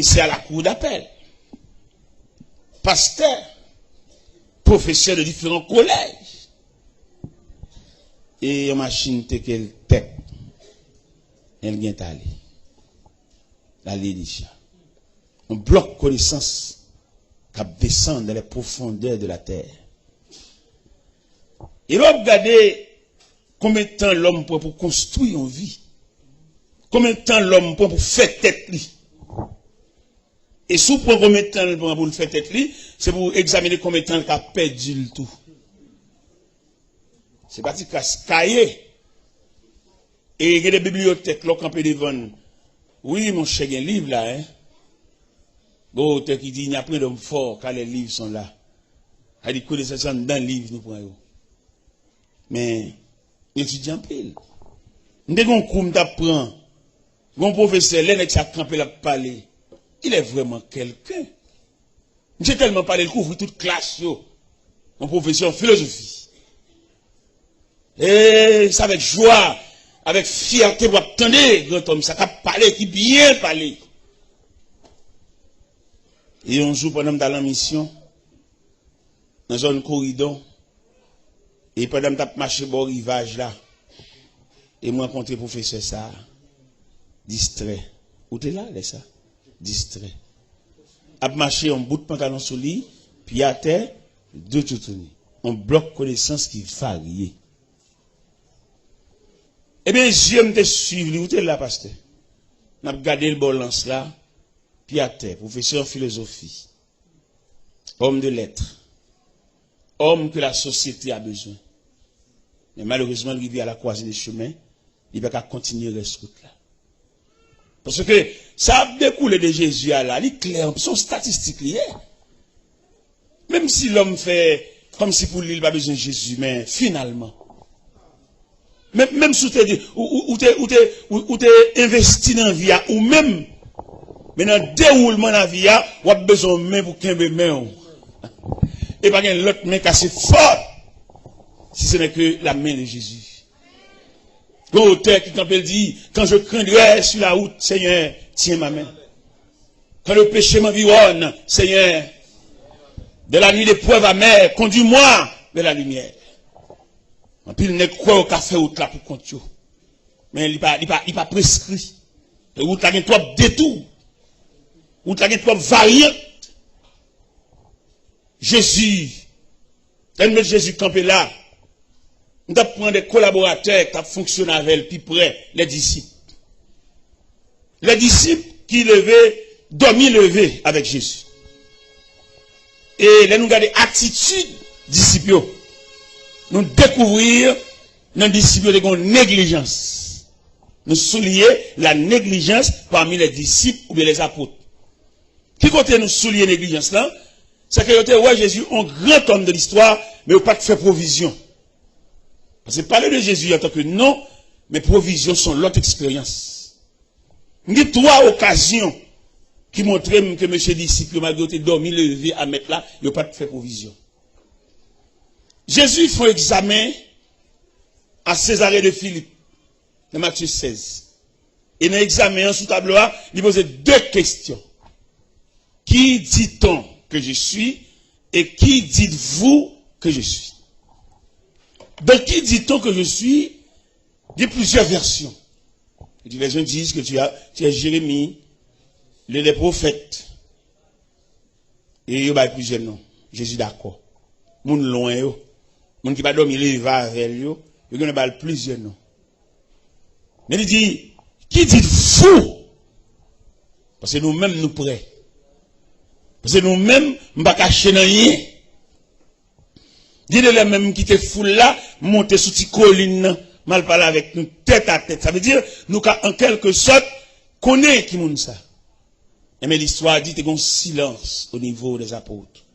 c'est à la cour d'appel. Pasteur, professeur de différents collèges. Et une machine qu'elle tête. Elle vient aller. La Lélicia. On bloque connaissance qui descend dans les profondeurs de la terre. Et là, regardez combien de temps l'homme prend pour construire une vie. Combien de temps l'homme prend pour faire tête lui. Et si vous prenez combien de temps l'homme prend pour le faire tête lui, c'est pour examiner combien de temps il a perdu le tout. C'est parti cahier. Et il y a des bibliothèques là campé devant. Oui, mon cher, il y a un livre là, hein. Bon, qui dit, il n'y a pas d'homme fort quand les livres sont là. Il dit, connaissance dans le livre, nous prenons. Mais, étudiant pile. Dès qu'on coum t'apprend, mon professeur, l'un qui a campé la parler, il est vraiment quelqu'un. J'ai tellement parlé, il couvre toute classe, yo. Mon professeur en philosophie. Et c'est avec joie, avec fierté, vous attendez, grand homme, ça a parlé, qui bien parlé. Et un jour, pendant dans la mission, dans un corridor, et pendant que je marché au rivage là, et moi rencontré le professeur ça, distrait. Où t'es là, ça? Distrait. A marché en bout de pantalon sur lui, puis à terre, deux toutounis. On bloque connaissance qui varie. Eh bien, j'aime te suivre, où t'es là, pasteur? On a gardé le balance là, puis à terre, professeur de philosophie, homme de lettres, homme que la société a besoin. Mais malheureusement, il vit à la croisée des chemins, il ne va pas continuer cette route-là. Parce que ça a découlé de Jésus là, il est clair, son statistique lié. Même si l'homme fait comme si pour lui, il n'a pas besoin de Jésus, mais finalement, même si tu es investi dans la vie, ou même, mais dans le déroulement de la vie, tu as besoin de main pour qu'un main. Et pas l'autre main cassée fort, si ce n'est que la main de Jésus. L'auteur qui quand elle dit, quand je craindrai sur la route, Seigneur, tiens ma main. Quand le péché m'environne, Seigneur, de la nuit d'épreuve amère, conduis-moi vers la lumière. En plus, il n'est quoi au café route là pour compter. Mais il n'est pas prescrit. Et route là, il y a trop détours. Route là, il y a trop variantes. Jésus, quand Jésus campé là, on doit prendre des collaborateurs qui fonctionnent avec elle, puis près, les disciples. Les disciples qui levaient, dormi levé avec Jésus. Et là, nous regardons l'attitude disciples. Nous découvrir dans les disciples de négligence. Nous souligner la négligence parmi les disciples ou bien les apôtres. Qui côté nous souligner la négligence là? C'est que ouais, Jésus, un grand homme de l'histoire, mais il n'a pas fait provision. Parce que parler de Jésus en tant que non, mais provisions sont l'autre expérience. Ni trois occasions qui montraient que M. disciple, malgré dormi, levé à mettre là, il n'a pas fait provision. Jésus fait un examen à Césarée de Philippe, dans Matthieu 16. Et dans l'examen, sous tableau, il posait deux questions. Qui dit-on que je suis et qui dites-vous que je suis? De qui dit-on que je suis? Il y a plusieurs versions. Les gens disent que tu es Jérémie, les prophètes. Et il y a plusieurs noms. Jésus d'accord. Moun loin yo. Moun qui va dormir, il va avec yo. Il y a plusieurs noms. Mais il dit, qui dites-vous? Parce que nous-mêmes nous prêts. Parce que nous-mêmes, nous ne pas cacher rien. Dis-le même qui te foule là, monter sous cette colline, mal parler avec nous tête à tête. Ça veut dire, nous, en quelque sorte, connaît qui moun ça. Et mais l'histoire dit, qu'il y a un silence au niveau des apôtres.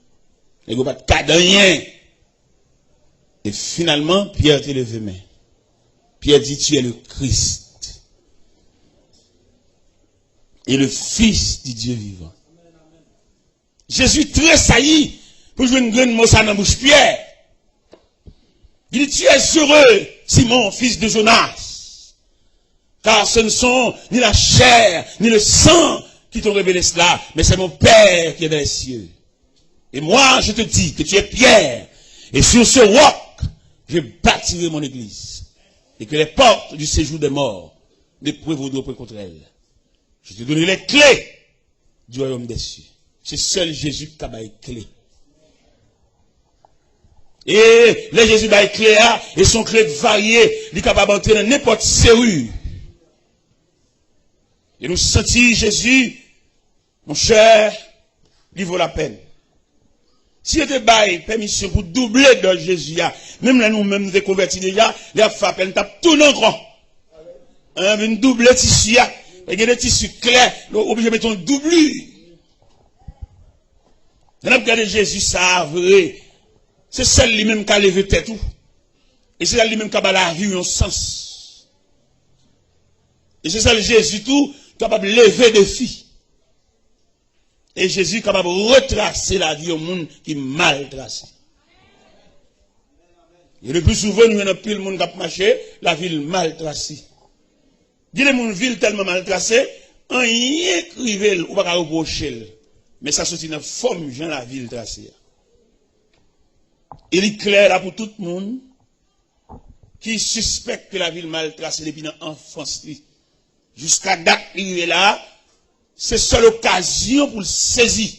Il n'y a pas de cas de rien. Et finalement, Pierre te levé main. Pierre dit, tu es le Christ. Et le Fils du Dieu vivant. Jésus tressaillit pour jouer une grande mot dans la bouche Pierre. Il dit, tu es heureux, Simon, fils de Jonas. Car ce ne sont ni la chair, ni le sang qui t'ont révélé cela, mais c'est mon Père qui est dans les cieux. Et moi, je te dis que tu es Pierre, et sur ce roc, je bâtirai mon église, et que les portes du séjour des morts ne prévaudront pas contre elle. Je te donnerai les clés du royaume des cieux. C'est seul Jésus qui a les clés. Et les Jésus a les clés, et son clé variées, il est capable d'entrer dans n'importe serrure. Et nous sentir Jésus, mon cher, il vaut la peine. Si il te bail permission pour doubler de Jésus, même là nous-mêmes nous convertis déjà, les femmes, nous tapent tout dans grand. Une double tissu, et il y a des tissus clairs, obligé de mettre un doublure. Nous avons regardé Jésus, ça vrai. C'est celle lui-même qui a levé tête tout. Et c'est celle lui-même qui a la vie en sens. Et c'est celle Jésus tout, capable de lever des filles. Et Jésus est capable de retracer la vie au monde qui est mal tracé. Et le plus souvent, nous avons plus le monde qui a marché, la ville mal tracée. Dis les monde ville tellement mal tracée, on y écrivait, ou pas reprocher. Mais ça sortit dans la forme de la ville tracée. Il est clair là pour tout le monde qui suspecte que la ville mal tracée depuis l'enfance. Jusqu'à date, il est là. C'est seule occasion pour saisir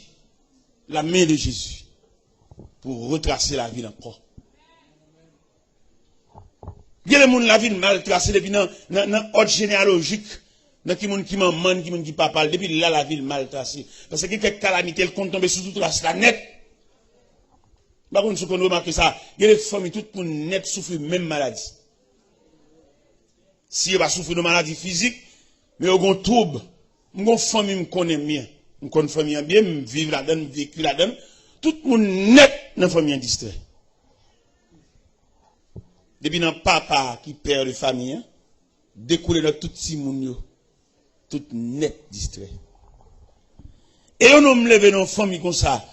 la main de Jésus. Pour retracer la ville encore. Il y a des gens la ville mal tracée depuis dans l'ordre généalogique. Dans qui monde qui maman, qui monde qui papa. Depuis là, la ville mal tracée. Parce que quelques calamités, elles comptent tomber sur toute la net. Par contre, si on remarque ça, il y a des familles, tout le monde net souffre de même maladie. Si on va souffrir de maladie physique, mais on a un trouble. Mon famille me connaît bien. Je connais famille bien, je vis là-dedans, je vécu là-dedans. Tout le monde net dans la famille distrait. Depuis dans papa qui perd de famille, découle dans tout petit monde, tout net distrait. Et on me lève dans une famille comme ça.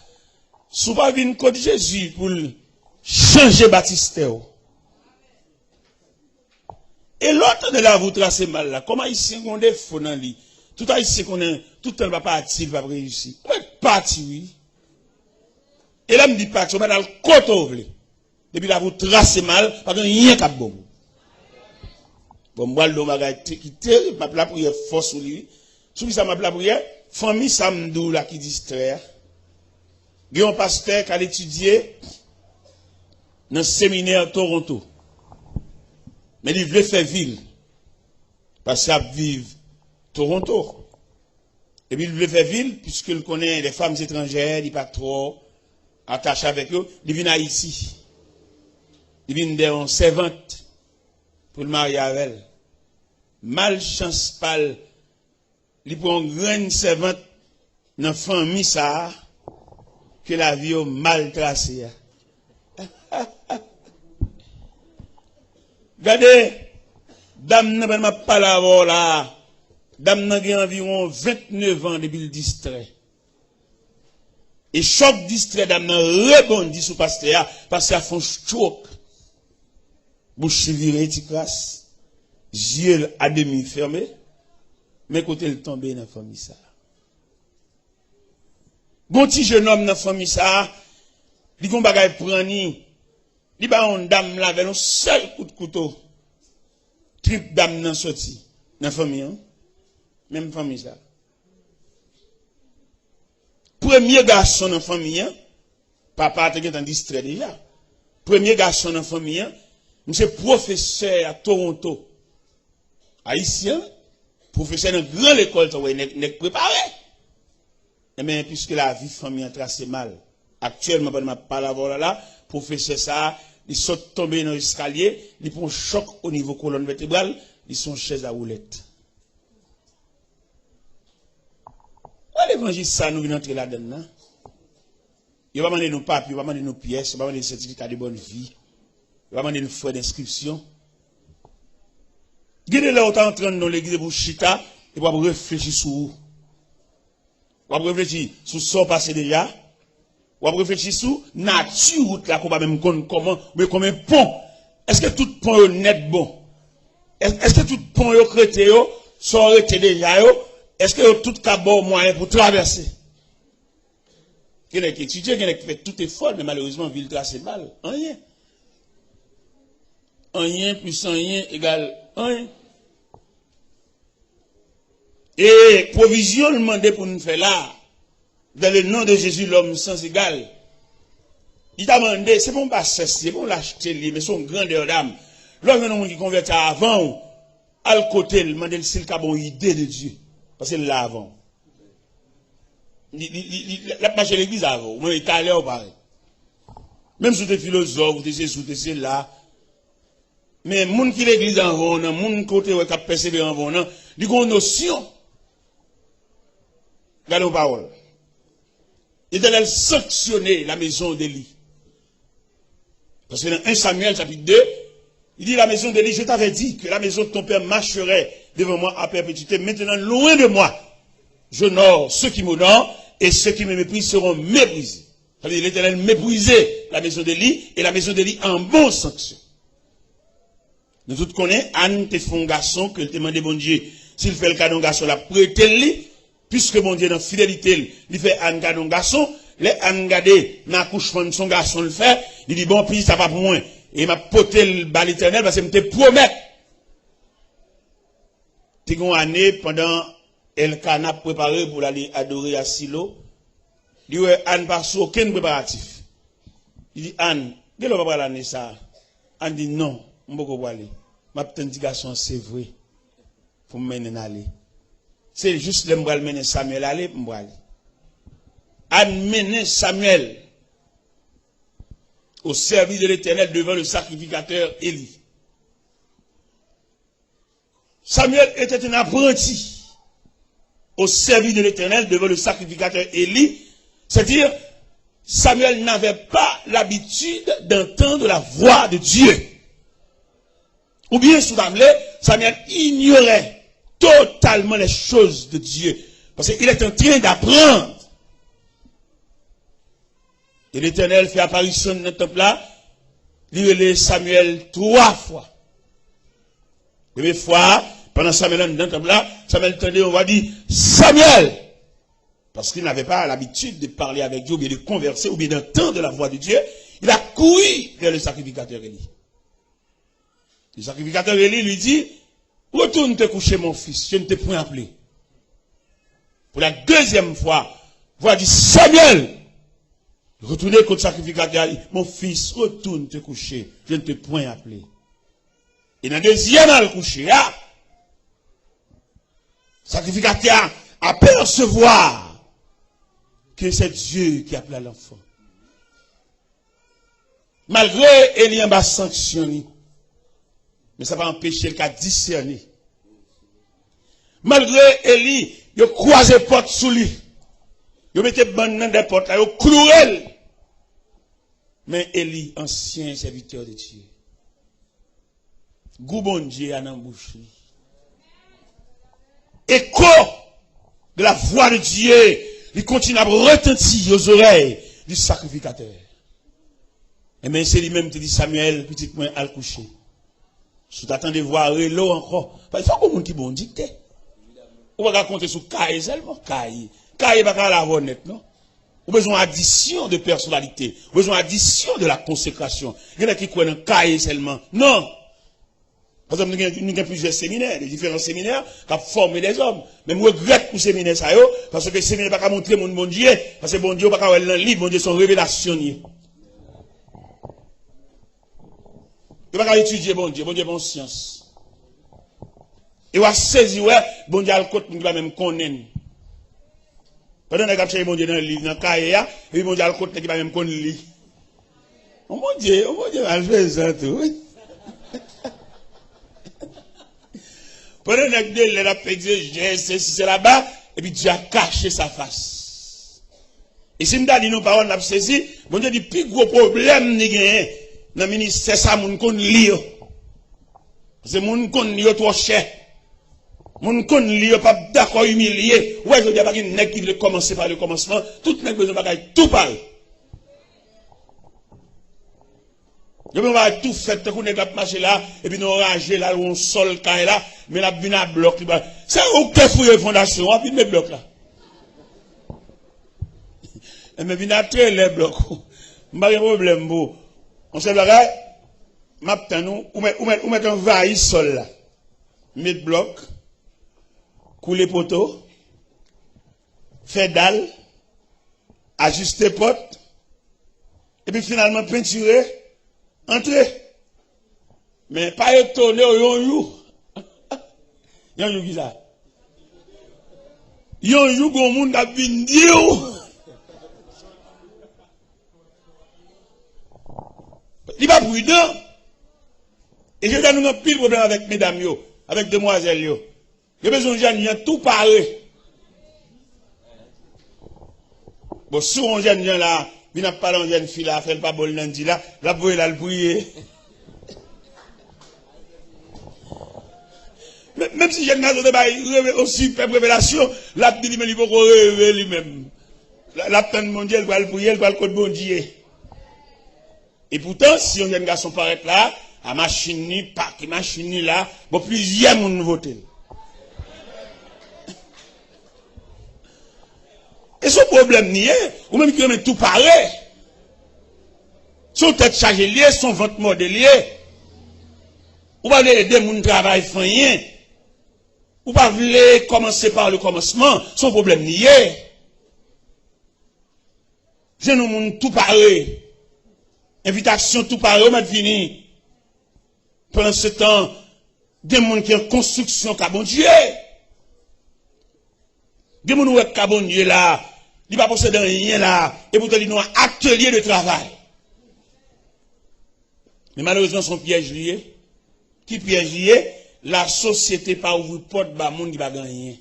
Si pas venir contre Jésus pour changer Baptiste. Et l'autre de la vous tracer mal là. Comment ici on défaut dans lui? Tout ici qu'on est, tout le temps va partir, va réussir. On va partir, oui. Et là, me dit pas que on va dans le côté. Depuis là, vous tracez mal, parce que rien qu'à bon. Bon, moi, le bagage qui terrible, ma la prière force sur lui. Sous ça, ma la prière, famille Samdou là qui distrait. Il y a un pasteur qui a étudié dans le séminaire Toronto. Mais il veut faire ville. Parce qu'il vit Toronto. Et puis il veut faire ville, puisqu'il connaît les femmes étrangères, il n'est pas trop attaché avec eux. Il vient ici. Il vient d'une servante pour le marier avec elle. Malchance pâle. Il prend une grande servante dans la famille ça. Que la vie est mal tracée. Regardez, dame n'a pas parlé là. Dame n'a environ 29 ans depuis le distrait. Et choc distrait, dame n'a rebondi sur pasteur parce qu'elle a fait un choc. Bouche virée, tu crasse. Yeux à demi fermés. Mais côté le tombé dans la famille ça. Bon petit jeune homme dans la famille ça, il gon bagay prani, il ba on dame là avec un seul coup de couteau. Trip dame nan sorti dans la famille hein? Même famille ça. Premier garçon dans la famille hein? Papa était en distrait déjà. Premier garçon dans la famille hein? Monsieur professeur à Toronto. Haïtien, professeur dans grande école n'est préparé. Mais puisque la vie famille a tracé mal, actuellement, je ne pas la là, professeur ça, il saute tomber dans l'escalier, il prend un choc au niveau colonne vertébrale, ils sont chaise à roulette. L'évangile, ça, nous venons entrer là-dedans. Il va demander nos papiers, il va demander nos pièces, il va demander des certificats de bonne vie, il va demander nos frais d'inscription. Guidez là, autant entrer dans l'église de Bouchita, et va réfléchir sur où. On va réfléchir sur ce qui passé déjà. On va réfléchir sur la nature là qu'on va même comment, mais comme un pont. Est-ce que tout pont est net bon? Est-ce que tout pont est créé, sont arrêtés déjà, Est-ce que tout cas bon moyen pour traverser? Quelqu'un qui étudie, quelqu'un qui fait tout effort, mais malheureusement, ville trace mal. Rien. Rien plus rien égale rien. Et provision demandée pour nous faire là, dans le nom de Jésus, l'homme sans égal. Il t'a demandé, c'est bon pas c'est bon l'acheter, mais son grandeur d'âme. L'homme qui convertit avant, à le côté, il demande s'il a une idée de Dieu. Parce que là avant. Il a marché l'église avant, ou il est allé au pareil. Même si tu es philosophe, ou tu es là. Mais les gens qui l'église avant, les gens qui ont persévéré avant, ils ont une notion. Regardez nos paroles. L'Éternel sanctionner la maison d'Élie. Parce que dans 1 Samuel chapitre 2, il dit la maison d'Élie, je t'avais dit que la maison de ton père marcherait devant moi à perpétuité. Maintenant, loin de moi, j'honore ceux qui m'honorent et ceux qui me méprisent seront méprisés. Ça veut dire l'Éternel méprisait la maison d'Élie et la maison d'Élie en bon sanction. Nous tous connaissons, Anne te fait un garçon que te demande bon Dieu, s'il fait le cadeau garçon, la prêtez-le, puisque mon Dieu dans fidélité, il fait Anne cadeau garçon, les Anne gardé dans l'accouchement de son garçon le fait, il dit bon, puis ça va pour moi. Et il m'a poté le bal éternel parce qu'il me promet. T'es une année pendant Elkana préparé pour aller adorer à Silo. Il dit Anne pas sous aucun préparatif. Il dit Anne, quel va pas l'année ça? Anne dit non, je ne peux pas aller. Ma petite garçon, c'est vrai. Faut me mener aller. C'est juste le m'bral mener Samuel aller, m'bral. Anne mener Samuel au service de l'Éternel devant le sacrificateur Élie. Samuel était un apprenti au service de l'Éternel devant le sacrificateur Élie. C'est-à-dire, Samuel n'avait pas l'habitude d'entendre la voix de Dieu. Ou bien, sous Samuel ignorait totalement les choses de Dieu. Parce qu'il est en train d'apprendre. Et l'Éternel fait apparition dans le temple là. Il relève Samuel 3 fois. Première fois, pendant Samuel dans le temple là, Samuel entendait, on va dire, Samuel! Parce qu'il n'avait pas l'habitude de parler avec Dieu, ou bien de converser, ou bien d'entendre la voix de Dieu. Il a couru vers le sacrificateur Élie. Le sacrificateur Élie lui dit, retourne te coucher mon fils, je ne t'ai point appelé. Pour la deuxième fois, voix dit, Samuel! Retournez contre le sacrificateur, mon fils, retourne te coucher, je ne t'ai point appelé. Et dans le deuxième à le coucher, le sacrificateur apercevoir que c'est Dieu qui appelle l'enfant. Malgré Élie a sanctionné, mais ça va empêcher le cas discerner. Malgré Élie, il a croisé les portes sous lui. Il mettait bonne dans des portes, il a cloué. Mais Élie, ancien serviteur de Dieu, goût bon Dieu en embouche. Écho de la voix de Dieu, il continue à retentir aux oreilles du sacrificateur. Et bien c'est lui-même qui dit Samuel, petit point à le coucher. Si tu attends de voir l'eau encore, il faut qu'on qui bon dicté. On va raconter sur Caïe seulement. Caïe pas la honnête, non? On a besoin d'addition de personnalité. On a besoin d'addition de la consécration. Il y en a qui croient dans Caïe seulement. Non. Par exemple, nous avons plusieurs séminaires, des différents séminaires qui ont formé des hommes. Mais je regrette pour ces séminaires, parce que les séminaires ne peuvent pas montrer mon bon Dieu, parce que bon Dieu ne peut pas avoir un livre, bon Dieu sont révélationniers. Il ne peut pas étudier bon Dieu bon science. Il va saisir, bon Dieu, le côté, il va même connaître. Pendant que je bon Dieu dans le livre, dans le cahier, et puis bon Dieu, le côté, il va même connaître. Oh mon Dieu, je vais ça tout. Pendant que Dieu l'a fait, c'est là-bas, et puis Dieu a caché sa face. Et si nous avons dit nos paroles, nous avons saisi, bon Dieu dit, plus gros problème, nous avons dans le ministère, c'est ça, nous avons lire. C'est nous avons lire trop cher. Nous avons lire, pas d'accord, humilié. Ouais, je dis, pas qu'il qui veut commencer par le commencement, tout le monde besoin de tout parler. Je va tout fait, qu'on est marché là, et puis nous ranger là, on sol là, mais la bine à bloc. C'est aucun fouille fondation, on va mettre bloc là. Mais vient à très les blocs. Pas de problème, bon. On sait bagay, maintenant nous, ou mettre un vaille sol là. Mettre bloc, couler poteau, faire dalle, ajuster porte, et puis finalement peinturer, entrer. Mais pas étonner yon you. Yon you qui ça? Yon you gon moun da vin diou. Il va prudent. Et je donne un pile problème avec mesdames yo, avec demoiselles yo. J'ai besoin de gens tout parler. Bon, si on jeune là, il n'a pas de jeune fille là, fait pas bon lundi là, la boue là le prier. Même si jeune n'a aussi fait révélation, la dit mais il faut rêver lui-même. La peine mondiale va le prier, va le code bon Dieu. Et pourtant, si un jeune garçon paraît là, à machine ni pas, qui machine ni là, bon, plusieurs moun votent. Et ce problème n'y est, ou même qui met tout pareil. Son tête chargée liée, son ventre modélié. Ou pas aider moun travail rien. Ou pas voulez commencer par le commencement, son problème n'y est. Je nous moun tout pareil. Invitation tout pareil, on m'a fini. Pendant ce temps, des gens qui ont construction carbon Dieu. Des gens qui ont carbon Dieu là, ils ne possèdent rien là, et pourtant ils ont un atelier de travail. Mais malheureusement, son piège lié. Qui piège lié? La société pas ouvrir porte ba monde qui va gagner.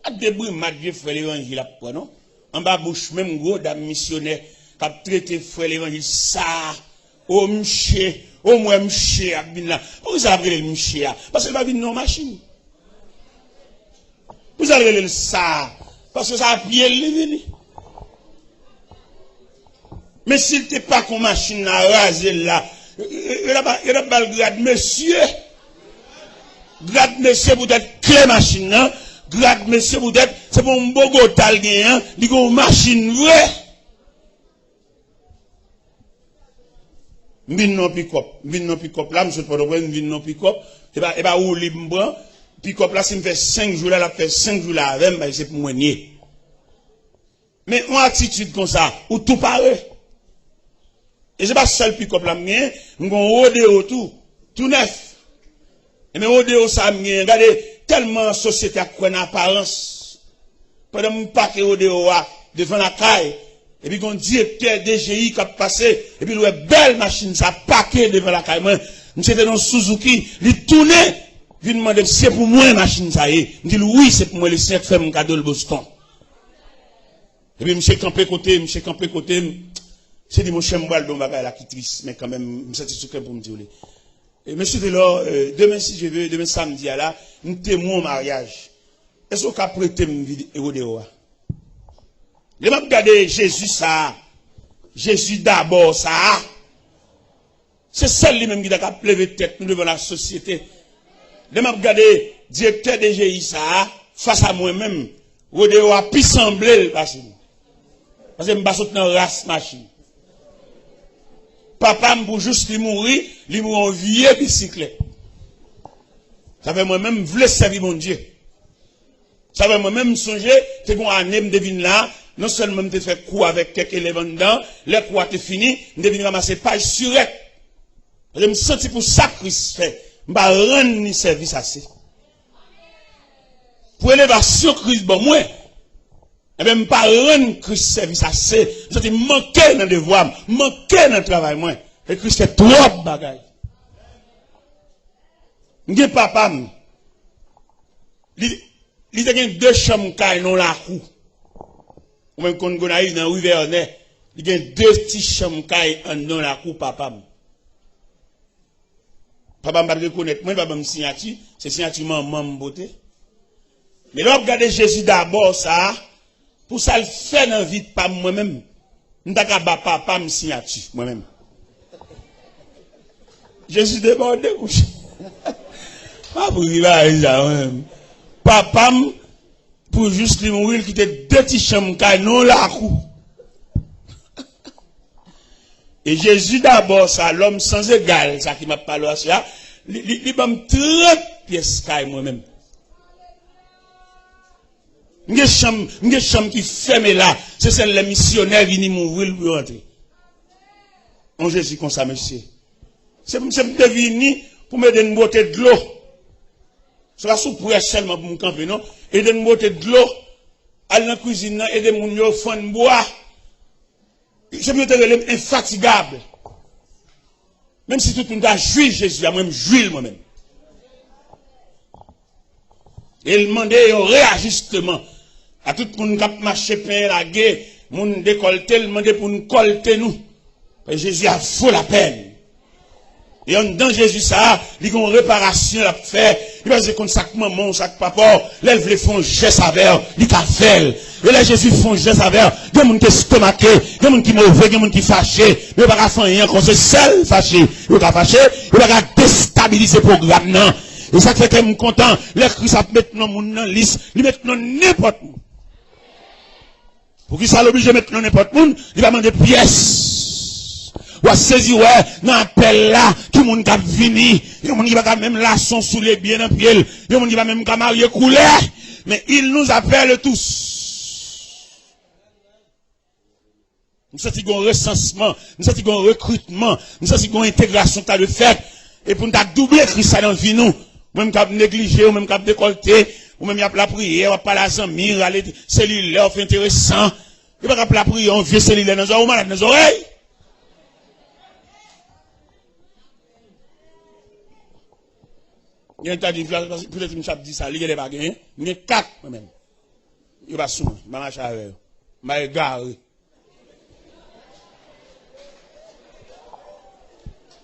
Pas de bruit, Dieu frère l'évangile là, non? En bas bouche même gros dame missionnaire qui a traité frère l'évangile ça. Oh, m'ché, oh, moi, m'ché, abina. Pourquoi ça appelle m'ché? Parce que ça va venir dans la machine. Vous allez le ça. Parce que ça a pied le venu. Mais s'il n'était pas qu'on machine à raser là, il a pas le grade monsieur. Grade monsieur pour être clé machine, hein. Grade monsieur pour être, c'est pour un beau gotal gagnant, il y a une machine vraie. Vin non pick-up, là, monsieur Podobren, vin non pick-up, et bah, où libre, pick-up là, si me fait 5 jours là, la fait 5 jours là, avec, bah, c'est pour moi nier. Mais, une attitude comme ça, où tout paraît. Et c'est pas seul pick-up là, mais, m'gon rodéo tout neuf. Et mais rodéo ça, m'gen, regardez, tellement société a quoi en apparence. Pendant mon paquet rodéo devant la caille, et puis, qu'on directeur DGI qui a passé, et puis, une belle machine, ça paquet devant la caille. Moi, c'était dans Suzuki, il tournait, il demandait, c'est pour moi, machine, ça y est. Il dit, oui, c'est pour moi, le 5 fait mon cadeau, le Boston. Et puis, monsieur campé côté, c'est dit, mon chien m'boile, donc, bagaille, la qui triste, mais quand même, je suis satisfait pour me dire. Et monsieur Delors, demain, si je veux, demain samedi, là, nous témoin au mariage. Est-ce qu'on a prêté une vidéo? Je vais regarder Jésus ça. Jésus d'abord ça. C'est celle lui-même qui a levé tête nous devant la société. Je vais regarder directeur de GI ça. Face à moi-même. Rodéo a pu sembler parce que je me basse dans race machine. Papa pour juste lui mourir en vieux bicyclette. Ça fait moi-même voulais servir mon Dieu. Ça fait moi-même songer, c'est qu'on a même devine là. Non seulement me fait coup avec quelques éléments dedans, les coups étaient finis, je devine ramasser page surette. Je me sens pour ça que Christ fait. Je ne vais pas rendre ni service assez. Pour l'élévation Christ, bon, moi, je ne vais pas rendre Christ service assez. Je vais manquer dans le devoir, manquer dans le travail, moi. Et Christ fait trop de bagailles. Je papa, il y a 2 chambres dans la cour. Ou même quand on arrive dans la rue Vernet, il y a 2 petits chambres dans la cour, papa. Papa m'a reconnaître, moi, papa m'a signature, c'est signature maman beauté. Mais là, regardez Jésus d'abord, ça, pour ça le faire dans la vie de pas moi-même. M'taka ba papa me signature moi-même. Je suis débordé couché. Pas pour y aller ça même. Papa pour juste lui mourir qui était deux petits chambres non la cou. Et Jésus d'abord ça l'homme sans égal ça qui m'a parlé à ça, il m'a 30 pièces caille moi-même. Une chambre qui ferme là, c'est celle les missionnaires viennent mourir pour rentrer. On Jésus comme ça monsieur. C'est venu pour me donner une bouteille de l'eau. C'est la soupe seulement pour me camper non, et donner une bouteille de l'eau, aller dans la cuisine et de mon yo fond bois. Je me suis infatigable. Même si tout le monde a joué Jésus, a même joué moi-même. Et il demandait un réajustement à tout le monde qui a marché pain la guerre, moun décolleté, il demandait pour nous colter nous. Et Jésus a fait la peine. Et en dedans Jésus ça, il y a une réparation à faire. Il va dire qu'on sac maman, sac papa, l'élève les font geste avec, il a fait. Et là Jésus font geste avec, il y a des gens qui stomaqué, il y a des gens qui mauvais, il y a des gens qui fâché, mais il va pas faire rien quand c'est seul fâché. Il va fâché, il va déstabiliser le programme non. Et ça fait que je suis content, les Christ a maintenant mon dans liste, il met non n'importe où. Pour qui ça l'oblige de mettre non n'importe où, il va demander pièces. Ou à saisir, ouais, dans l'appel là, qui moun kap vini, yon moun qui va même laçon sous les biens dans pied, yon moun qui va même marier couler, mais il nous appelle tous. Nous sommes un recensement, nous sommes un recrutement, nous sommes une intégration de fait, et pour nous doubler Christ dans la vie nous, même cap négliger, ou même cap décolleter, ou même y a la prière, ou pas la zamir, aller cellulaire, fait intéressant, il va pas la prière, on vient cellulaire dans les oreilles, ou malade dans les oreilles. Il y a un dit, peut-être une chape dit ça, il y a des bagages, il y a 4 même. Il va soumettre, il va marcher avec eux, il va égarer.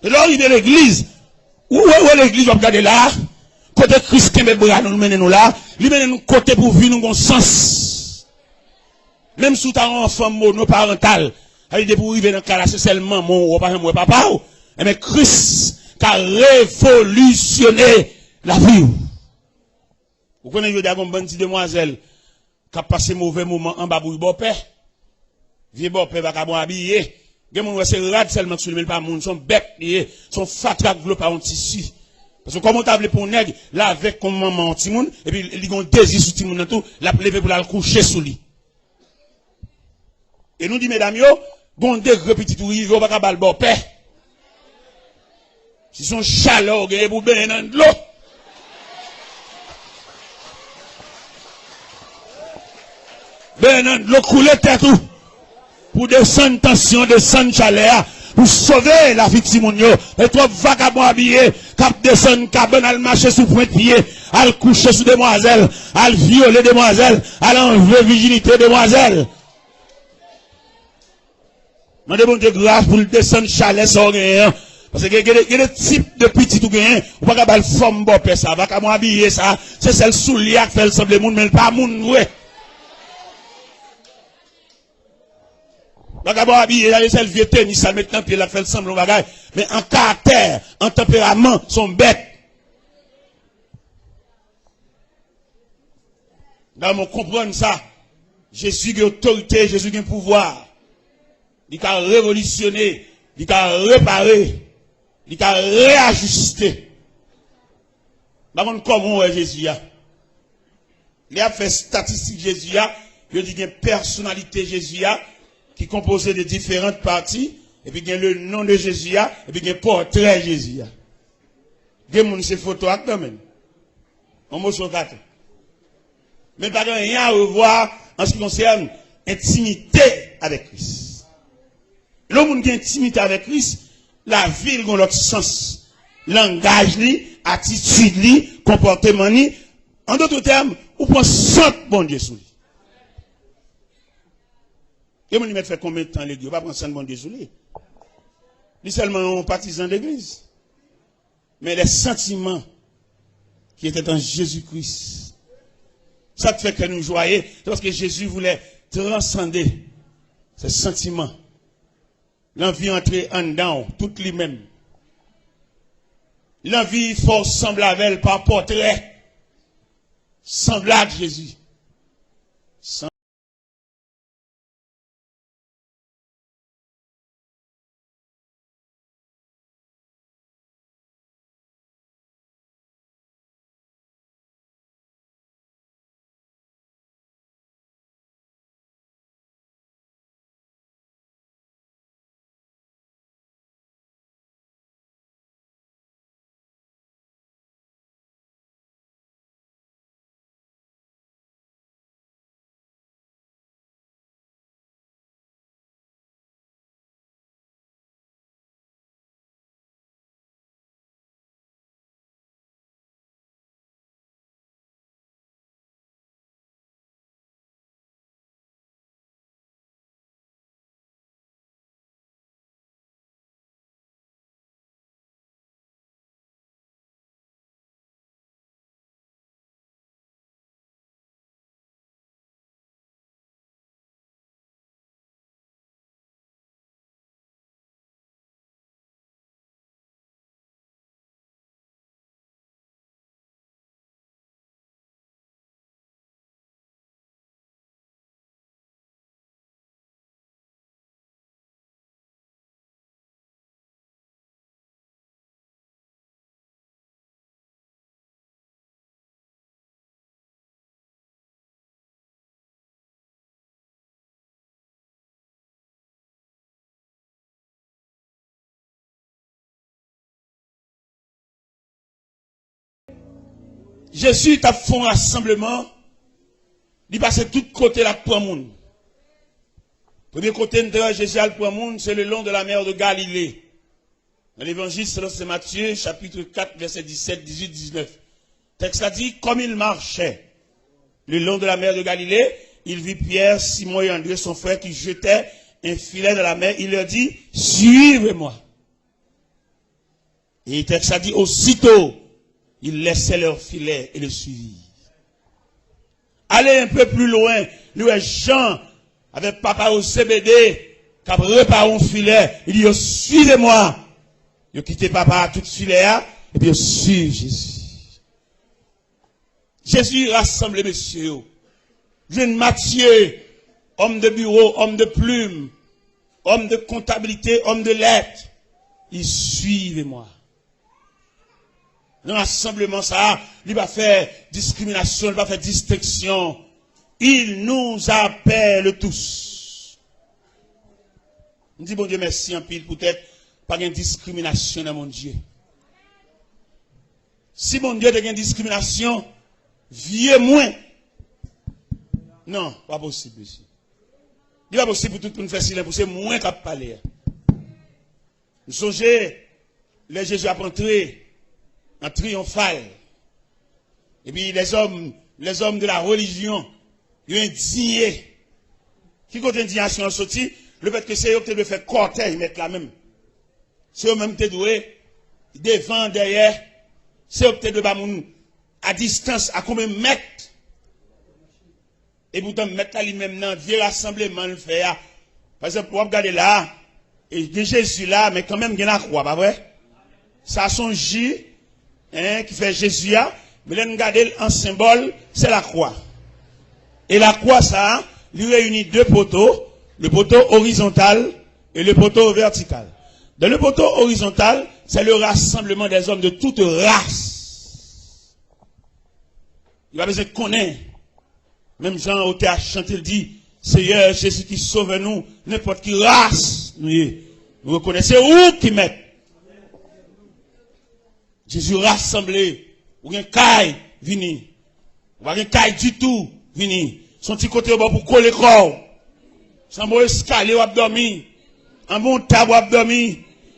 Et là, il est l'église. Où est l'église, vous regardez là, côté Christ qui nous mène nous là, il mène nous côté pour vivre nous sens. Même sous ta enfant monoparental, il dit pour vivre dans le cas là, c'est seulement mon papa, mais Christ qui a révolutionné la vie. Vous connaissez, je dis à une bonne petite demoiselle qui a passé mauvais moment en bas pour le beau-père. Vieux beau-père va pas habiller. Les gens c'est rad seulement sur le pas moun, son bec lié, son fatrak vlo par un tissu. Parce que comme on t'a pour nèg, là avec comme maman petit moun et puis il gon désir sur petit moun tout, la lever pour la coucher sous lui. Et nous dit mesdames yo, gon degré petit tout rive pas ka bal beau-père. Si son chaleur gagne pour ben dans l'eau. Ben dans l'eau couler tête tout. Pour descendre tension, descendre chaleur, pour sauver la victime. Et toi, vagabond habillé, cap descendre, cabane, al marcher sous point de pied, al coucher sous demoiselle, al violer demoiselle, al enlever virginité demoiselle. Mandez bon Dieu grâce pour le descendre chaleur sans rien. Parce que il y a des types de petits tout gain, ou pas qu'à forme bon ça, vagabond habillé ça, c'est celle sous liac fait le semble monde, mais pas monde ouais. Vagabond habillé, il y a le vieux tennis, ça met un pied, la fait le semble bagage. Mais en caractère, en tempérament, sont bêtes. Dans mon comprendre ça, Jésus a autorité, Jésus a pouvoir. Il a révolutionné, il a réparé, il a réajusté. Comment est Jésus a? Il a fait statistique Jésus a, il a dit qu'il y a une personnalité Jésus a, qui est composé de différentes parties, et puis il y a le nom de Jésus, et puis il y a le portrait de Jésus. Il y a ces photos quand même. On m'a sur quatre. Mais pas rien à revoir en ce qui concerne intimité avec Christ. L'homme qui a intimité avec Christ, la vie a l'autre sens. Langage, attitude, comportement, en d'autres termes, on prend 100 bon Dieu sous lui. Et mon fait combien de temps l'église? Pas prendre ça de bon Dieu sous lui. Lui seulement un partisan d'église. Mais les sentiments qui étaient en Jésus-Christ, ça fait que nous joyons, parce que Jésus voulait transcender ces sentiments L'envie entrer en dedans, toute lui-même. L'envie force semblable à elle par portrait. Semblable Jésus. Jésus t'a fait un rassemblement. Il passe de tous côtés là pour le monde. Premier côté de Jésus pour le monde, c'est le long de la mer de Galilée. Dans l'évangile, c'est Matthieu, chapitre 4, verset 17, 18, 19. Le texte a dit, comme il marchait le long de la mer de Galilée, il vit Pierre, Simon et André, son frère, qui jetaient un filet dans la mer. Il leur dit, suivez-moi. Et le texte a dit, aussitôt, ils laissaient leur filet et le suivirent. Allez un peu plus loin, nous, Jean, avec papa au CBD, qui a préparé un filet, il dit, suivez-moi. Il a quitté papa tout filet, et puis il suit Jésus. Jésus rassemble messieurs. Jeune Matthieu, homme de bureau, homme de plume, homme de comptabilité, homme de lettres. Il suivez-moi. Dans l'assemblement, ça, il va faire discrimination, il va faire distinction. Il nous appelle tous. On dit, bon Dieu, merci en pile, peut-être, pas de discrimination dans mon Dieu. Si mon Dieu a une discrimination, vieux moins. Non, pas possible ici. Il n'est pas possible pour tout le monde faire silence, pour c'est moins qu'à parler. Nous songez, les Jésus a entré en triomphal. Et puis les hommes de la religion, ils ont indigné. Qui compte indignation sorti? Le fait que c'est eux qui doivent faire cortège, mettre la même. C'est eux-mêmes qui doivent devant, derrière. C'est eux qui doivent à distance, à combien de mètres. Et pourtant, mettre là lui-même dans vieux rassemblement, le fait. Par exemple, vous regardez là, et il y a Jésus là, mais quand même, il y a la croix, pas vrai? Ça son J, qui fait Jésus là, mais là, nous regardez en symbole, c'est la croix. Et la croix, ça, lui réunit deux poteaux, le poteau horizontal et le poteau vertical. Dans le poteau horizontal, c'est le rassemblement des hommes de toute race. Il va besoin de connaître. Même Jean au théâtre chante, il dit, Seigneur Jésus qui sauve nous, n'importe qui race, vous reconnaissez où qui met. Jésus rassemblé, ou un caille, vini. Ou un caille du tout, vini. Son petit côté au bas pour coller le corps. Sans bon escalier ou abdomen. En bon table ou abdomen.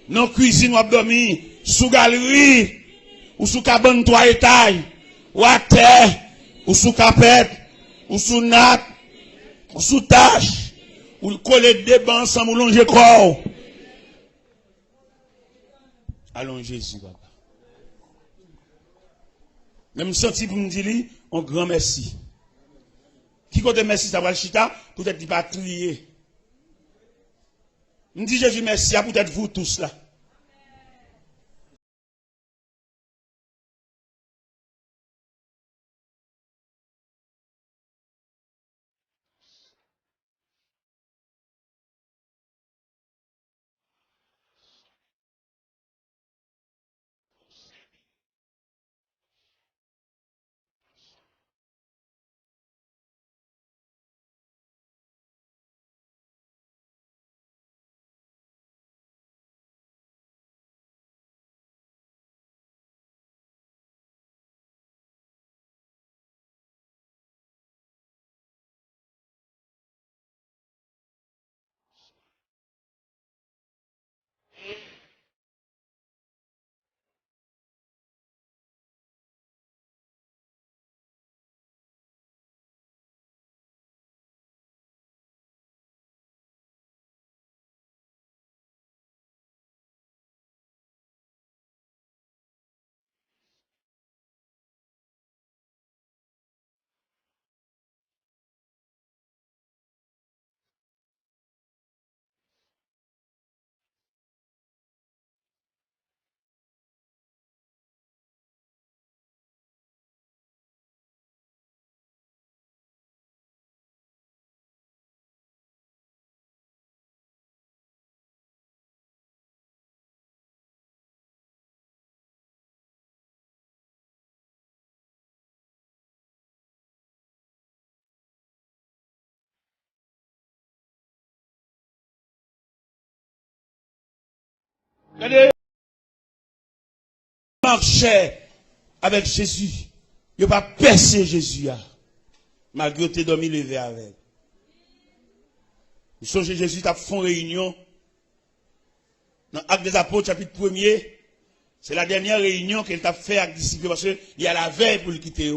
Non cuisine ou abdomen. Sous galerie. Ou sous cabane 3 étages. Ou à terre. Ou sous capette. Ou sous natte. Ou sous tâche. Ou coller des bancs sans longer corps. Allons Jésus, papa. Même senti pour me dire, un grand merci. Qui compte merci, ça va le chita, peut-être qu'il va trier. Je dis Jésus merci à peut-être vous tous là. Regardez, marchait avec Jésus. Il n'a pas percé Jésus, malgré que tu es dormi levé avec. Vous songez Jésus, tu as fait une réunion. Dans l'Acte des Apôtres, chapitre 1er, c'est la dernière réunion qu'il t'a fait avec les disciples, parce qu'il y a la veille pour le quitter.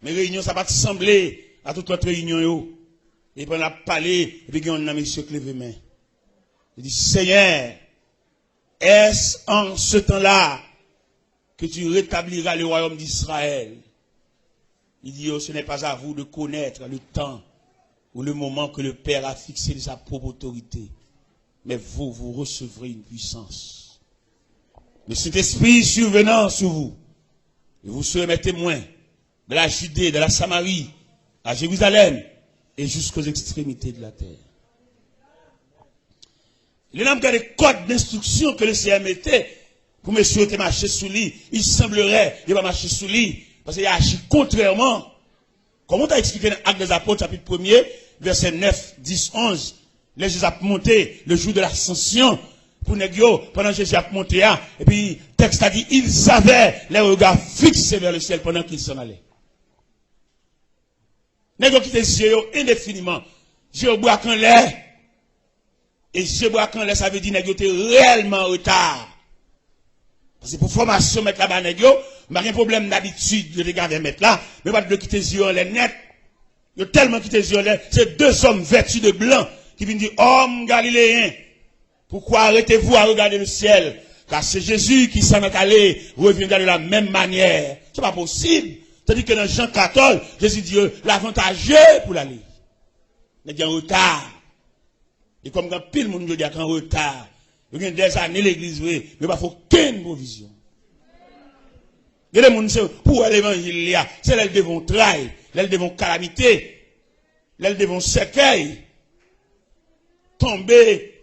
Mais réunion, ça va te sembler à toute notre réunion. Et puis on a parlé, et puis on a mis ce clé main. Il dit, Seigneur, est-ce en ce temps-là que tu rétabliras le royaume d'Israël? Il dit, oh, ce n'est pas à vous de connaître le temps ou le moment que le Père a fixé de sa propre autorité. Mais vous, vous recevrez une puissance. Le Saint-Esprit survenant sur vous, et vous serez mes témoins de la Judée, de la Samarie, à Jérusalem, et jusqu'aux extrémités de la terre. Il y a des codes d'instruction que le Seigneur mettait pour monsieur te marcher sous lui. Il semblerait qu'il va marcher sous lui, parce qu'il a agi contrairement. Comment tu as expliqué dans l'Acte des Apôtres, chapitre 1er, verset 9, 10, 11. Les Jésus a monté le jour de l'ascension pour Négio, pendant que Jésus a monté, et puis, le texte a dit, ils avaient les regards fixés vers le ciel pendant qu'ils s'en allaient. Négio qui était yeux indéfiniment. Dieu boit quand l'air. Et Dieu boit quand l'air, ça veut dire Négio était réellement en retard. Parce que pour formation, mettre là-bas, Négio, il n'y a pas de problème d'habitude de regarder mettre là, mais pas de quitter les yeux en l'air net. Il y a tellement quitté les yeux en l'air. C'est deux hommes vêtus de blanc qui viennent dire, homme galiléen, pourquoi arrêtez-vous à regarder le ciel? Car c'est Jésus qui s'en est allé, reviendra de la même manière. C'est pas possible. C'est-à-dire que dans Jean 14, Jésus dit, l'avantageux pour l'aller. Il y a un retard. Et comme quand pile monde dit qu'il y a un retard, il y a des années l'église, mais il n'y a pas aucune provision. Il y a des gens pour l'évangile, c'est là qu'ils devons trahir, là ils devons calamité, là ils devons cercueil, tomber,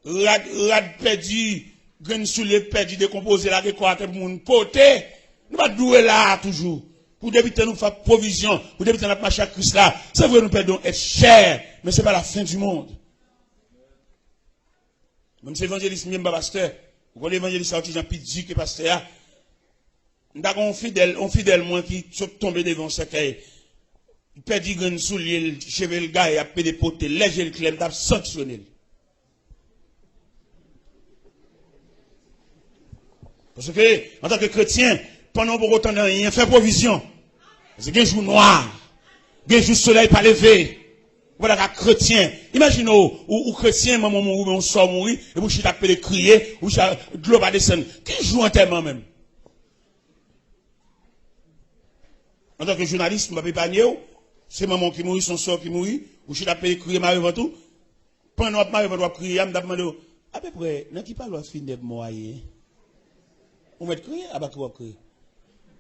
rad perdu, grain sous les perdu, décomposé, la récolte pour moun poter. Nous pas douer là toujours. Pour débiter nous faire provision, pour débiter notre marché à Christ là. C'est vrai nous perdons être cher, mais c'est pas la fin du monde. Même si l'évangéliste n'est pas pasteur, vous voyez l'évangéliste sorti Jean Pidji qui est pasteur. Nous avons un fidèle moins qui sont tombés devant ce cahier. Il perd grain sous l'île, cheveux le gars, il a pédé poté, léger le clem, il a sanctionné. Parce que, en tant que chrétien, pendant pour autant de rien, fait provision. Parce qu'il y a un jour noir, il y a un jour soleil pas levé. Voilà qu'un chrétien, imaginez, ou chrétien, maman mourir, on sort mourir, et vous chita appelé crier, ou chita de l'eau va descendre. Qui joue en tellement même? En tant que journaliste, je ne vais pas épargner, c'est maman qui mourit, son sort qui mourit, ou chita appelé crier, Marie tout. Pendant que Marie va crier, je me demande, À peu près, dans qui parle fin de moyen. On met crier, à bas quoi crier.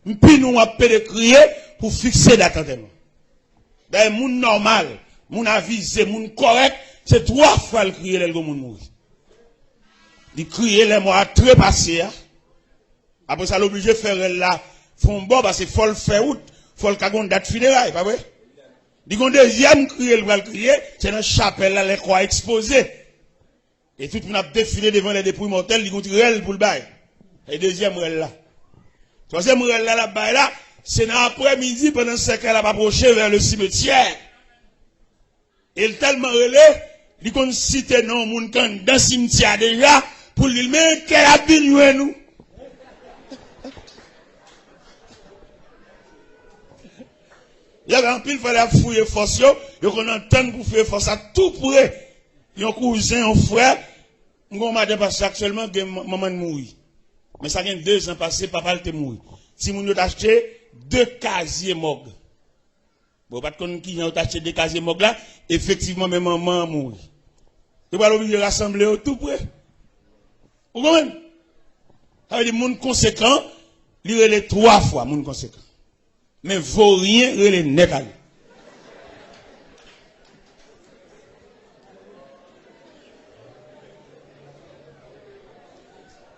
Puis nous on peut crier pour fixer l'attention. D'ailleurs, moun normal, moun avisé, moun correct, c'est 3 fois le crier le moun mourir. Il crier les mots à trépasser. Après ça l'obligé de faire là, font bon parce que faut le faire out, faut le cagon date funérailles, pas vrai? Il y a un deuxième crier le crier, c'est dans la chapelle là les croix exposées. Et tout le monde a défilé devant les dépouilles mortelles, il y a un réel pour le bail. Et deuxième réel là. Troisième réel là, c'est dans l'après-midi, pendant ce qu'elle a approché vers le cimetière. Et tellement relé, il qu'on cite non, moun kan dans le cimetière déjà, pour lui mais qu'elle a bien nous. Il y avait un pile, il fallait fouiller force, il qu'on entend pour faire force à tout près. Il y a un cousin, un frère, on m'a dépassé actuellement que maman mourir. Mais ça vient 2 ans passés, papa était mort. Si moun a acheté 2 casiers morgues. Bon, pas de connaître qui a acheté 2 casiers morgues là, effectivement, même maman mourir. Tu vas l'obligé de rassembler tout près. Vous comprenez? Ça veut dire, moun conséquent, il est les 3 fois, moun conséquent. Mais vaut rien, il est net à lui.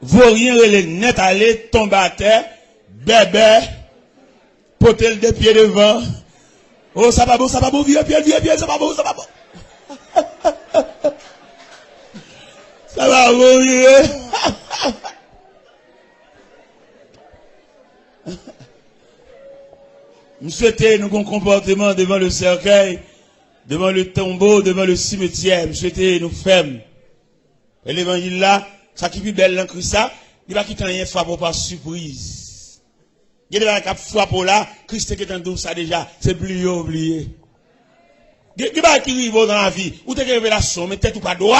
Vaut rien, il est net à lui, tombe à terre, bébé, potel de pieds devant. Oh, ça va beau, vieux, ça va beau. Ça va beau, vieux. Nous souhaitons nous comportement devant le cercueil, devant le tombeau, devant le cimetière. Nous souhaitons nous fermes. Et l'évangile là, ça qui est belle dans Christ, il va quitter rien frappe par surprise. Il va cap frappe là, Christ qui est en douce ça déjà, c'est plus oublié. Il va qui arrive dans la vie, ou t'es révélation, mais tête ou pas droit.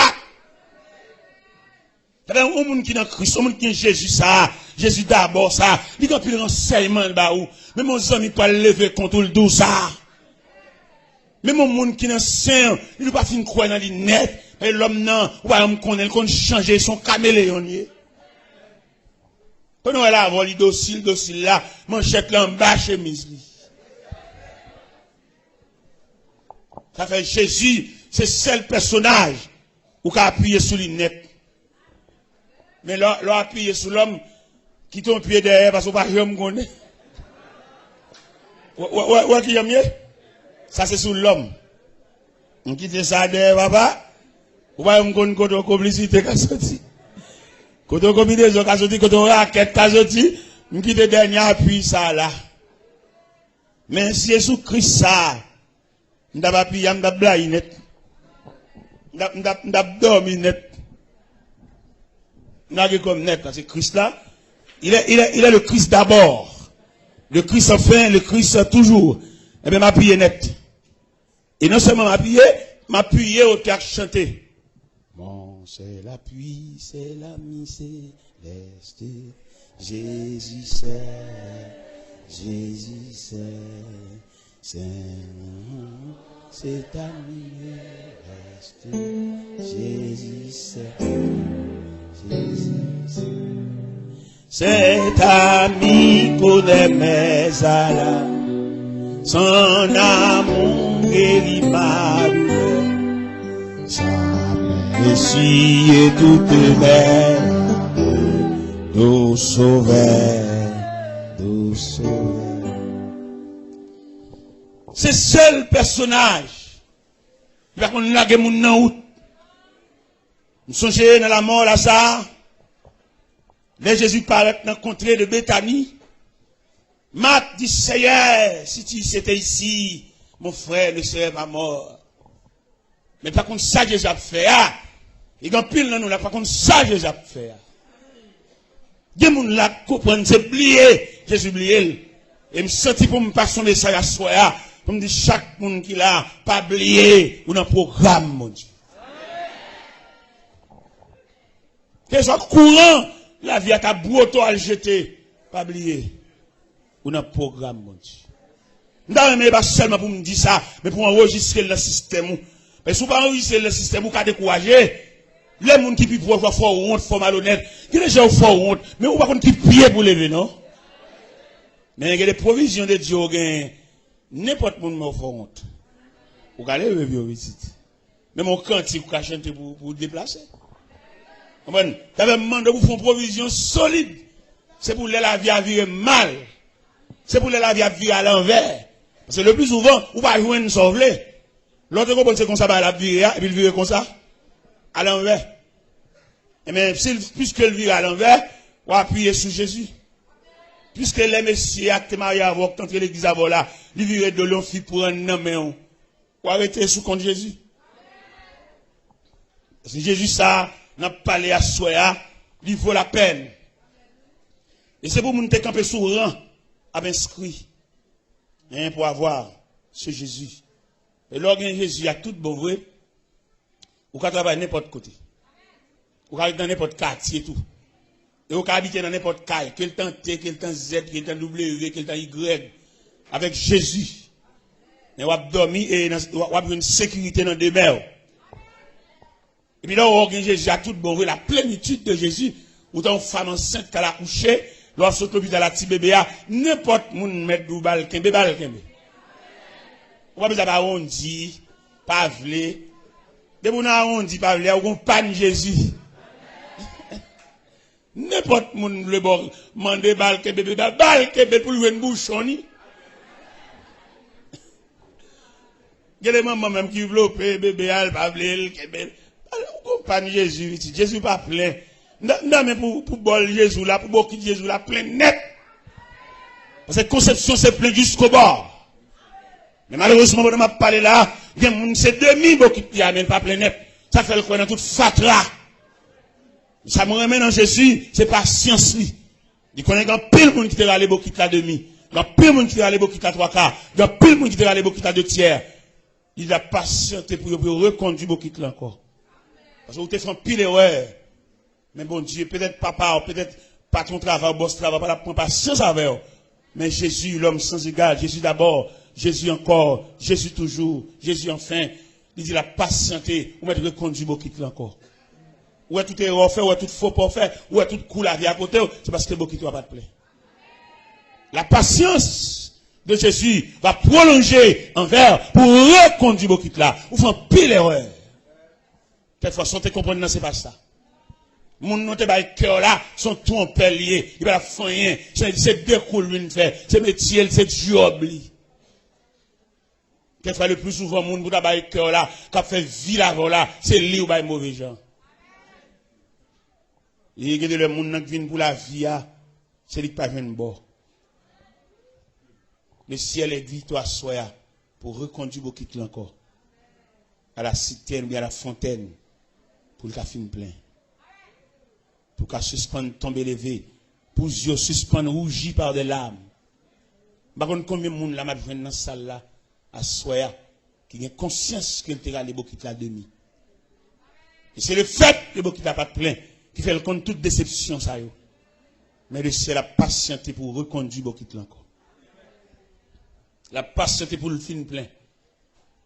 C'est un monde qui est dans Christ, un monde qui est Jésus ça, Jésus d'abord ça, il a plus de renseignement là où, mais mon ami pas lever contre le dos ça. Mais mon monde qui est dans saint, il ne pas fin croire dans les net, et l'homme non, ou pas l'homme connaît, qu'on changer son caméléon. Quand on est là, on lit docile là, manchette là en bas, chemise. Ça fait Jésus, c'est le seul personnage où qui a appuyé sur les net. Mais là, appuyé sur l'homme qui tombe pied derrière parce qu'on ne peut pas jamais connaître. Ouais, qui aime mieux? Ça, c'est sur l'homme. On quitte ça derrière, papa. Ou pas, on connaît quand on complicité qu'a sorti. Quand on combinaison qu'a sorti, quand on raquette qu'a sorti, on quitte dernier appui ça là. Mais si c'est sous Christ ça, on n'a pas appuyé, on n'a pas blagué net. On n'a pas dormi net. N'a comme net, c'est Christ là. Il est le Christ d'abord. Le Christ enfin, le Christ toujours. Eh bien, m'appuyer net. Et non seulement m'appuyer au cœur chanter. Bon, c'est l'appui, c'est l'ami céleste. Jésus c'est ami céleste. Jésus cet ami connaît mes alas, son amour guérit ma douleur, sa merci et toute belle, nous sauveur. C'est seul personnage, il va qu'on l'a mon nom. Nous songeons dans la mort là ça. Là, Jésus paraît dans la contrée de Béthanie. Marc dit, Seigneur, si tu étais ici, mon frère ne serait pas mort. Mais par contre, ça, Jésus a fait. Il y a un pile dans nous, là, par contre, ça, Jésus a fait. Il y a des gens qui comprennent, c'est oublié. Jésus oublié. Et me senti pour me passer son message à soi. Pour me dire, chaque monde qui l'a, pas oublié, ou dans le programme, mon Dieu. Que soit courant, la vie à ta brouto à le jeter, pas oublier. Ou dans le programme, mon Dieu. Non, mais pas seulement pour me dire ça, mais pour enregistrer le système. Mais si vous pas enregistrer le système, vous pouvez décourager. Les gens qui pient pour fort honte, fort malhonnête, il y a des gens fort honte, mais on va pas qui prier pour lever, non? Mais il y a des provisions de Dieu, n'importe qui me fort honte. Vous allez lever visite. Mais mon cantique, vous chanter pour déplacer. Vous avez demandé pour faire une provision solide. C'est pour la vie à vivre mal. C'est pour la vie à vivre à l'envers. Parce que le plus souvent, vous ne pouvez pas jouer une sauveler. L'autre compagnie, c'est comme ça, la vie, et puis il vire comme ça, à l'envers. Et bien, puisque le vire à l'envers, on va appuyer sur Jésus. Puisque les messieurs actes mariés avant, quand l'église avant là, ils virent de l'on fit pour un homme, ou arrêter sous compte Jésus. Parce que Jésus, ça, n'a pas parlé à soi, il vaut la peine. Et c'est pour nous camper sous rang, à inscrit, pour avoir ce Jésus. Et lorsque Jésus a tout bon vrai, ou qu'à travailler n'importe côté. Ou qu'à dans n'importe quartier tout. Et ou qu'à habiter dans n'importe caille, quel temps T, quel temps Z, quel temps W, quel temps Y, avec Jésus. Et on va dormir et on va avoir une sécurité dans des mers. Et puis là, on Jésus a tout bon vrai, la plénitude de Jésus, ou tant femme enceinte qu'elle a couché, lorsque l'hôpital a petit bébé, n'importe où mettre du bal, kembe. On va pas on dit, pas vle. De mon on dit pas vle, on panne Jésus. N'importe où le bon, mande bal, kembe pour lui une bouchon. Il y a des mamans même qui veulent bébé, pas vle, kembe. On panne Jésus, Jésus pas plein. Non, mais pour bol Jésus là, pour beaucoup de Jésus là, plein net. Parce que conception c'est plein jusqu'au bord. Mais malheureusement, on m'a parlé là, c'est demi beaucoup qui amène pas plein net. Ça fait le coin dans toute fatra. Ça me remet dans Jésus, c'est pas science lui. Il connaît grand pile monde qui te râle beaucoup la demi. Grand pile monde qui te râle beaucoup la trois quarts. Grand pile monde qui te râle beaucoup la deux tiers. Il a patienté pour reconduire beaucoup là encore. Parce que vous te faites pile erreur. Mais bon Dieu, peut-être papa, peut-être pas ton travail, boss travail, pas la patience avec eux. Mais Jésus, l'homme sans égal, Jésus d'abord, Jésus encore, Jésus toujours, Jésus enfin, il dit la patienté, ou mettre reconduit beaucoup là encore. Ou est tout erreur fait, ou est tout faux pas fait, ou est tout cool la vie à côté, c'est parce que beaucoup ne va pas te plaire. La patience de Jésus va prolonger envers pour reconduire beaucoup là. Ou font pile erreur. Quelquefois, sans te comprendre, c'est pas ça. Mon nom te bail cœur là, sont tout en pelier, il va faire rien, c'est découle une fait, c'est métier, c'est job li. Quelquefois le plus souvent mon pour bail cœur là, qui fait vie là là, c'est lui ou bail mauvais gens. Il y a le monde qui vient pour la vie c'est lui qui pas vient bord. Le ciel est victoire soya pour reconduire beaucoup encore à la citerne ou à la fontaine pour le café plein. Pour qu'à suspendre tomber levé, pour yeux suspendre rougi par des larmes. Par contre, combien de monde là m'a dans la salle là, à soya, qui a conscience qu'il te râle beaucoup la demi. Et c'est le fait que beaucoup n'a pas de plein, qui fait le compte toute déception ça yo. Mais c'est la patience pour reconduire beaucoup encore. La patience pour le film plein.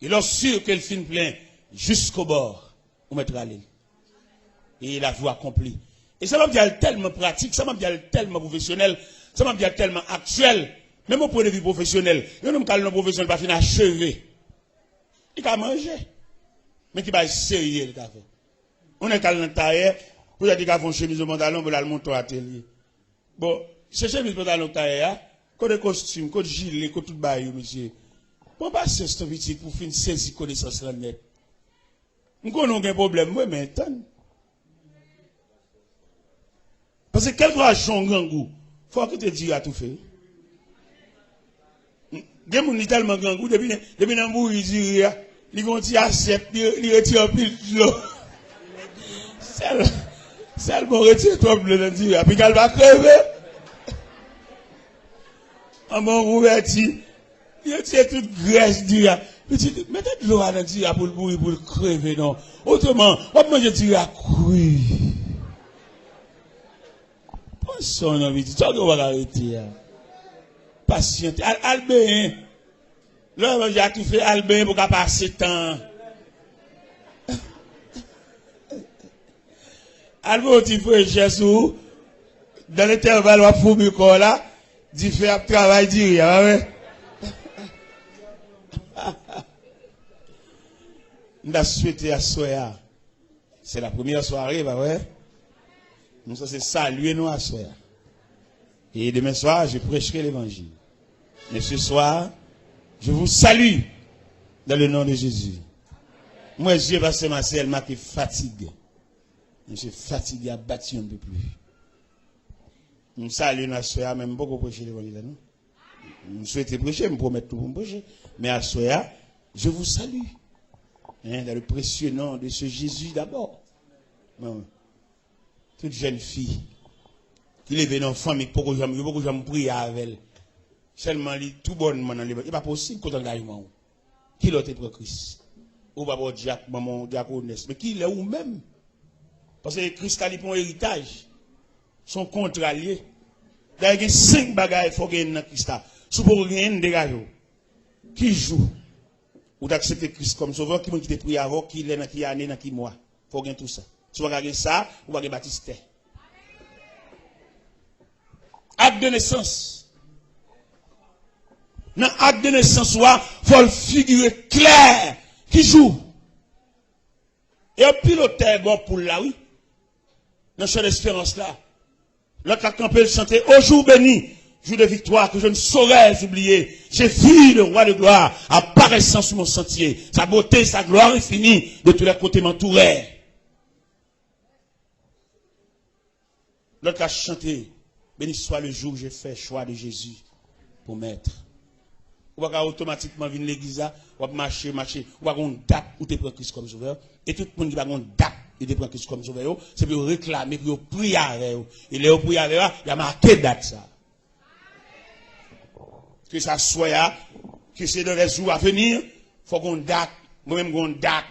Et lorsque que le film plein, jusqu'au bord, on mettra aller. Et la voie accomplie. Et ça m'a dit tellement pratique, ça m'a dit tellement professionnel, ça m'a dit tellement actuel, même au point de vue professionnel. Il y a un homme professionnel pas finir achevé. Il a mangé. Mais qui va sérieux le café. On est calme dans taille, pour dire qu'il a fait chemise au pantalon, pour aller monter à l'atelier. Bon, c'est chemise pantalon taille, code costume, code gilet, code tout bail, monsieur. Bon, pas c'est ce petit pour finir saisir connaissance là net. Nous connaissons un problème, moi, mais attends. Parce que quel soit son grand goût, il faut que tu te dises à tout faire. Il y a des tellement grand goût, depuis un bout, il dit, il continue à assiette, il retire un pile de l'eau. Seulement retire trop de l'eau, puis qu'elle va crever. En bon rouverti, il retire toute graisse, dit, mettez de l'eau à l'intérieur pour le crever, non. Autrement, on va manger du à couille. Son envie, tu vas arrêter. Patiente. Albin. Là, j'ai tout fait Albin pour qu'à passer temps. Albo petit frère Jésus dans l'intervalle on pour le corps là, dit faire travail dit rien, ouais. Nous souhaité à soya. C'est la première soirée, bah ouais. Nous sommes saluer nous à soya. Et demain soir, je prêcherai l'évangile. Mais ce soir, je vous salue dans le nom de Jésus. Moi, je pasteur Marcel m'a été fatigué. Je suis fatigué à battre un peu plus. Nous saluons à soya, même beaucoup prêcher l'évangile. Nous souhaitons prêcher, me promettre tout pour me prêcher. Mais à soya, je vous salue. Hein, dans le précieux nom de ce Jésus d'abord. Toute jeune fille qui lève dans la famille, beaucoup de gens prient avec elle. Seulement, il est tout bonnement dans les il n'est pas possible qu'on engagement. Qui l'a été pour Christ? Ou pas pour Diacre, maman, diaconesse. Mais qui l'est ou même? Parce que Christ a dit pour un héritage. Son contrat lié. D'ailleurs, il y a 5 bagages qu'il faut gagner dans Christ. Si vous avez dégage. Qui joue? Ou d'accepter Christ comme sauveur, qui m'a quitté prier avant, qui est dans qui année, dans qui mois. Il faut gagner tout ça. Si vous regardez ça, vous regardez Baptiste. Acte de naissance. Dans l'acte de naissance, il faut le figurer clair. Qui joue? Et un piloteur bon pour là, oui. Dans cette espérance là. L'autre a campé le chanter au jour béni, jour de victoire que je ne saurais oublier. J'ai vu le roi de gloire apparaissant sur mon sentier. Sa beauté, sa gloire infinie de tous les côtés m'entouraient. L'autre a chanté, béni soit le jour où j'ai fait choix de Jésus pour m'être. Ou va automatiquement venir l'église, ou va marcher, ou va avoir une date où tu prends Christ comme sauveur. Et tout le monde qui va avoir une date où tu prends Christ comme sauveur, c'est pour réclamer, pour prier avec eux. Et les prier avec eux, il y a marqué date ça. Que ça soit, que c'est dans les jours à venir, il faut qu'on date, moi-même qu'on date,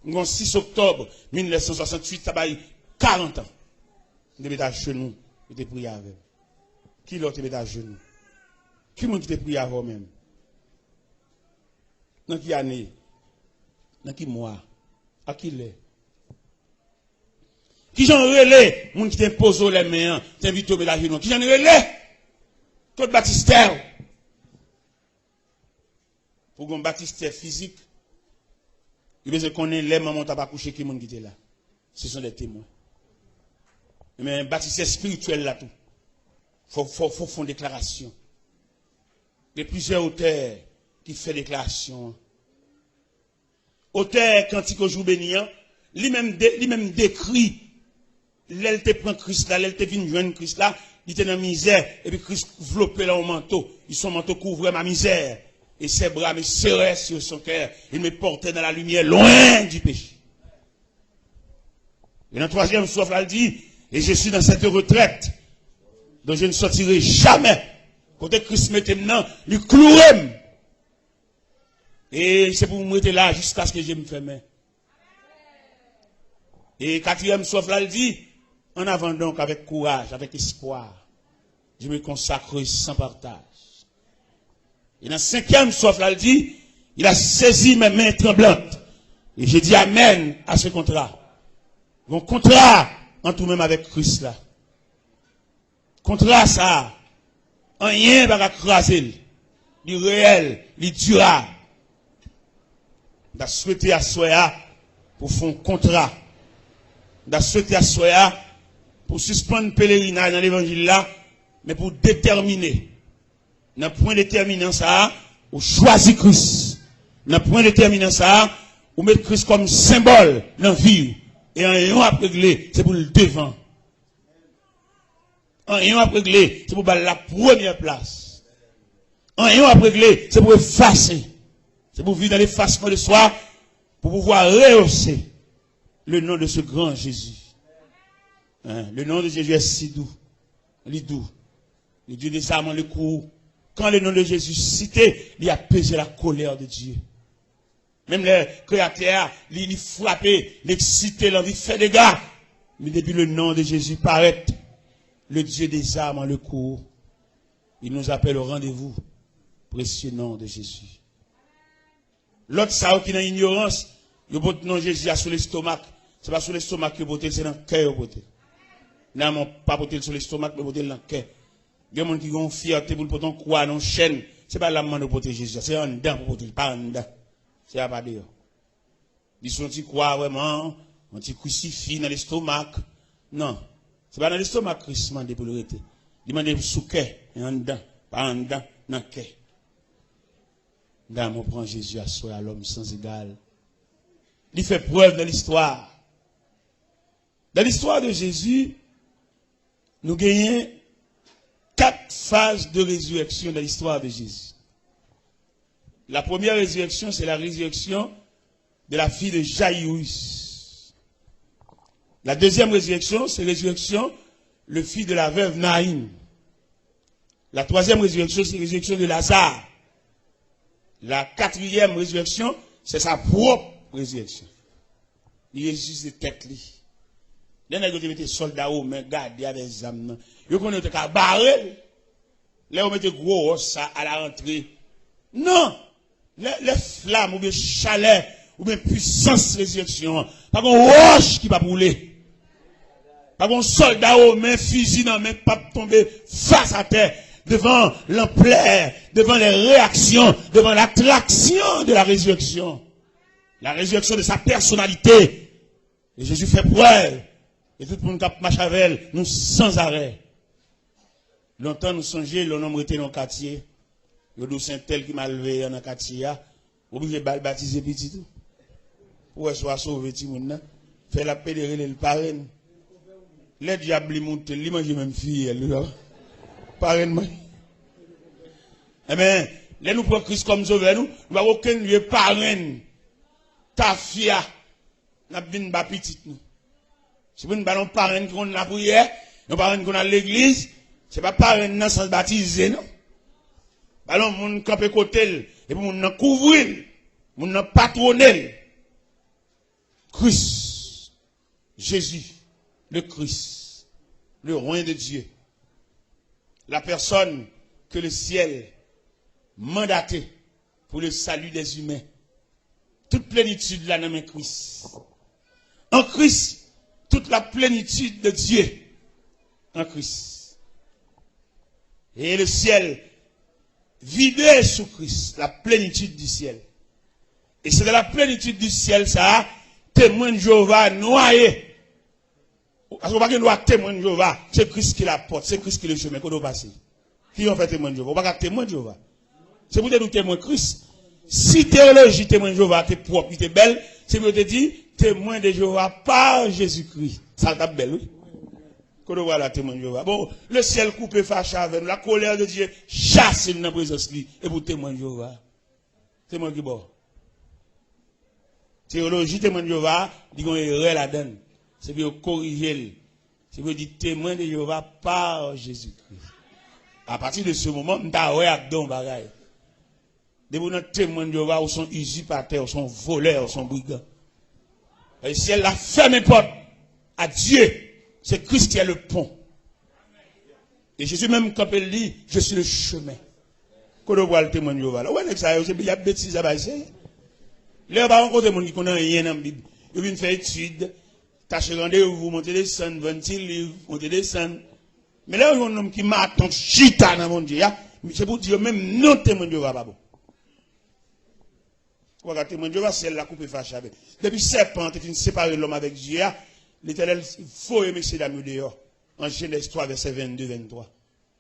6 octobre 1968, ça va y 40 ans. Je te mets à genoux, je te prie avec. Qui l'autre te met à genoux? Qui m'a te prie avec même? Dans qui année? Dans qui mois? À qui l'est? Qui j'en relais? Moun qui t'impose les mains, t'invite au mettre à genoux. Qui j'en relais? Claude Baptistère. Pour un baptistère physique, il veut qu'on ait les mamans qui pas couché qui moun qui était là. Ce sont des témoins. Mais un baptistère spirituel là tout. Faut faire une déclaration. Il y a plusieurs auteurs qui font déclaration. Auteur cantique au jour béni, lui-même décrit, l'elle te prend Christ là, l'elle te vient joindre Christ là, il était dans la misère, et puis Christ enveloppé là au manteau, son manteau couvrait ma misère, et ses bras me serraient sur son cœur, il me portait dans la lumière, loin du péché. Et dans le 3e soif là, il dit, et je suis dans cette retraite, dont je ne sortirai jamais. Côté Christ mettait maintenant, il clouait. Et c'est pour me mettre là jusqu'à ce que je me ferme. Et 4e soif là, il dit, en avant donc avec courage, avec espoir, je me consacre sans partage. Et dans 5e soif là, il dit, il a saisi mes mains tremblantes. Et j'ai dit amen à ce contrat. Mon contrat, en tout même avec Christ là. Contrat ça, rien va craser, du réel, du durable. On a souhaité à Soya pour faire un contrat. On a souhaité à Soya pour suspendre le pèlerinage dans l'évangile là, mais pour déterminer. Dans le point déterminant ça, on choisit Christ. Dans le point déterminant ça, on met Christ comme symbole dans la vie. Et en ayant à régler, c'est pour le devant. En ayant à régler, c'est pour la première place. En ayant à régler, c'est pour effacer. C'est pour vivre dans l'effacement de soi, pour pouvoir rehausser le nom de ce grand Jésus. Hein? Le nom de Jésus est si doux. Il est doux. Le Dieu des âmes, le coup. Quand le nom de Jésus cité, il a pesé la colère de Dieu. Même les créateurs, ils frappent, l'excité, l'envie fait des dégâts. Mais depuis le nom de Jésus paraît, le Dieu des âmes en le cours, il nous appelle au rendez-vous. Précieux nom de Jésus. L'autre, ça, qui est dans l'ignorance, il y a votre nom Jésus sur l'estomac. C'est pas sur l'estomac que vous c'est dans le cœur que vous non, pas porter sur l'estomac, mais porter dans le cœur. Il y a des gens qui ont fierté pour porter croix dans chaîne. C'est pas la main de porter Jésus, c'est en dedans pour porter, pas en dedans. C'est pas dehors. Ils sont qui croient vraiment, on t'y crucifie dans l'estomac. Non, c'est pas dans l'estomac que Christ demande pour le rester. Il demande sous cœur, et en dedans, pas en dedans, dans le cœur. Dans on prend Jésus à soi à l'homme sans égal. Il fait preuve dans l'histoire. Dans l'histoire de Jésus, nous gagnons 4 phases de résurrection dans l'histoire de Jésus. La première résurrection, c'est la résurrection de la fille de Jaïrus. La deuxième résurrection, c'est la résurrection le fils de la veuve Naïm. La troisième résurrection, c'est la résurrection de Lazare. La quatrième résurrection, c'est sa propre résurrection. Il ressuscite de tête. Là, on a mis des soldats au mais gardés avec des âmes. Ils ont été barrés. Là, on met des gros ça à la rentrée. Non! Les flammes, ou bien chaleur, ou bien puissance résurrection. Pas qu'on roche qui va brûler. Pas qu'on soldat au main, fusil dans main, pas tomber face à terre. Devant l'ampleur, devant les réactions, devant l'attraction de la résurrection. La résurrection de sa personnalité. Et Jésus fait preuve. Et tout le monde qui marche avec elle, nous sans arrêt. Longtemps nous songeons, le nombre était dans le quartier. Le dos Saint-Tel qui m'a levé dans le quartier. Obligé de baptiser petit tout. Pour soit sauvé tout le monde. Fait la pédérer le parrain. Les diables ils montent, ils mangent même fille. Parrain. Eh bien, là nous prenons Christ comme sauveur, nous n'avons aucun lieu parrain. Ta fille, nous avons une petite nous. Si vous n'avez pas de parrain qui ont la prière, nous parrain qui ont l'église, ce n'est pas parrain dans sans baptiser, non. Ballon, moun camper côté, et pour moun couvrir, moun patronner. Christ, Jésus, le Christ, le roi de Dieu. La personne que le ciel mandaté pour le salut des humains. Toute plénitude là dans Christ. En Christ, toute la plénitude de Dieu. En Christ. Et le ciel vidé sous Christ, la plénitude du ciel. Et c'est de la plénitude du ciel, ça, témoin de Jéhovah noyé. Parce qu'on va pas témoin de Jéhovah, c'est Christ qui la porte, c'est Christ qui le chemin qu'on doit passer. Qui ont fait témoin de Jéhovah? On va pas témoin de Jéhovah. C'est pour te dire témoin de Christ. Si théologie témoin de Jéhovah, t'es propre, t'es belle, c'est pour te dire témoin de Jéhovah par Jésus-Christ. Ça t'a belle, oui. Qu'on doit voir la témoin de Jéhovah. Bon, le ciel coupé fâché avec nous, la colère de Dieu chasse dans la présence de lui. Et pour témoin de Jéhovah. Témoin qui bon. Théologie témoin de Jéhovah, dit qu'on est là-dedans. C'est pour corriger. C'est pour dire témoin de Jéhovah par Jésus-Christ. À partir de ce moment, nous avons un bagage. Des témoins de Jéhovah, ou sont usurpateurs, ou sont voleurs, ou sont brigands. Et si elle a fermé porte à Dieu, c'est Christ qui est le pont. Et Jésus même, quand il dit, je suis le chemin. Quand on voit le témoin de Jéhovah, ouais, il y a bêtises à bâtir. Là, on va rencontrer des gens qui connaissent rien dans la Bible. Ils viennent faire études. Tâchez rendez-vous, montez des scènes, 20 livres, montez des scènes. Mais là, il y a un homme qui m'a attendu chita dans mon Dieu. C'est pour dire même non témoin de Jéhovah, pas bon. Regardez, témoin de Jéhovah, c'est la coupe fâchée avec. Depuis serpent, il séparé l'homme avec Dieu. L'Éternel, il faut aimer ces dames dehors. En Genèse 3, verset 22-23.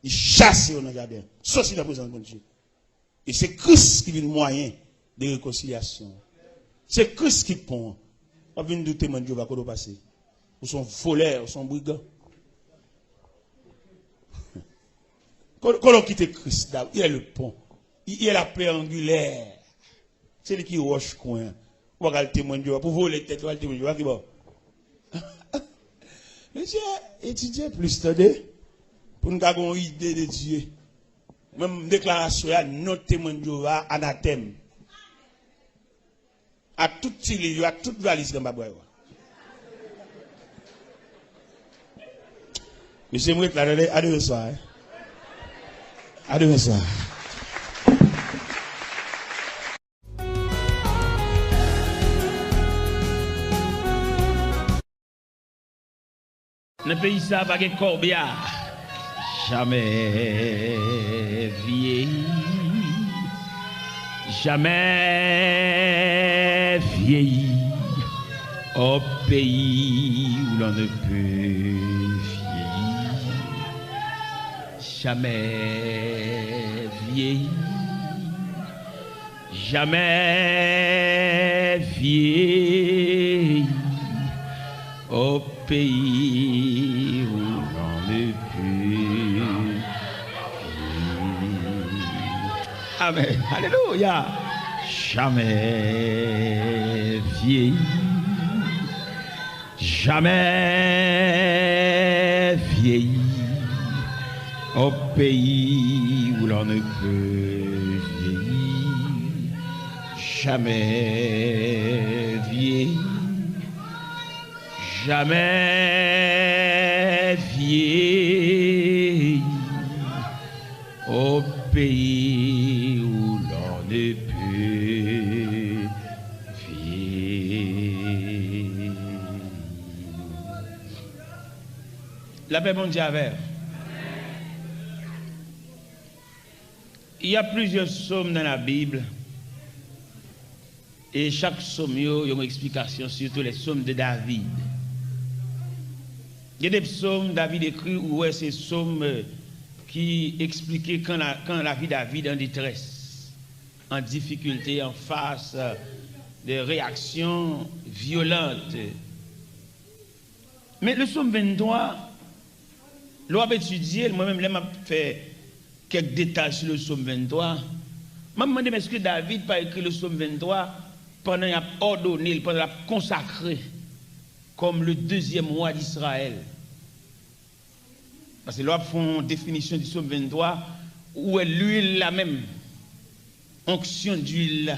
Il chasse dans le jardin. Sauf dans la présence de Dieu. Et c'est Christ qui vient le moyen de réconciliation. C'est Christ qui pond. On vient de témoin de Jéhovah, qu'on doit passer. Ou sont voleurs, ou sont brigands. Quand on quitte Christ, il est le pont. Il est la plaie angulaire. C'est lui qui roche coin. On va le témoin de Jéhovah. Pour voler tête, on va le témoin de Jéhovah qui va. Mais j'ai étudié plus, pour nous avoir une idée de Dieu. Même déclaration, notre témoin de Jéhovah, anathème. À tout petit livre, à toute valise dans ma boîte. Monsieur Mouet, à demain soir. À demain soir. Dans le pays, ça, pas de corbillard. Jamais vieilli. Jamais vieilli. Au pays où l'on ne peut vieillir. Jamais vieilli. Jamais vieilli. Au pays où l'on ne peut. Amen. Alléluia. Jamais vieilli. Jamais vieilli. Au pays où l'on ne peut vieillir. Jamais vieilli. Jamais vieilli au pays où l'on ne peut vieillir. La paix mondiale. Il y a plusieurs psaumes dans la Bible. Et chaque psaume, il y a une explication, surtout les psaumes de David. Il y a des psaumes David écrit où c'est psaumes qui expliquaient quand la vie de David en détresse, en difficulté, en face de réactions violentes. Mais le psaume 23, l'on a étudié, moi-même, je fait quelques détails sur le psaume 23. Je me demande, est-ce que David n'a pas écrit le psaume 23 pendant qu'il a ordonné, pendant qu'il a consacré comme le deuxième roi d'Israël? Parce que là, ils font une définition du psaume 23 où est l'huile la même. Onction d'huile.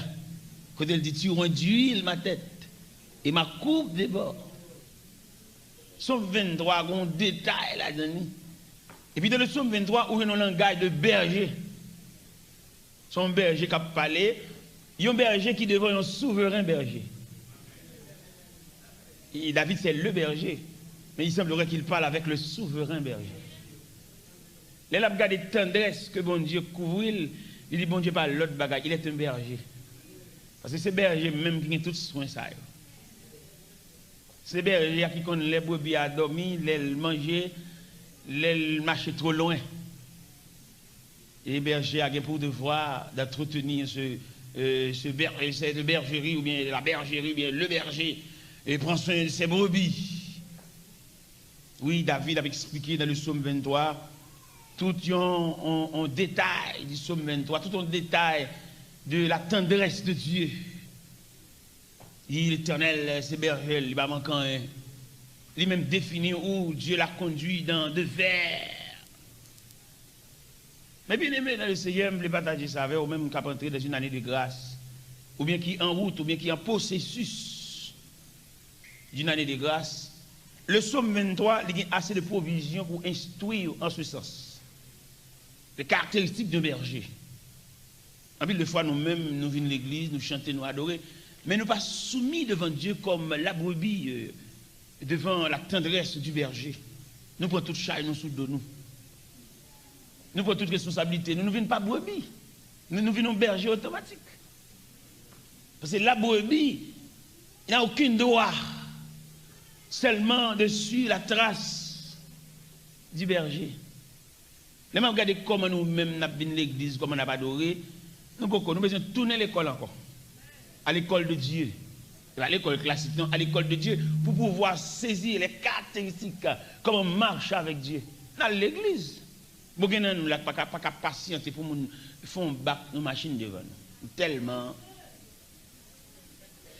Quand elle dit, tu rends d'huile ma tête et ma coupe déborde. Psaume 23, il y a un détail là-dedans. Et puis dans le psaume 23, où il y a un langage de berger. Son berger qui a parlé, il y a un berger qui devient un souverain berger. Et David, c'est le berger. Mais il semblerait qu'il parle avec le souverain berger. Là, il a regardé tendresse que bon Dieu couvre, il dit bon Dieu pas l'autre bagaille, il est un berger. Parce que c'est berger même qui a tout soin ça. C'est berger qui connaît les brebis à dormir, les manger, les marcher trop loin. Et berger a pour devoir d'entretenir cette bergerie ou bien la bergerie ou bien le berger et prend soin de ses brebis. Oui, David avait expliqué dans le psaume 23 tout un détail du psaume 23, tout un détail de la tendresse de Dieu. L'Éternel, c'est berger, il va manquer un. Il même défini où Dieu l'a conduit dans de vers. Mais bien aimé dans le Seigneur, les partager ça avec, ou même qui a entré dans une année de grâce, ou bien qui est en route, ou bien qui est en processus d'une année de grâce. Le psaume 23, il y a assez de provisions pour instruire en ce sens. Les caractéristiques d'un berger. En plus de fois, nous-mêmes, nous venons de l'église, nous chantons, nous adorons, mais nous ne sommes pas soumis devant Dieu comme la brebis devant la tendresse du berger. Nous prenons toute chaille, nous sous de nous. Nous prenons toute responsabilité. Nous ne venons pas brebis. Nous venons berger automatique. Parce que la brebis, il n'y a aucun droit. Seulement dessus la trace du berger. Les gens regardent comment nous-mêmes nous avons l'église, comment nous avons adoré. Nous avons besoin de tourner l'école encore. À l'école de Dieu. À l'école classique, non, à l'école de Dieu, pour pouvoir saisir les caractéristiques, comment on marche avec Dieu. Dans l'église. Nous n'avons pas patienter pour nous faire un bac, nos machines devant nous. Tellement.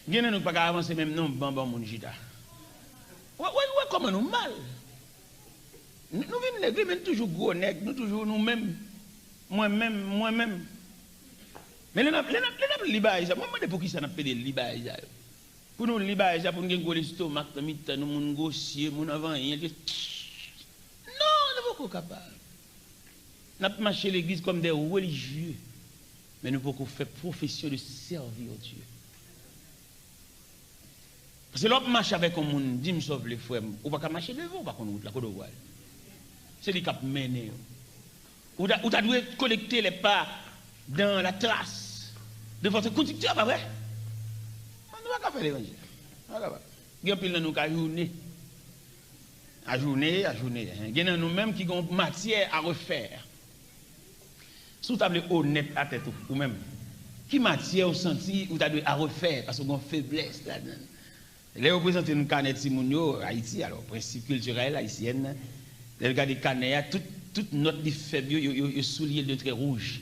Nous n'avons pas avancer même non, bon, mon gita. Ouais, comment nous mal. Nous venons de l'église, mais nous toujours gros nègres, nous toujours nous-mêmes. Moi-même. Mais les libères, moi, je pour qui ça n'a pas de libères. Pour nous, libères, pour nous, nous l'estomac, nous, nous, grossier, nous, avant, rien. Non, nous ne sommes pas capables. Nous avons marché l'église comme des religieux, mais nous ne pouvons pas faire profession de servir Dieu. Parce Parce que l'autre marche avec un monde, dit me sauve les frères, ou pas marcher devant, pas qu'on route la côte de c'est lui qui a mené. Ou tu dois collecter les pas dans la trace de votre conducteur, pas vrai? On ne va pas faire l'évangile. Il y a pile de nous qui à journée. Il y a nous-mêmes qui ont matière à refaire. Si vous êtes honnête à tête ou même, qui matière au senti ou tu à refaire parce qu'on a une faiblesse là-dedans. Les représentants de Canet Simonio, Haïti, alors, principe culturel haïtien, les gars de Canet, toute note de faible, ils soulignent de trait rouge.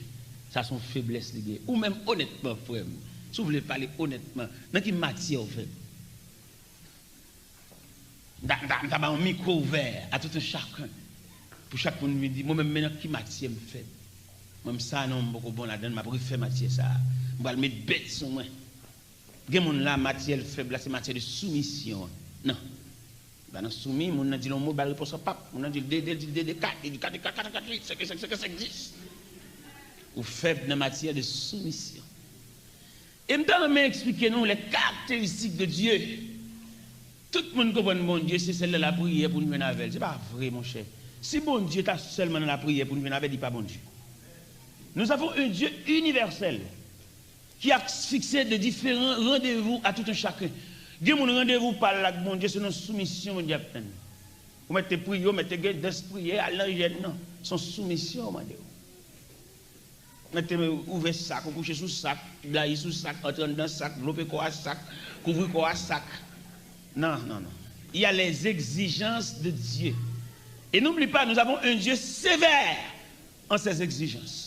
Ça, sont faiblesses. Ou même honnêtement, frère, si vous voulez parler honnêtement, dans quelle matière vous faites? Dans un micro ouvert à tout un chacun. Pour chaque monde me dit, moi-même, maintenant, qui matière me fait? Moi, ça, non, beaucoup bon là-dedans, je préfère matière ça. Je vais le mettre bête sur moi. Il y a la matière faible, c'est matière de soumission. Non. Ben, soumis, on a dit le mot, ben, réponse au pape. On a dit le 4, il dit 4, 8, 5, 10. Ou faible dans la matière de soumission. Et maintenant, je expliquer nous les caractéristiques de Dieu. Tout le monde comprend bon Dieu, c'est celle de la prière pour nous venir avec. Ce n'est pas vrai, mon cher. Si bon Dieu est seulement dans la prière pour nous venir avec, il n'est pas bon Dieu. Nous avons un Dieu universel qui a fixé de différents rendez-vous à tout un chacun. Dieu mon rendez-vous par là, mon Dieu, c'est une soumission, mon Dieu. Vous mettez prière, vous mettez d'esprit à l'angèle, non. Son soumission, mon Dieu. Mettez ouvert sac, vous couchez sous sac, blayer sous sac, entrer dans sac, lopez quoi à sac, couvrir quoi à sac. Non. Il y a les exigences de Dieu. Et n'oublie pas, nous avons un Dieu sévère en ses exigences.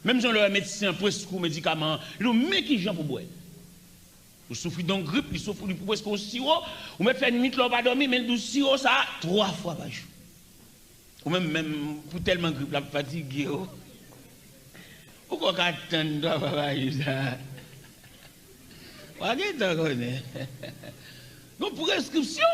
Même si on le médecin presque médicaments, il nous met qui gens pour boire. Vous souffrez d'une grippe, vous souffrez presque au sirop, vous mettez une nuit, vous pas dormir, mais du sirop, ça 3 fois par jour. Ou même pour tellement grippe, la fatigue. Pourquoi attendre par jour ça? Donc, prescription.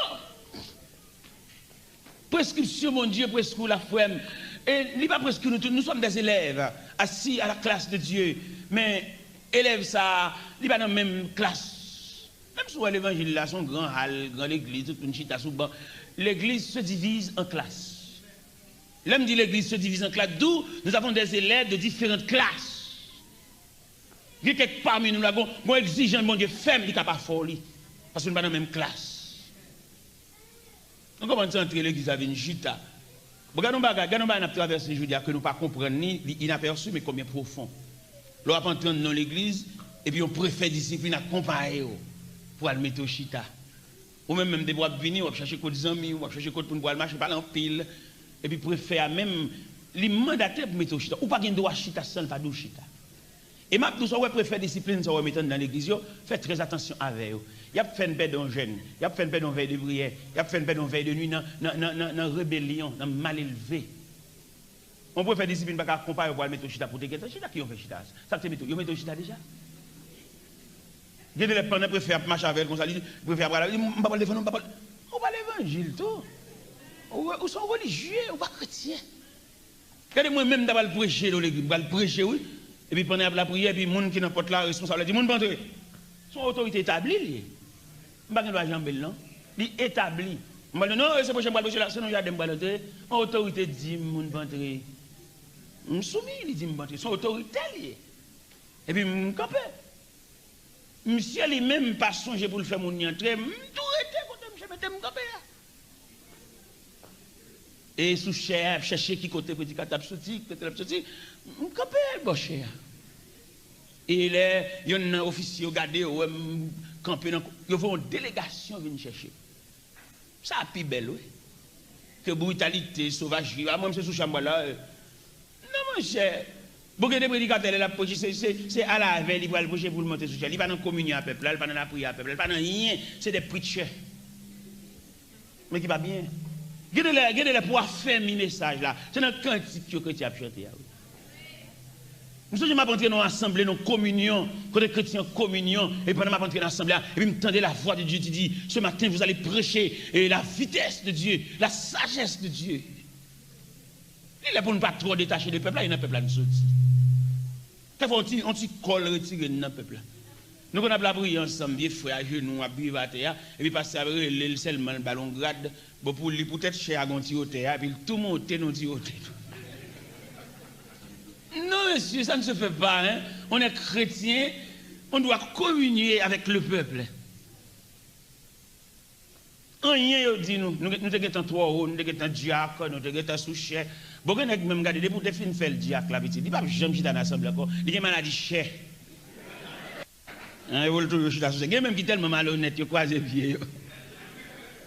Prescription, mon Dieu, prescription la femme. Et il n'est pas presque nous sommes des élèves assis à la classe de Dieu. Mais élèves, ça, il n'est pas dans la même classe. Même si l'évangile là, son grand hall, grande église, toute une chita sous banc, l'église se divise en classes. L'homme dit l'église se divise en classes, d'où nous avons des élèves de différentes classes. Il y a quelques parmi nous, là, bon exigeant, mon Dieu, femme, il n'est pas fort, parce qu'on n'est pas dans la même classe. Donc, comment entrer l'église avec une chita? Regardons, nous avons traversé le Judéa que nous ne comprenons ni inaperçu, mais combien profond. Nous avons entré dans l'église, et puis on préfère discipline à comparer pour aller mettre au chita. Ou même des bois venir, on va chercher des amis, on va chercher pour nous boire le marché, parler en pile, et puis préfère même les mandataires pour mettre au chita. Ou pas qu'il doit chita seul, pas de chita. Et maintenant, si vous préférez discipline, si vous mettez dans l'église, faites très attention avec eux. Il y a fait une paix d'un jeune, il y a fait une paix d'un veille de prière, il y a fait une paix d'un veille de nuit, dans la rébellion, dans le mal élevé. On peut faire discipline, parce qu'on compare pour mettre au chita pour te guetter. Chita qui ont fait chita? Ça te met au mettre au chita déjà? Il y a des gens qui préfèrent marcher avec comme ça, ils préfèrent parler, ils ne vont pas défendre, on va l'évangile, tout. Ou sont religieux, ou pas chrétiens. Regardez-moi même d'avoir le prêcher dans l'église, le prêcher, oui. Et puis pendant la prière, puis les gens qui n'ont pas la responsabilité, les gens qui n'ont son autorité établie. Je ne vais pas jamber, non? Il est établi. Je vais dire, non, c'est pour que je vais là, sinon il y a des gens l'autorité dit, je ne vais pas entrer. Je suis soumis, il dit, je ne vais pas entrer. Son autorité liée. Et puis, je me campe. Monsieur lui-même pas songé pour le faire mon entrer, je vais tout arrêter quand je me campe. Et sous cher, chercher qui côté petit catap sorti, côté la sorti, me campe, bon cher. Et là, il y a un officier regardé, camper, ils font une délégation venir chercher. Ça a plus belle, oui. Que brutalité, sauvagerie. Moi, je suis sous chambre là. Non, mon cher. Beaucoup de prédicateurs, c'est à la veille, ils vont le bouger pour le monter sous chambre. Il va dans la communion à peuple, il va dans la prière à peuple, il va dans rien. C'est des preachers. Mais qui va bien. Regardez les pouvoir faire mes messages là. C'est dans le cantique que tu as chanté. Nous sommes entrés dans l'assemblée, dans la communion, quand les chrétiens en communion, et pendant que je suis dans l'assemblée, et puis je m'entendais la voix de Dieu qui dit, ce matin vous allez prêcher la vitesse de Dieu, la sagesse de Dieu. Il est pour ne pas trop détacher du peuple, il y a un peuple à nous sortir. Quelquefois on t'y colle retiré dans le peuple. Nous on a la prière ensemble, bien frère, à genoux, à vivre à terre, et puis passer à le seulement le ballon grade, pour lui peut-être cher à gonti au terre, puis tout monter non au terre. Non, monsieur, ça ne se fait pas. Hein? On est chrétien, on doit communier avec le peuple. Rien, dit nous sommes trois hauts, nous sommes diacre, nous sommes sous-chef. Bon, on a même gardé, pour définir faire le diacre, là, il dit, pas jamais dans l'assemblée encore, il y a une maladie chère. Il veut toujours chuter sous-chef. Il y a même qui est tellement malhonnête, il croise les pieds.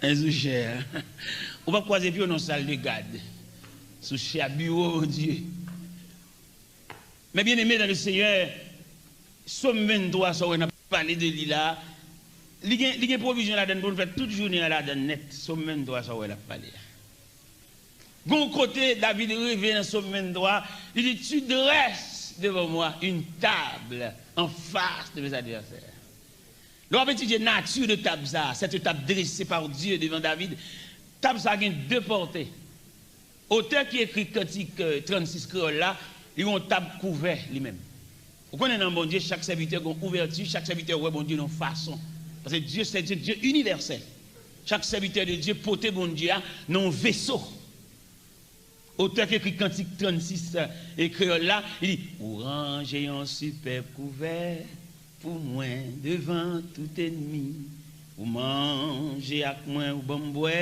Un sous-chef. On va croiser les pieds dans la salle de garde. Sous-chef, bureau, mon Dieu. Mais bien aimé dans le Seigneur, Somme 23, ça on a parlé de lui là. Il y a une provision là-dedans pour nous faire toute journée là-dedans net. Somme 23, ça on a parlé. Bon côté, David revient dans Somme 23, il dit, tu dresses devant moi une table en face de mes adversaires. L'on va étudier la nature de table ça, cette table dressée par Dieu devant David. Table ça a deux portées. Auteur qui écrit Cantique 36 créole là, il a une table couverte lui-même. Vous connaissez dans bon Dieu, chaque serviteur a une ouverture, chaque serviteur a bon Dieu une façon. Parce que Dieu, c'est Dieu universel. Chaque serviteur de Dieu porte bon Dieu dans un vaisseau. Auteur qui écrit Cantique 36 et créole là, il dit, pour ranger un superbe couvert, pour moi devant tout ennemi, pour manger avec moi ou bon boire,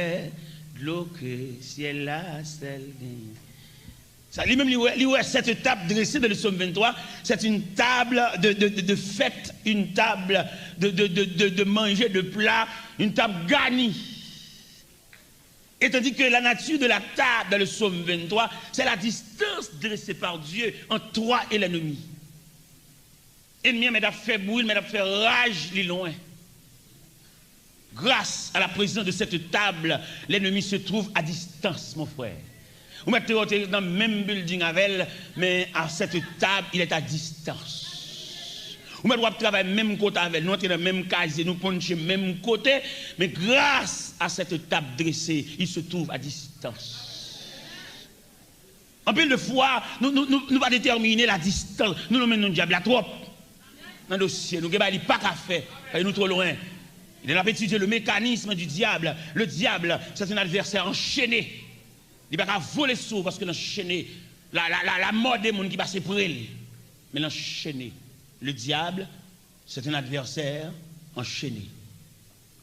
de l'eau que ciel là, celle ça lui-même, cette table dressée dans le psaume 23, c'est une table de fête, une table de manger, de plat, une table garnie. Et tandis que la nature de la table dans le psaume 23, c'est la distance dressée par Dieu entre toi et l'ennemi. L'ennemi m'a fait brûler, m'a fait rage, les loin. Grâce à la présence de cette table, l'ennemi se trouve à distance, mon frère. Vous mettez dans le même building avec elle, mais à cette table, il est à distance. Vous mettez travailler même côté avec elle, nous sommes dans le même casier, nous punchons le même côté, mais grâce à cette table dressée, il se trouve à distance. En plus de fois, nous ne pas déterminer la distance. Nous nous mettons le diable à trop. Dans le dossier, nous n'avons pas qu'à faire, nous trop loin. Il a étudié le mécanisme du diable. Le diable, c'est un adversaire enchaîné. Il ne va pas voler sous parce que l'enchaîné, la mort des gens qui passent près lui. Mais l'enchaîné, le diable, c'est un adversaire enchaîné.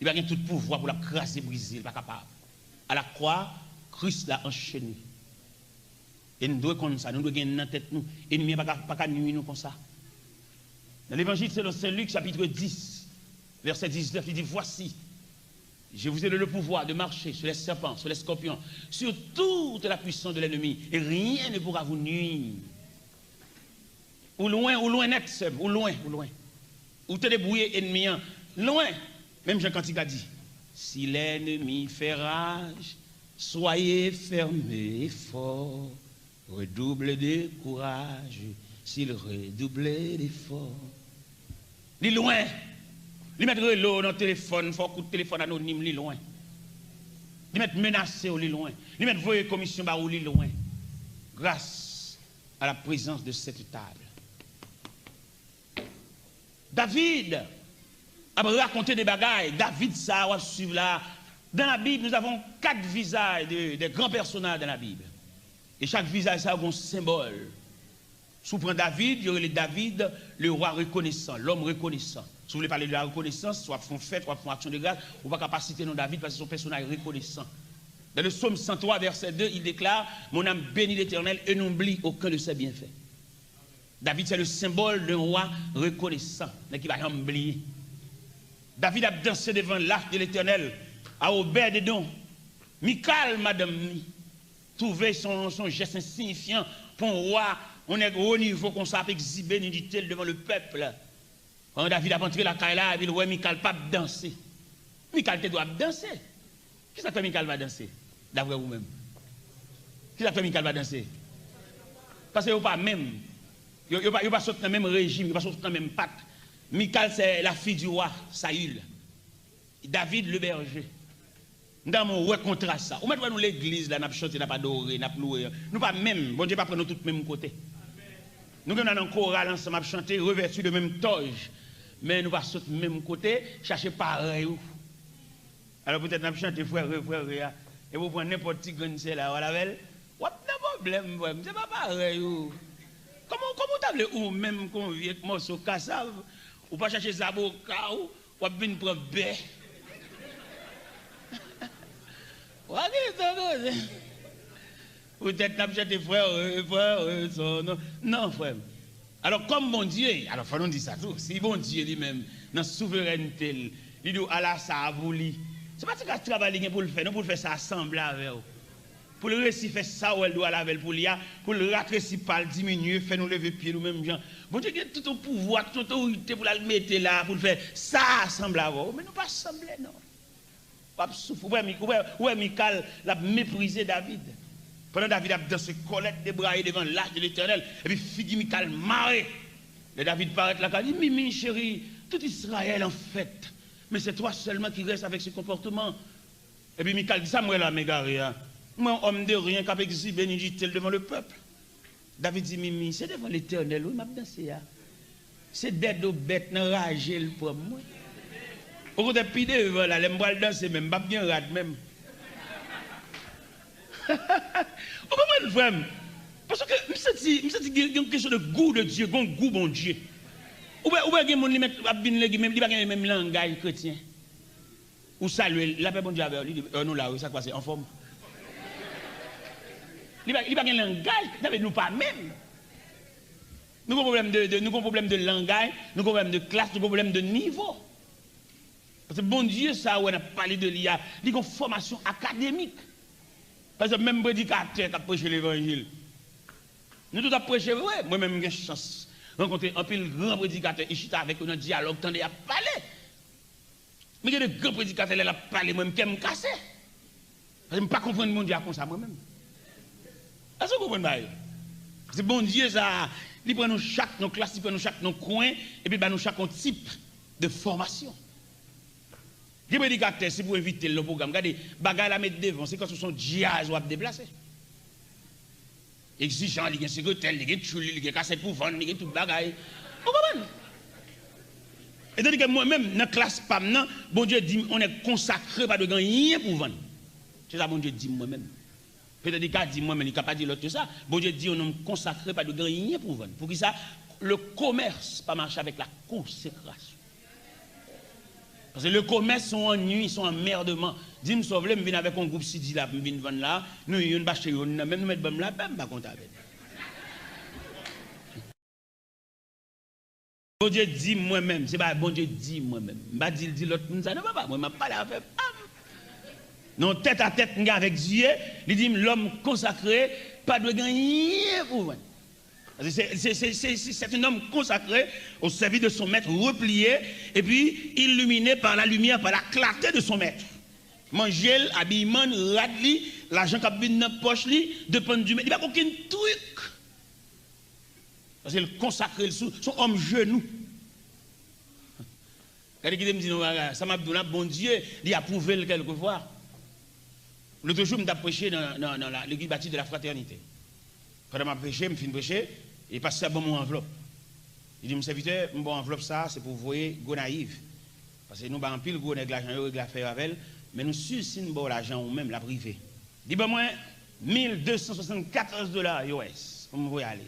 Il va avoir tout pouvoir pour la craser, briser, il n'est pas capable. À la croix, Christ l'a enchaîné. Et nous devons comme ça, nous devons gagner dans la tête nous. Et nous ne pouvons pas nuire nous comme ça. Dans l'évangile selon Saint Luc, chapitre 10, verset 19, il dit, voici. Je vous ai donné le pouvoir de marcher sur les serpents, sur les scorpions, sur toute la puissance de l'ennemi. Et rien ne pourra vous nuire. Ou loin net, ou loin. Ou te débrouiller ennemi, loin. Même Jean Cantique a dit, si l'ennemi fait rage, soyez fermés et forts, redoublez de courage, s'il redoublait d'efforts. Ni loin. Ils mettent l'eau dans le téléphone, il faut coup de téléphone anonyme, li loin. Ils mettent menacé au li loin. Ils mettent voyer commission barou li loin. Grâce à la présence de cette table. David a raconté des bagailles. David, ça, on va suivre là. Dans la Bible, nous avons 4 visages des grands personnages dans la Bible. Et chaque visage, ça a un symbole. Si vous prenez David, il y aurait David, le roi reconnaissant, l'homme reconnaissant. Si vous voulez parler de la reconnaissance, soit font fête, soit font action de grâce, on ne va pas citer non David parce que son personnage reconnaissant. Dans le psaume 103, verset 2, il déclare, mon âme bénit l'Éternel et n'oublie aucun de ses bienfaits. David, c'est le symbole d'un roi reconnaissant, mais qui va oublier. David a dansé devant l'arche de l'Éternel, à Obed-Edom. Michal, madame, trouvait son geste insignifiant pour un roi. On est au niveau qu'on s'est exhibé, nous dit-il, devant le peuple. Quand David a rentré la caille là, il dit, ouais, Michal pas danser. Michal te doit danser. Qui ça fait Michal va danser? D'après vous-même. Qui ça fait Michal va danser? Parce que vous pas même. Vous ne pas sortir dans le même régime, vous ne pas sortir dans la même patte. Michal, c'est la fille du roi, Saül. David, le berger. Nous avons rencontré ça. Ou maintenant, nous, l'église, là, nous avons chanté, nous avons adoré, nous avons loué. Nous pas même, bon Dieu, pas prendre nous tous même côté. Nous avons un choral ensemble, nous avons chanté, revêtu de même toge. mais nous pas sauter même côté, chercher pareil. Alors peut-être nous chanter frère, et vous prenez n'importe qui gagne là, voilà, ou pas de problème, c'est pas pareil. Comment t'as ou même qu'on vient avec morceau cassave, ou pas chercher zaboka, ou bien prendre baie. Peut-être n'a pas frère, non frère. Alors comme mon Dieu, alors faut nous dire ça tout. Si bon Dieu lui-même dans souveraineté, il dit Allah ça vous li. C'est pas que travailler pour le faire, non pour le faire ça ensemble avec vous. Pour le réussir faire ça ou elle doit laver pour lui, pour le raccourcir pas diminuer, faire nous lever pied nous même gens. Bon Dieu a tout au pouvoir, toute autorité pour la mettre là pour le faire ça ensemble avec vous, mais nous pas ensemble non. Pas souffrir. Ouais, Michal l'a méprisé David. Pendant David a dansé colette débraillé devant l'âge de l'Éternel. Et puis figi Michal marre. Le David paraît là, il dit Mimi chérie, tout Israël en fait. Mais c'est toi seulement qui reste avec ce comportement. Et puis Michal dit ça, moi là, m'égaré. Moi, homme de rien, qui exhibe bénédiction devant le peuple. David dit Mimi, c'est devant l'Éternel, oui, m'a dansé. C'est d'aide aux bêtes, n'enrager le pour moi. Au côté de voilà, les m'boile danser même, pas bien rad même. Vous comprenez, frère? Parce que je me sens une question de goût de Dieu, un goût bon Dieu. Ou bien, il y a des gens qui ont le même langage chrétien. Ou saluer, la paix bon Dieu avec lui, non là, ça quoi, c'est en forme. Il n'y a pas de langage, nous pas même. Nous avons un problème de langage, nous avons un problème de classe, nous avons un problème de niveau. Parce que bon Dieu, ça, on a parlé de l'IA, il y a une formation académique. Parce que même prédicateur qui a prêché l'évangile. Nous tous avons prêché, ouais, moi-même j'ai chance de rencontrer un peu grand prédicateur, et je suis avec un dialogue, tendez à parler. Mais il y a des grands prédicateurs qui ont parlé, moi-même, qui me cassé. Parce que je ne peux pas comprendre mon Dieu comme ça, moi-même. Est-ce que vous comprenez? C'est bon Dieu, ça, il prend nous chaque nos classes, il prend nous chaque nos coins, et puis nous chaque type de formation. Les prédicateurs, si vous invitez le programme, regardez, bagaille la mettre devant, c'est quand ce sont jazz ou à déplacer. Exigeant, il y a un secrétaire, il y a un chouli, il y a un cassette pour vendre, il y a tout bagaille. Vous comprenez? Et tandis que moi-même, dans la classe PAM, bon Dieu dit, on est consacré, pas de rien pour vendre. C'est ça, bon Dieu dit moi-même. Peut-être qu'il dit moi-même, il ne peut pas dire l'autre ça. Bon Dieu dit, on est consacré, pas de rien pour vendre. Pour qui ça? Le commerce pas marcher avec la consécration. Parce que le commerce sont en nuit, ils sont en merdement. Dis-moi, sauve je viens avec un groupe Sidi là, je viens vendre là, nous, il y a une bâche, même nous mettons là, même pas compte avec. Bon Dieu dit moi-même, c'est pas bon Dieu dit moi-même. Je ne vais pas dire l'autre, ça ne va pas, moi, je ne vais pas la faire. Non, tête à tête, avec Dieu, il dit l'homme consacré, pas de gagner pour vendre. C'est un homme consacré au service de son maître, replié, et puis illuminé par la lumière, par la clarté de son maître. Manger, habillement, radli, l'argent qui a bien dans la poche, dépend du maître. Il n'y a pas aucun truc. Parce qu'il consacré son homme genou. Quand il me dit, ça m'a donné bon Dieu, il a prouvé quelquefois. L'autre jour, je me prêché dans l'église bâtie de la fraternité. Quand je prêché, je finis de prêcher, il passe à bon mon enveloppe. Il dit, mon serviteur, mon enveloppe, ça, c'est pour vous voyer go naïf. Parce que nous, en pile, go nèg l'argent, nous la faire avec, mais nous si nous bon l'argent ou même la privée. Dis ben moi, $1274 US, pour me voyer aller.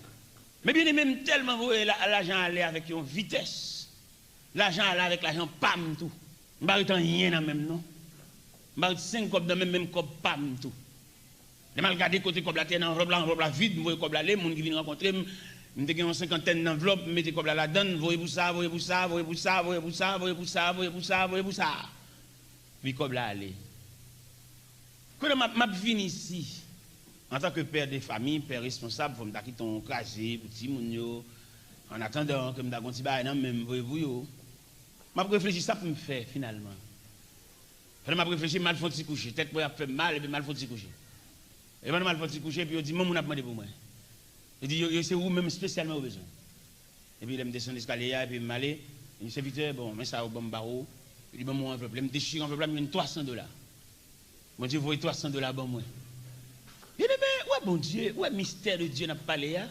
Mais bien, même tellement voyer l'argent aller avec une vitesse. L'argent aller avec l'argent pam tout. Je ne vais pas rien dans même non. Je vais 5 copes dans même cop pam tout. Je vais regarder côté comme la terre dans l'enveloppe la vide, vous comme la les gens qui viennent rencontrer, je vais une cinquantaine d'enveloppes, je mettez comme la donne, voyez pour ça, voyez pour ça, voyez pour ça, voyez pour ça, voyez pour ça, voyez pour ça, voyez pour ça. Puis comme là aller. Quand je fini ici, en tant que père de famille, père responsable, il faut me quitter ton crasé, petit mounio, en attendant que je me dise non même voyez-vous yo. Je réfléchi ça pour me faire finalement. Je réfléchi mal faut coucher, tête pour faire mal et puis mal faut coucher. Et puis mal faut coucher puis il dit mon a demandé pour moi. Il dit c'est où même spécialement au besoin. Et puis il me descend l'escalier et puis il m'allait, il serviteur bon mais ça au bon barreau, il dit bon mon enveloppe, il me déchire enveloppe là, il me $300. Bon Dieu voyez $300 bon moi. Il dit mais ouais bon Dieu, ouais mystère de Dieu n'a pas parlé là.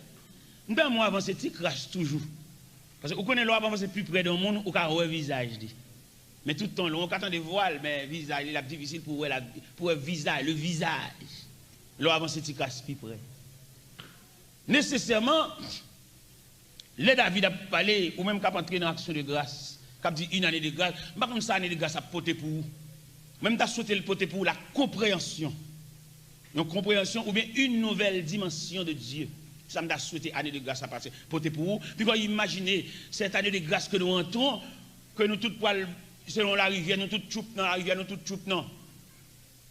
Dans moi avant c'est crache toujours. Parce que vous connaissez l'eau avant, c'est plus près d'un monde, ou qu'à voir visage. Mais tout le temps, on attend des voiles, mais visage, il est difficile pour le visage. Le visage. L'eau avant, c'est plus près. Nécessairement, les David a parlé, ou même qu'à entrer dans l'action de grâce, qu'à dit une année de grâce, pas comme ça, année de grâce à poter pour vous. Même t'as sauté le poter pour la compréhension. Une compréhension ou bien une nouvelle dimension de Dieu. Ça m'a souhaité année de grâce à passer. Poter pour vous. Puis quand imaginez cette année de grâce que nous entrons, que nous toutes poils, selon la rivière, nous toutes choup dans la rivière, nous toutes choup non.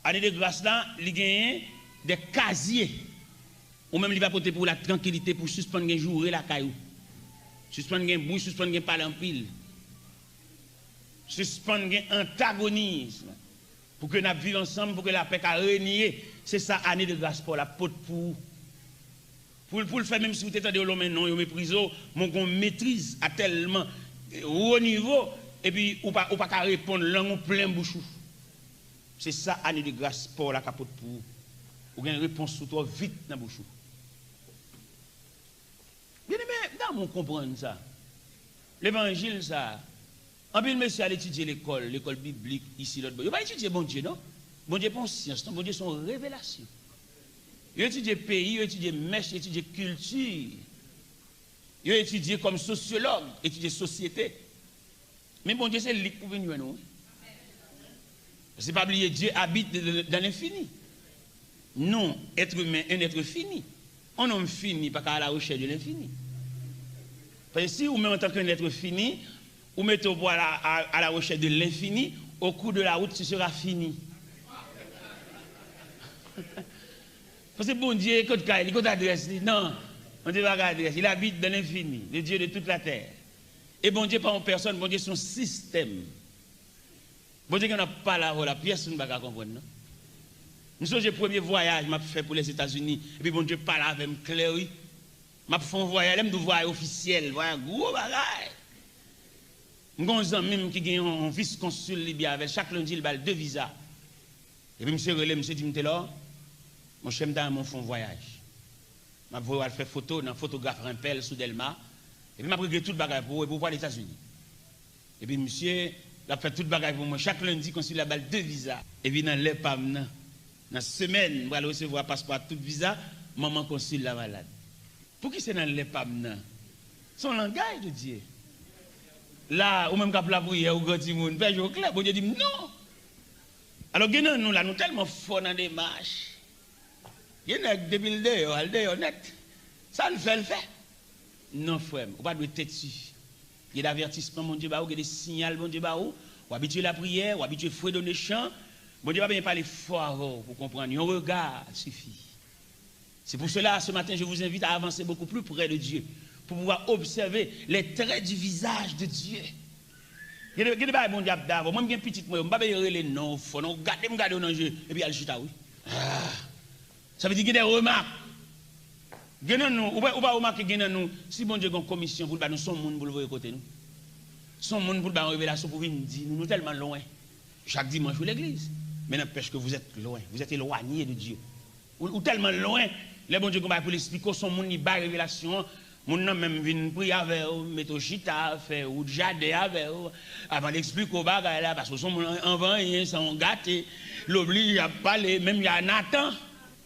Année de grâce là, il gagne des casiers. Ou même il va porter pour la tranquillité, pour suspendre un jour et la caillou. Suspendre un bruit, suspendre un parler en pile. Suspendre un antagonisme. Pour que nous vivions ensemble, pour que la paix a régné. C'est ça, année de grâce pour la pote pour le faire, même si vous êtes de l'homme, non, vous méprisez, mon maîtrise à tellement haut niveau, et puis, ou pas qu'à répondre, langue plein bouchou. C'est ça, année de grâce pour la capote pour vous. Ou bien une réponse sur toi vite dans la bouche. Bien aimé, dans mon comprendre ça. L'évangile, ça. En bien, monsieur, allez étudier l'école biblique, ici, l'autre. Il va étudier bon Dieu, non? Bon Dieu, pas science, non? Bon Dieu, son révélation. Il étudie pays, il étudie mèche, il étudie culture. Il étudie comme sociologue, étudie société. Mais bon Dieu, c'est le pour venir à nous. C'est pas oublier, Dieu habite dans l'infini. Non, être humain, un être fini. Un homme fini, pas qu'à la recherche de l'infini. Parce que si vous mettez en tant qu'un être fini, vous mettez au bois à la recherche de l'infini, au cours de la route, ce sera fini. Parce que bon Dieu, il adresse, non, on ne dit pas adresse, il habite dans l'infini, le Dieu de toute la terre. Et bon Dieu, pas en personne, bon Dieu, son système. Bon Dieu, qu'on n'a pas la pièce, on ne va pas comprendre, non? Nous sommes le premier voyage que j'ai fait pour les États-Unis. Et puis, bon Dieu, parle avec moi clair, oui. Je fais un voyage, je voyage officiel, voyage gros bagage. J'ai un ami qui a un vice-consul Libye avec chaque lundi, il a 2 visas. Et puis, monsieur relais, monsieur dit, là, mon chef dans mon fond voyage. Je vais faire photo dans photographe Rimpel sous Delma. Et puis, je vais tout le bagage pour voir les États-Unis. Et puis, monsieur, il a fait tout le bagage pour moi. Chaque lundi, consul a 2 visas. Et puis, dans l'EPAM, dans la semaine, je vais recevoir passeport tout visa, maman consul la malade. Pour qui c'est dans l'EPAM? Son langage de Dieu. Là, ou même quand la prière, ou quand il monde, ben je clair, bon Dieu dit non. Alors, nous là, nous tellement forts dans des marches. Il y a des builders, honnête. Ça le fait. Non, frère, on va être têtu. Il y a des avertissements, mon Dieu, il y a des signaux, mon Dieu, ou habituer la prière, ou habituer fouet dans les champs. Mon Dieu va bien parler fort pour comprendre. Un regard suffit. C'est pour cela, ce matin, je vous invite à avancer beaucoup plus près de Dieu, pour pouvoir observer les traits du visage de Dieu. Il y a des choses bon diable d'abord. Moi, je suis petit, je ne vais pas les noms, je vais regarder dans le jeu, et puis il y a le chita, oui. Ça veut dire qu'il y a des remarques. On va remarquer que nous, si bon Dieu a une commission pour nous, son monde pour le voir côté nous. Son monde pour une révélation pour venir dire, nous sommes tellement loin. Chaque dimanche, vous l'église. Mais n'empêche que vous êtes loin, vous êtes éloigné de Dieu. Ou tellement loin, les bon Dieu qu'on va pour l'expliquer, son monde n'y a pas révélation. Mon nom même vient prier avec vous, mettre au chita, faire ou jardin avec vous, avant d'expliquer au bagage là, parce que son monde en vent, ils sont gâtés, l'oblige à parler, même il y a Nathan.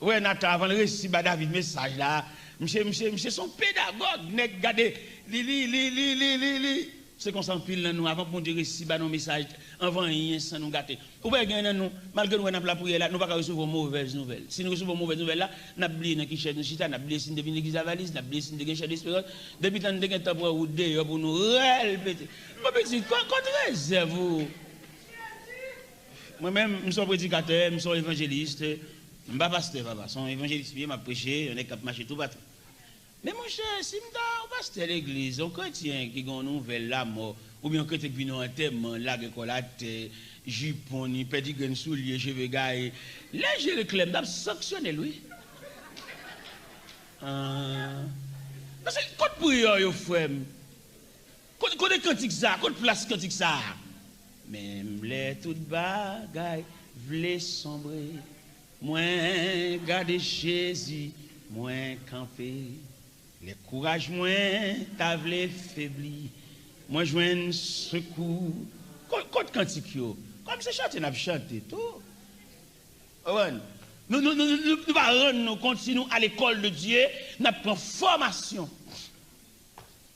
Ouais, Nathan, avant le récit, David, message là, monsieur, son pédagogue, n'est gardé, li. C'est qu'on s'en pile nous, avant pour dire récit, nos messages, avant rien, sans nous gâter. Ou bien, nous, malgré nous, on a la prière là, nous ne pouvons pas recevoir mauvaises nouvelles. Si nous recevons mauvaises nouvelles là, nous avons oublié dans qui chèque de chita, nous avons oublié si nous devons l'église à valise, nous avons oublié si nous devons chèque d'espérance, depuis tant de temps pour vous dire, pour nous répéter. Mon petit, contre réserve. Moi-même, je suis prédicateur, je suis évangéliste, je ne suis pas pasteur, papa. Je suis évangéliste, je suis prêché, on est capable de marcher tout partout. Mais mon cher, si on pasteur à l'église, un chrétien qui a une nouvelle la mort, ou bien un chrétien qui a un enterrement, la récolate, jupon, pédigraine soulier, cheveux gaillés, là, je le clame, je sanctionné lui. Parce que quand prière, yo frère, quand des cantiques ça, quand place cantique ça, même les toutes bagailles, v'lait sombrer, moins garder Jésus, moins camper. Les courage moins t'avlé faibli. Moi joins secours. Côte cantique yo. Comme c'est chanté n'a chanté tout. Nous va rendre nous continuons à l'école de Dieu, nous prenons formation.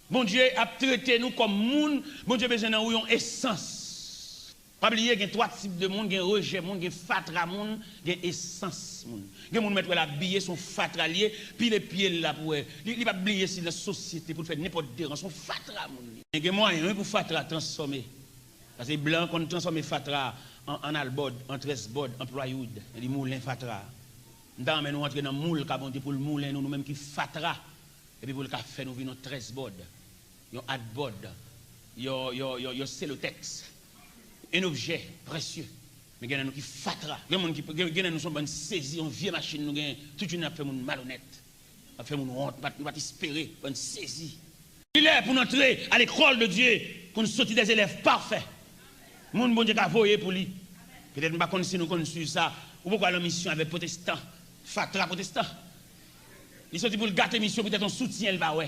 Bon Dieu a traité nous comme monde, bon Dieu besoin d'avoir une essence. Pas oublier qu'il y a trois types de monde, il y a rejet monde, il y a fatra monde, il y a essence monde. Il y a monde mettre l'habillé son fatra lié, puis les pieds là pour il va oublier si la société pour faire n'importe dérange son fatra monde. Il y a moyen pour fatra transformer. Parce que blanc qu'on transforme fatra en albod, en tresbod, en plywood, les moulins fatra. Nous entrer dans le moule pour le moulin nous-mêmes qui fatra. Et puis pour le café nous venons tresbod. Yon adbod, yon cellotex, un objet précieux. Mais il y a nous qui fatra. Il y a nous sommes saisis, on vieille machine, nous gagnons tout une affaire malhonnête. On fait mon honte, on va espérer, on saisit. Il est pour entrer à l'école de Dieu, pour nous sortir des élèves parfaits. Mon bon Dieu a voyé pour lui. Peut-être pas si nous connaissons ça. Ou pourquoi la mission avec protestant, fatra protestant. Il sorti pour le gâter mission, peut-être un soutien, bah ouais.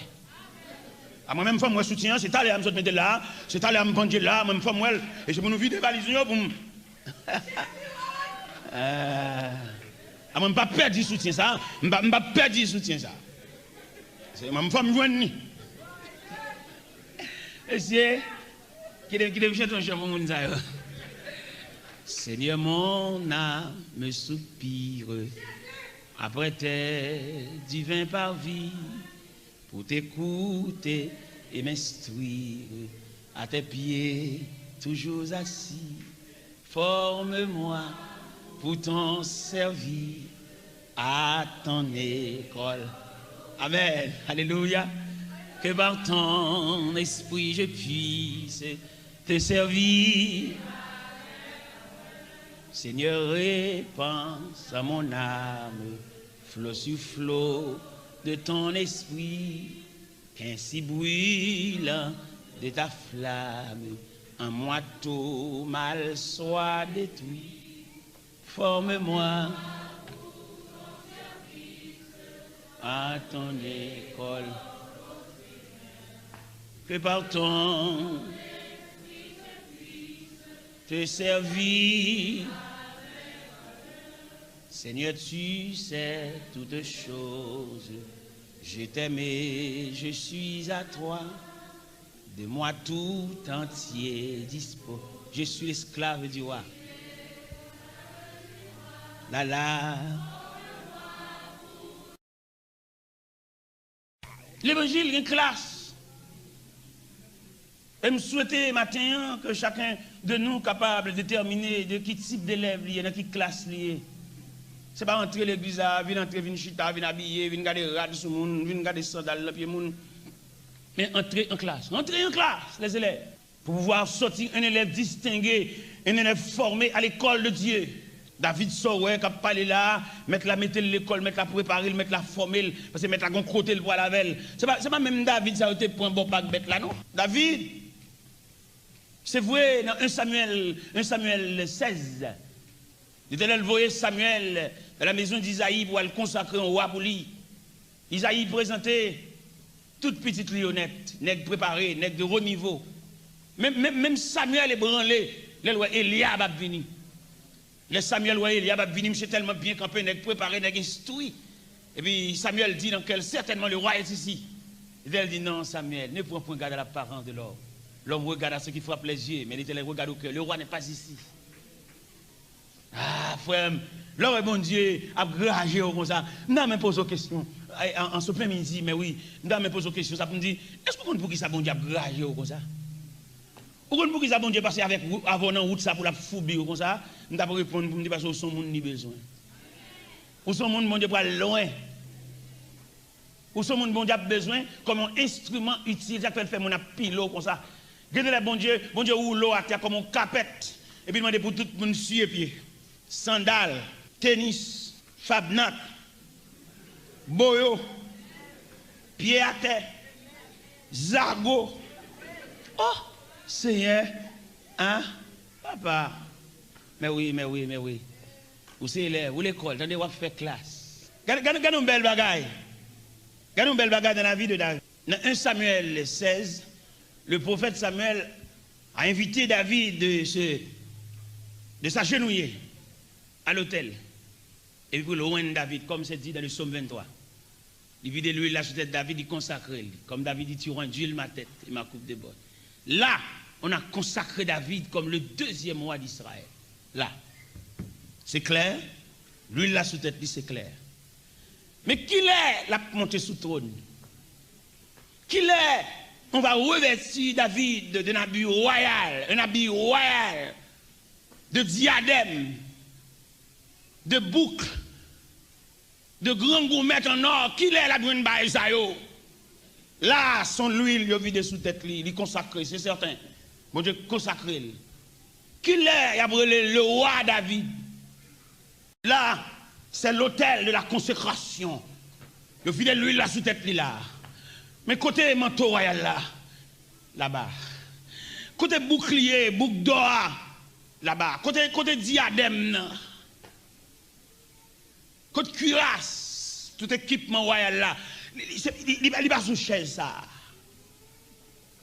À moi-même, femme, moi, soutien, c'est allé à me mettre là, c'est allé à me prendre là, même femme, et je peux nous vider les valises pour me. À moi, je ne pas perdre du soutien, ça. Je ne pas perdre du soutien, ça. C'est ma femme, joigne. Et c'est. Qui devait chercher un champ pour ça. Seigneur, mon âme me soupire après tes divins parvis. Pour t'écouter et m'instruire, à tes pieds, toujours assis. Forme-moi pour t'en servir à ton école. Amen. Alléluia. Que par ton esprit je puisse te servir. Seigneur, répands à mon âme, flot sur flot de ton esprit, qu'ainsi brûlant de ta flamme, un moi tout mal soit détruit. Forme-moi à ton école, que par ton te servir. Seigneur, tu sais toutes choses. Je t'aime et je suis à toi. De moi tout entier dispo. Je suis l'esclave du roi. La la. L'évangile est une classe. Et je souhaitais matin que chacun de nous soit capable de déterminer de quel type d'élève il est, dans quelle classe il est. Ce n'est pas entrer l'église, venir entrer, venir chita, venir habiller, venir garder rad sur le monde, venir garder sandales dans le pied monde. Mais entrer en classe. Entrer en classe, les élèves. Pour pouvoir sortir un élève distingué, un élève formé à l'école de Dieu. David Sorway qui a parlé là, mettre la l'école, mettre la préparer, mettre la former, parce que mettre la côté pour la veille. C'est pas même David, ça a été pour un bon pack bête là, non? David, c'est vrai, dans 1 Samuel 16. L'Éternel voyait Samuel dans la maison d'Isaïe pour le consacrer un roi pour lui. Isaïe présentait toute petite lionnette, nègre préparé, nègre de haut niveau. Même Samuel est branlé, Eliab a venu. Le Samuel voyait Eliab a venu, monsieur tellement bien campé, nègre préparé, nègre instruit. Et puis Samuel dit donc certainement le roi est ici. L'Éternel dit non, Samuel, ne prends point garde à l'apparence de l'homme. L'homme regarde à ce qui frappe les yeux, mais l'Éternel regarde au cœur. Le roi n'est pas ici. Ah, frère, l'homme, mon Dieu, a gragé comme ça. Non, mais pose aux questions. En ce plein midi, mais oui, non, mais pose aux questions. Ça pour me dire, est-ce que vous pour qui ça, bon Dieu, a gragé comme ça? Ou pour qui ça, bon Dieu, passer avec avant dans route ça pour la foubi comme ça? Nous avons répondre pour me dire parce que son monde ni besoin. Ou son monde, bon Dieu, pour aller loin. Ou son monde, bon Dieu, a besoin comme un instrument utile. Ça peut faire mon pilote comme ça. Regardez bon Dieu, ou l'eau à terre comme un capette. Et puis demandez pour tout le monde sur les pieds. Sandales, tennis, fabnat, boyo, pied à terre, zargo. Oh, Seigneur, hein, papa. Mais oui. Vous c'est élève, vous l'école, attendez, vous faire classe. Regardez une belle bagaille. Regardez une belle bagarre dans la vie de David. Dans 1 Samuel 16, le prophète Samuel a invité David de s'agenouiller à l'autel. Et puis pour le roi de David, comme c'est dit dans le psaume 23. Il vide l'huile là sur tête David, il consacre. Comme David dit, tu rends d'huile ma tête et ma coupe déborde. Là, on a consacré David comme le deuxième roi d'Israël. Là. C'est clair. L'huile là sous tête, c'est clair. Mais qui est la montée sous trône? Qui est? On va revêtir David d'un habit royal, un habit royal, de diadème, de boucles, de grands gourmettes en or. Qui est la brune baïsayo? Là, son l'huile, il vide sous tête, il est consacré, c'est certain. Bon Dieu, consacré. Qui est? Il a brûlé le roi David. Là, c'est l'autel de la consécration. Le fidèle l'huile là sous tête là. Mais côté manteau royal là, là-bas. Côté bouclier, boucle d'or là-bas. Côté diadème. Côté cuirasse, tout équipement royal là. Il va sous chaise ça.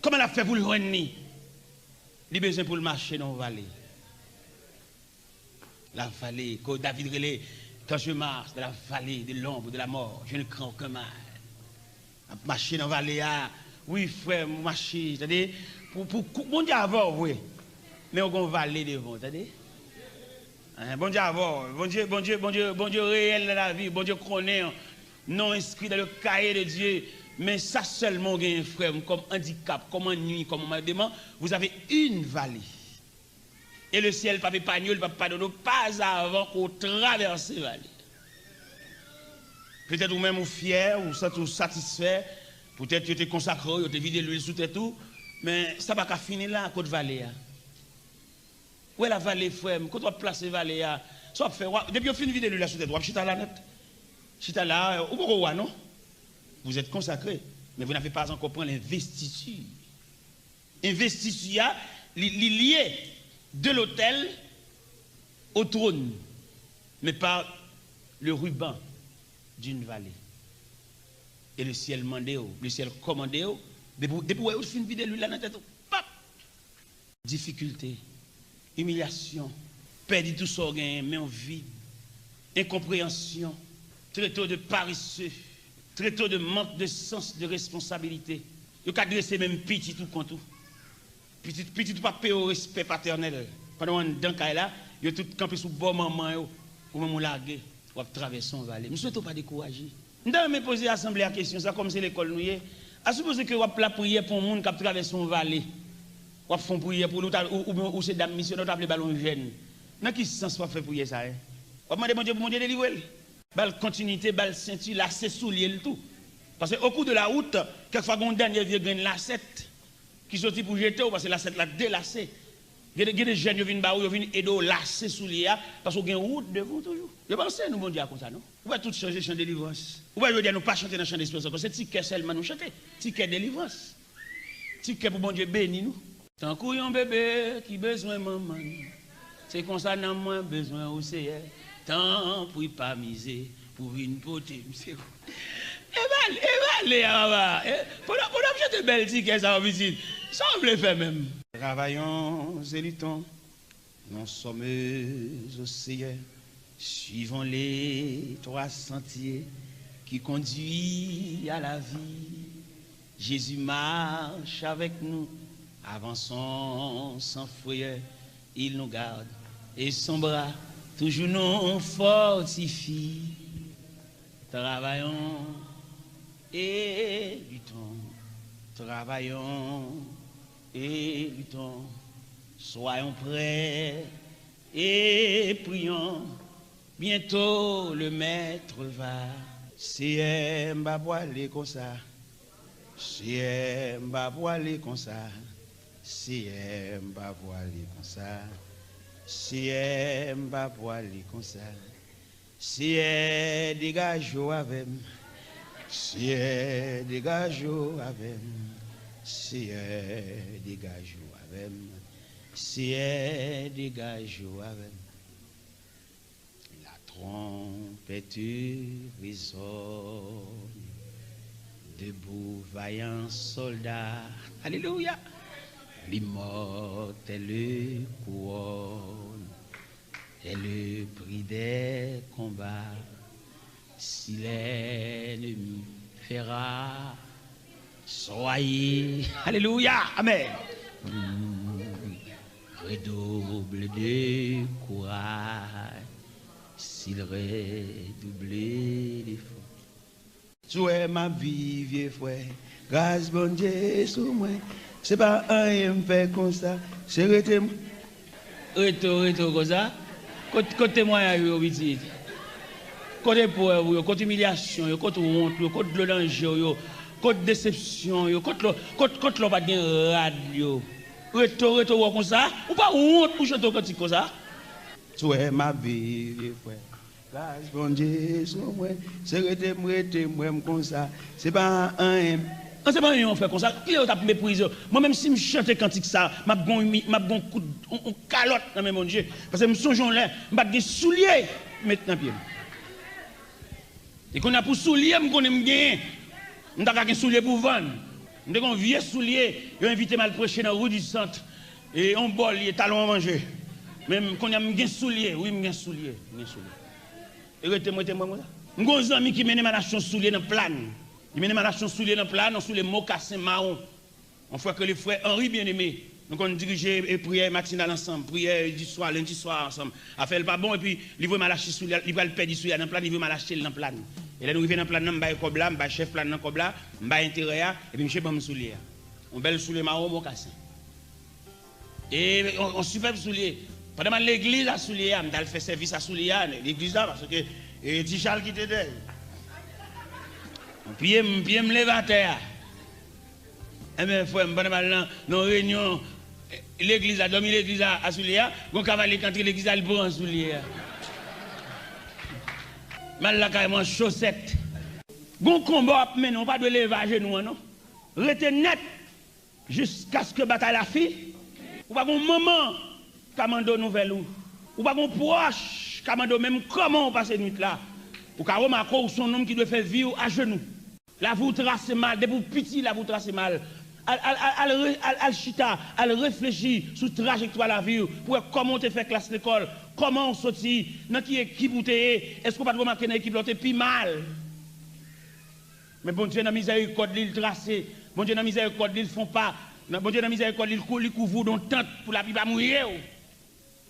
Comment elle a fait pour le renier? Il a besoin pour le marcher dans la vallée. La vallée, quand David relait, quand je marche dans la vallée de l'ombre de la mort, je ne crains aucun mal. Marcher dans la vallée, oui frère, marcher, c'est-à-dire, bon Dieu avant, oui, mais on va vallée devant, c'est-à-dire. Bon Dieu avant, bon Dieu réel dans la vie, bon Dieu connaît, non inscrit dans le cahier de Dieu, mais ça seulement, frère, comme handicap, comme ennui, comme demande, vous avez une vallée. Et le ciel, pas épargné, pas pardonner, pas avant qu'on traverse la vallée. Peut-être vous-même vous fier, ou satisfait, peut-être que vous êtes consacré, vous êtes vidé l'huile sous tête tout, mais ça va pas finir là, à côté de vallée. Où est la vallée, frère? Quand on place la vallée, ça fait, depuis que vous finissez vidé l'huile sous tête, vous chita là net. Chita là, ou pourquoi non? Vous êtes consacré, mais vous n'avez pas encore pris l'investiture. Investiture, lié de l'autel au trône, mais par le ruban d'une vallée. Et le ciel mandé, le ciel commandé, depuis que vous finissez vidé l'huile là dans la tête, pap! Difficulté, humiliation, perdre tout ça, mais en vide, incompréhension, très tôt de paresseux, très tôt de manque de sens de responsabilité. Vous avez adressé même petit tout contre tout. Petit tout pas payer au respect paternel. Pendant un temps là, vous avez tout campé sous bon maman, ou même largué, ou traverser une vallée. Je ne souhaite pas décourager. Je vais me poser à l'assemblée la question, ça comme c'est l'école nous est. À supposer que vous avez la prière pour un monde qui traverse une vallée. Vous faites une prière pour nous, ou c'est dame missionnaire, vous appelez ballon jeune. Dans quel sens vous faites prier ça? Vous demandez bon Dieu pour mon Dieu délivrer. Bal continuité, bal ceinture, lacet, soulier, le tout. Parce qu'au cours de la route, quelquefois, on a un dernier vieux grain de lacet qui sortit pour jeter, parce que la lacet l'a délacé. Il y a des jeunes qui viennent qui viennent aider à lacet soulier, parce qu'on a une route devant toujours. Je pense que nous, bon Dieu, comme ça, non? On va tout changer chant de délivrance. On va dire, nous pas chanter dans le chant d'espérance, c'est ticket seulement nous chanter. Ticket délivrance. Ticket pour bon Dieu béni nous. Tant qu'on un bébé qui besoin de maman, c'est comme ça, n'a moins besoin au Seigneur. Tant pour pas miser, pour une potée. Évaluez, pour acheter de belles tickets, ça va visite. Ça, on le fait même. Travaillons et luttons, nous sommes au Seigneur, suivons les trois sentiers qui conduisent à la vie. Jésus marche avec nous, avançons sans frayeur, il nous garde et son bras toujours nous fortifie. Travaillons et luttons, travaillons et luttons, soyons prêts et prions. Bientôt le maître va, c'est m'a voilé comme ça, c'est m'a voilé comme ça, c'est m'a voilé comme ça. C'est m'a voilé comme ça, c'est dégage avec, c'est dégage avec, c'est dégage avec, c'est dégage avec. La trompette résonne, debout, vaillant soldat. Alléluia. L'immortelle couronne est le prix des combats. Si l'ennemi fera, soyez, alléluia, amen. Redouble de courage, s'il redouble d'efforts. Tu es ma vie, vieux frère, grâce bon Dieu sur moi. C'est pas un me fait comme ça, c'est retour comme ça. Côté moi, yo petit. Côté pauvre, côté humiliation, côté honte, côté danger, côté déception, côté l'on pas de radio. Retour comme ça, ou pas honte pour chanter comme ça. Tu es ma vie, frère. Grâce bon Dieu sur moi, c'est retour moi comme ça. C'est pas un c'est pas un fait comme ça. Qui est tape méprise. Moi même si je chante cantique ça, m'a bon coup on calotte dans mon Dieu parce que me songeons là, m'a des souliers maintenant pied. Et qu'on a pour soulier, me connais me gagner. M'ta ka soulier pour vendre. M'ta un vieux soulier, yo invité mal prêcher dans rue du centre et on bol les talons à manger. Même qu'on a me soulier, oui me soulier, Et rete-moi moi ça. M'gon ami qui mène ma nation soulier dans plan. Il mène ma nation soulier dans plan, sous les mocassins marron. On voit que les frères Henri bien-aimé, nous on dirigeait et prière matinale ensemble, prière du soir, lundi soir ensemble. A fait le pas bon et puis il veut malacher soulier, il va le perdre soulier dans plan, il veut malacher dans plan. Et là nous arrivons dans plan nan m'ba kobla, m'ba chef plan nan kobla, m'ba intérêt et puis monsieur bam soulier. On belle soulier marron mocassin. Et on superbe soulier. Pendant l'église à soulier, m'dal fait service à soulier l'église là parce que et petit Charles qui t'aide. Puis me lever à terre. Eh bien, frère, je vais dans réunion, l'église a dormi, l'église a soulier, mon cavalier quand l'église a le bon soulier. Mal la carrément chaussette. Bon combat, mais non, pas de lever à genoux, non. Restez net jusqu'à ce que bataille la fille. Ou pas un moment, commando nouvelle ou pas un proche, commando même comment on passe nuit là. Ou car remarquer son homme qui doit faire vivre à genoux. Là vous tracez mal, depuis petit là vous tracez mal. Al chita, al réfléchir sur trajectoire la vie pour comment tu fait classe l'école, comment on sortit, dans qui équipe ou t'es, est-ce qu'on pas remarquer dans l'équipe l'autre plus mal. Mais bon Dieu dans miséricorde il tracé, bon Dieu dans miséricorde ils font pas, bon Dieu dans miséricorde il couvre dans tente pour la vie pas mourir.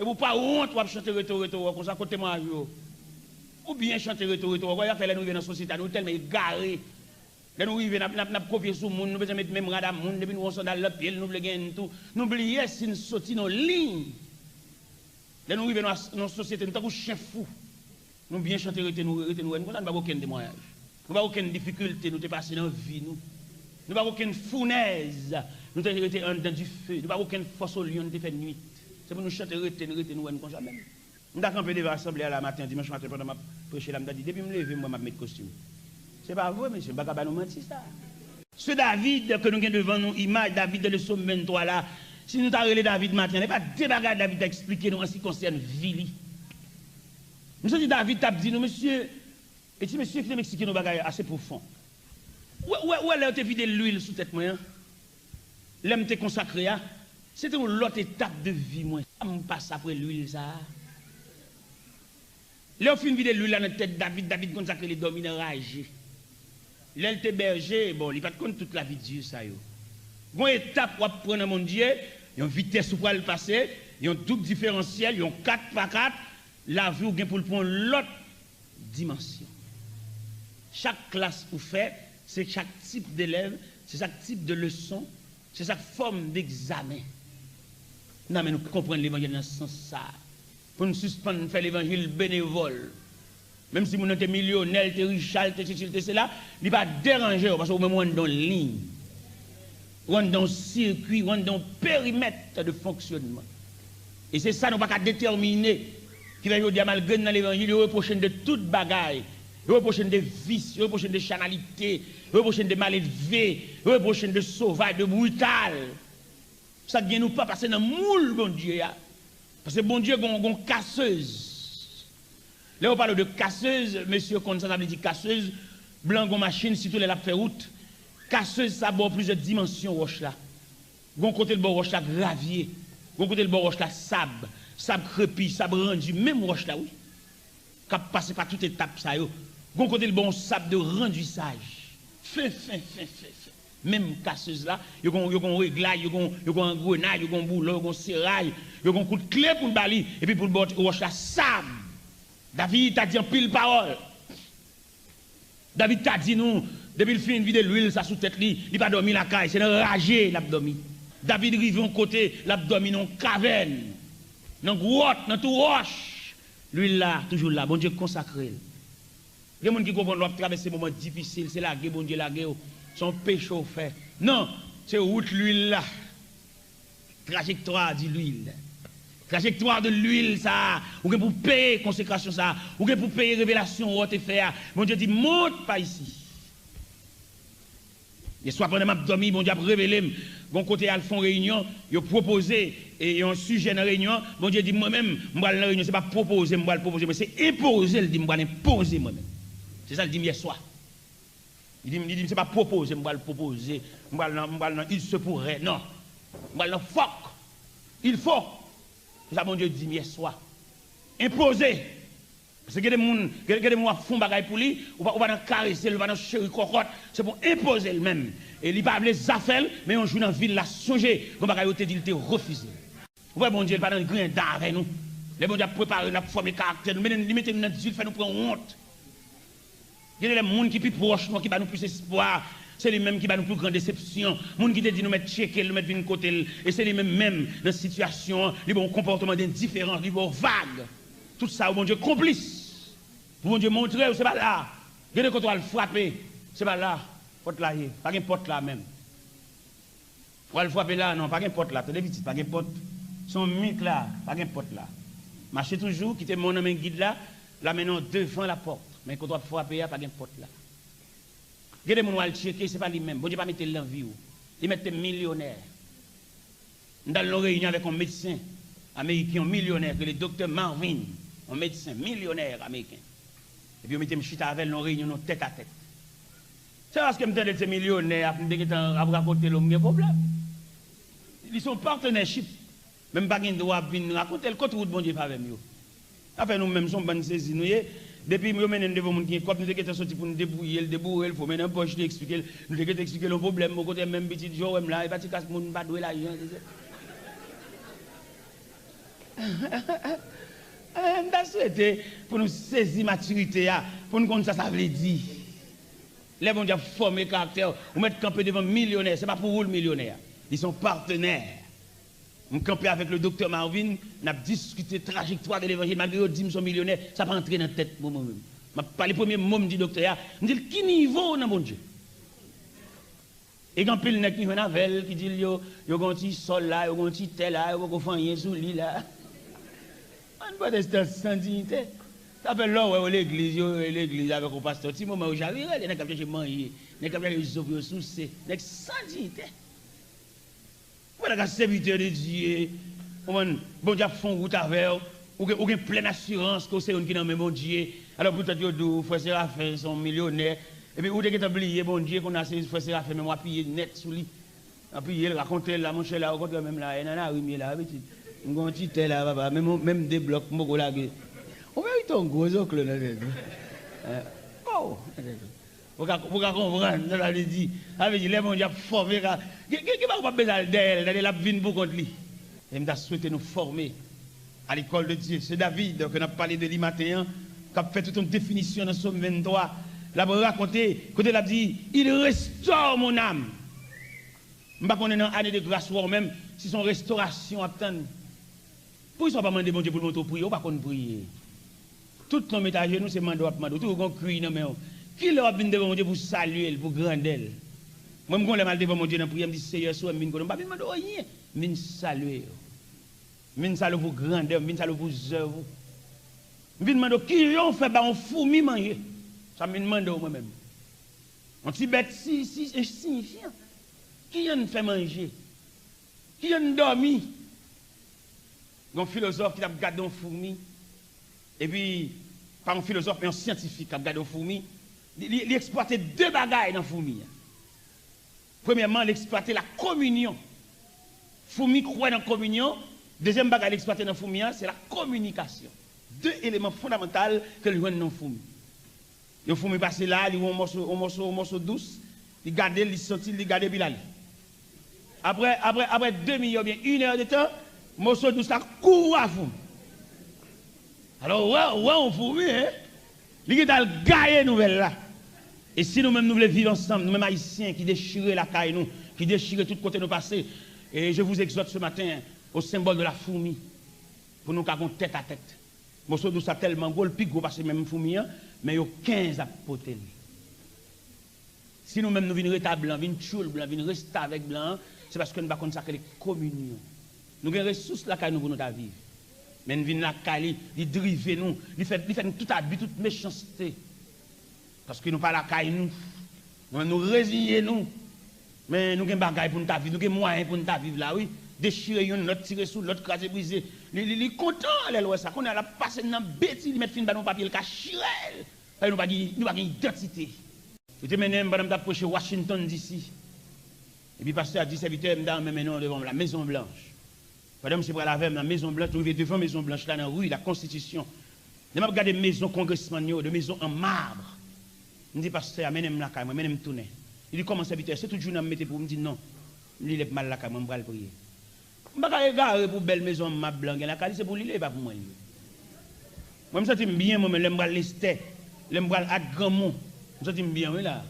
Et vous pas honte pour chanter retour comme ça côté moi ou bien chanter retour quoi y a fait là nous vivons dans société nous tellement égarés. Là nous arrivons n'a copier sur monde nous besoin mettre même radam monde depuis nous on dans le pied nous voulons gagner tout nous oublier si nous sortir nos lignes. Là nous arrivons dans société nous tant chien fou. Nous bien chanter nous pas aucun témoignage. Nous pas aucune difficulté nous te passer dans vie nous. Nous pas aucune fournaise nous te été en dedans du feu. Nous pas aucune force au lion nous te fait nuit. C'est pour nous chanter nous comme ça même. Nous avons campé devant l'assemblée à la matin dimanche matin pendant ma prêcher là me dit depuis me lever moi m'a mettre costume. C'est pas vrai monsieur, pas capable nous mentir ça. Ce David que nous avons devant nous image David de le psaume 23 là. Si nous t'a relé David matin, n'est pas des bagages David a expliqué nous en ce qui concerne Vili. Monsieur dit David t'a dit nous monsieur et si monsieur qui m'expliquer nos bagages assez profond. Où elle a été vidé l'huile sous tête moi hein? L'aime te consacré à c'était une autre étape de vie moi. On passe après l'huile ça. Là, au fin de l'huile dans la tête David consacré les dominants ragés. Là, il était berger, bon, il n'a pas de compte toute la vie de Dieu, ça. Une étape pour prendre mon Dieu, il y a une vitesse pour le passer, il y a un double différentiel, il y a un 4x4, la vie ou pour le prendre l'autre dimension. Chaque classe pour faire, c'est chaque type d'élève, c'est chaque type de leçon, c'est chaque forme d'examen. Non, mais nous comprenons l'évangile dans ce sens-là. Pour nous suspendre, faire l'évangile bénévole. Même si nous sommes millionnaires, riches, c'est là, il ne va pas déranger parce que nous sommes dans une ligne. Nous sommes dans un circuit, nous sommes dans un périmètre de fonctionnement. Et c'est ça, nous ne pouvons pas déterminer qui va dire malgré dans l'évangile, il reproche de toute bagaille. Il reproche des vices, il reproche des chanalités, il reproche des mal élevés, il reproche de sauvage, de brutal. Ça ne vient nous pas passer dans le moule, bon Dieu. Parce que bon Dieu, il y a une casseuse. Là, on parle de casseuse, monsieur, quand ça veut dire casseuse, blanc, machine, si tout les la fait route. Casseuse, ça a plusieurs dimensions, roche là. Gon côté le bon roche là, gravier. Gon côté le bon roche là, sable. Sable crépi, sable rendu, même roche là, oui. Cap passer par toute étape, ça yo. Gon côté le bon sable de renduissage. Fin. Même casseuse là, yo gon réglage, yo gon engrenage, yo gon boulot, yo gon serraille, yo gon coup de clé pour le bali, et puis pour le bord roche là, sable. David t'a dit en pile parole. David t'a dit nous, depuis le fin de vider l'huile, ça sous tête li, il pas dormi la caille, c'est enragé l'abdomen. David rive en côté, l'abdomen en caverne, dans grotte, dans tout roche. L'huile là, toujours là, bon Dieu consacré. Les gens qui comprennent l'autre traverser des moments difficiles, c'est la guerre, bon Dieu, la guerre, son péché au fait. Non, c'est route l'huile là. Trajectoire de l'huile. Trajectoire de l'huile, ça, ou pour payer consécration, ça, ou pour payer révélation, ou te faire. Bon Dieu dit, monte pas ici. Et soit pendant ma dormi, bon Dieu a révélé, bon côté à fond réunion, il a proposé, et un sujet dans réunion, bon Dieu dit, moi-même, moi la réunion, c'est pas proposer, moi le proposer, mais c'est imposer, il dit, moi l'imposer moi-même. C'est ça, il dit hier soir. Il dit, c'est pas proposer, moi le proposer, il se pourrait, non. Moi le fuck, il faut. C'est ça, mon Dieu dit hier soir. Imposer. Parce que des gens font bagaille pour lui, ou pas dans caresser, ou pas dans chéri cocotte, c'est pour imposer le même. Et il pas les affaires, mais on joue dans la ville, là, songer, comme bagaille, il te refusé. Vous voyez, mon Dieu, il pas dans le grain d'arrêt, nous. Les bon Dieu préparé, la forme caractère, nous mettons notre ville, fait nous prendre honte. Il y a des gens qui sont plus proches, qui nous plus espoir. C'est lui-même qui va nous plus grande déception. Les gens qui te dit nous mettre checker, nous mettre d'une côté. Et c'est lui-même, même dans la situation, les bons comportements indifférents, les bons vagues. Tout ça, mon Dieu, complice. Pour mon Dieu montrer, c'est pas là. Regardez quand on va le frapper, c'est pas là. Porte là, pas qu'un porte là même. On va le frapper là, non, pas qu'un porte là. Tenez vite, pas qu'un porte. Son mythe là, pas qu'un porte là. Marchez toujours, quittez mon homme guide là, là maintenant devant la porte. Mais quand on va frapper, pas qu'un porte là. Regardez mon wal checker, c'est pas lui-même. Bon Dieu pas mettre l'envie. Il mettait millionnaire. Dans la réunion avec un médecin américain millionnaire, que le docteur Marvin, un médecin millionnaire américain. Et puis on mettait chita avec une réunion tête à tête. C'est parce que je me dis que ces millionnaires, à raconter l'homme, il y a un problème. Ils sont partenariat. Même pas de droit de raconter le côté de bon Dieu avec nous. Après nous-mêmes, sommes bonnes saisies. Depuis que nous menons devant mon qui, comme nous sommes sortis pour nous débrouiller, il faut maintenant poche expliquer, nous devons expliquer le problème, mon côté même petit jour, là, et pas de casse, mon pas doué l'argent. On a souhaité pour nous saisir maturité, pour nous comprendre ça veut dire. Les bons dieux former caractère, ou mettre camper devant millionnaire, ce n'est pas pour vous le millionnaire. Ils sont partenaires. On campé avec le docteur Marvin, on a discuté trajectoire de l'évangile, malgré que nous sommes millionnaires, ça n'a pas entré dans la tête moi-même. Je pas les premiers mots du docteur, je dis qui niveau dans mon Dieu. Et quand il y a qui vient qui dit yo un petit sol là, yo un petit tel là, yo un fanyen sous lit là. On pas de sans dignité. Ça fait là où l'église avec le pasteur, si moment où j'arrive, il y a qui manger, il y a qui souffrir sous c'est, sans dignité. Voilà, serviteur de Dieu, bon Dieu font route avec ou une pleine assurance que c'est un qui dans même bon Dieu. Alors pour toi dire frère Séraphin sont millionnaires et puis ou t'es oublié bon Dieu qu'on a ces frère Séraphin même appuyer net sous lui. Appuyer raconter là mon cher là au même là et nana rimier là petit. Un petit tel là papa même des blocs moko là. On va ton gros oncle là. Oh. Vous comprendre, ça veut dire, les gens qui formé, qui va pas besoin d'elle, la vie pour contre lui. Et je souhaite nous former à l'école de Dieu. C'est David, qu'on a parlé de lui matin, qui a fait toute une définition dans Somme 23. Là, pour raconter, quand il a dit, il restaure mon âme. Je ne sais pas qu'on est dans l'année de grâce ou même, si son restauration attend. Pourquoi ils ne sont pas demandé bon Dieu pour nous prier, ou pas qu'on prie. Tout nos métages, nous, c'est mando à mando, tout le monde crie dans nos qui leur a venu devant mon Dieu pour saluer, pour grandir. Moi, je me mal devant mon Dieu dans la prière, je me dis, Seigneur, je ne vais pas demander rien. Je vais saluer. Je vais saluer pour grandir, je vais saluer pour œuvre. Je vais demander qui ont fait un fourmi manger. Ça me demande moi-même. Un petit bête si signifiant. Qui ont fait manger? Qui ont dormi? Un philosophe qui a gardé un fourmi. Et puis, pas un philosophe, mais un scientifique qui a gardé un fourmi. Il exploitait deux bagailles dans la fourmi. Premièrement, l'exploiter la communion. Foumi croit dans la communion. Deuxième bagage à l'exploiter dans la foumi, c'est la communication. Deux éléments fondamentaux que le joint dans la foumi. Le foumi passe là, il a un morceau douce, il garde, il sortit, il garde, il Après 2 millions, bien 1 heure de temps, le morceau douce là court à foumi. Alors, ouais, on foumi, hein. Il y a le gagne nouvelle là. Et si nous-mêmes nous voulons vivre ensemble, nous-mêmes haïtiens qui déchirent la caille, nous, qui déchirent tout côté de nos passés, et je vous exhorte ce matin au symbole de la fourmi, pour nous avons tête à tête. Morceau d'eau ça tellement gros, le plus gros parce que même fourmi, mais il y a 15 à poter. Si nous-mêmes nous venons rétablir blanc, venons choule blanc, venons rester avec blanc, c'est parce que nous ne pouvons pas consacrer les communions. Nous avons des ressources là pour nous vivre. Mais nous venons la caille, ils drivent nous, ils font tout abus, toute méchanceté. Parce que nous pas la caille nous résignons nous. Mais nous avons des bagages pour nous vivre, nous avons des moyens pour nous vivre là, oui. Déchirer une, l'autre tirer sous, l'autre craser, briser. Il est content, les lois, ça. Qu'on a passé dans bêtise, il met fin dans papier, le cachirel. Nous pas d'identité. J'étais mené, madame, d'approcher Washington d'ici. Et puis, pasteur a dit, serviteur, madame, maintenant devant la Maison Blanche. Madame, c'est pour la veille, la Maison Blanche, vous devant la Maison Blanche, là, dans la rue, la Constitution. Je regarde des maisons congressman, des maisons en marbre. Je dis, pasteur, amenez-moi la caille, amenez-moi tourner. Il dit, comment serviteur, c'est tout le jour, je me mettais pour me dire non. Il est mal la caille, je vais le prier. Je ne vais pas regarder pour belle maison ma blanche. La caille, c'est pour l'île, pas pour moi. Moi, je me sens bien, moi, je me l'ester, je me à grand mot. Je me sens bien, oui, là.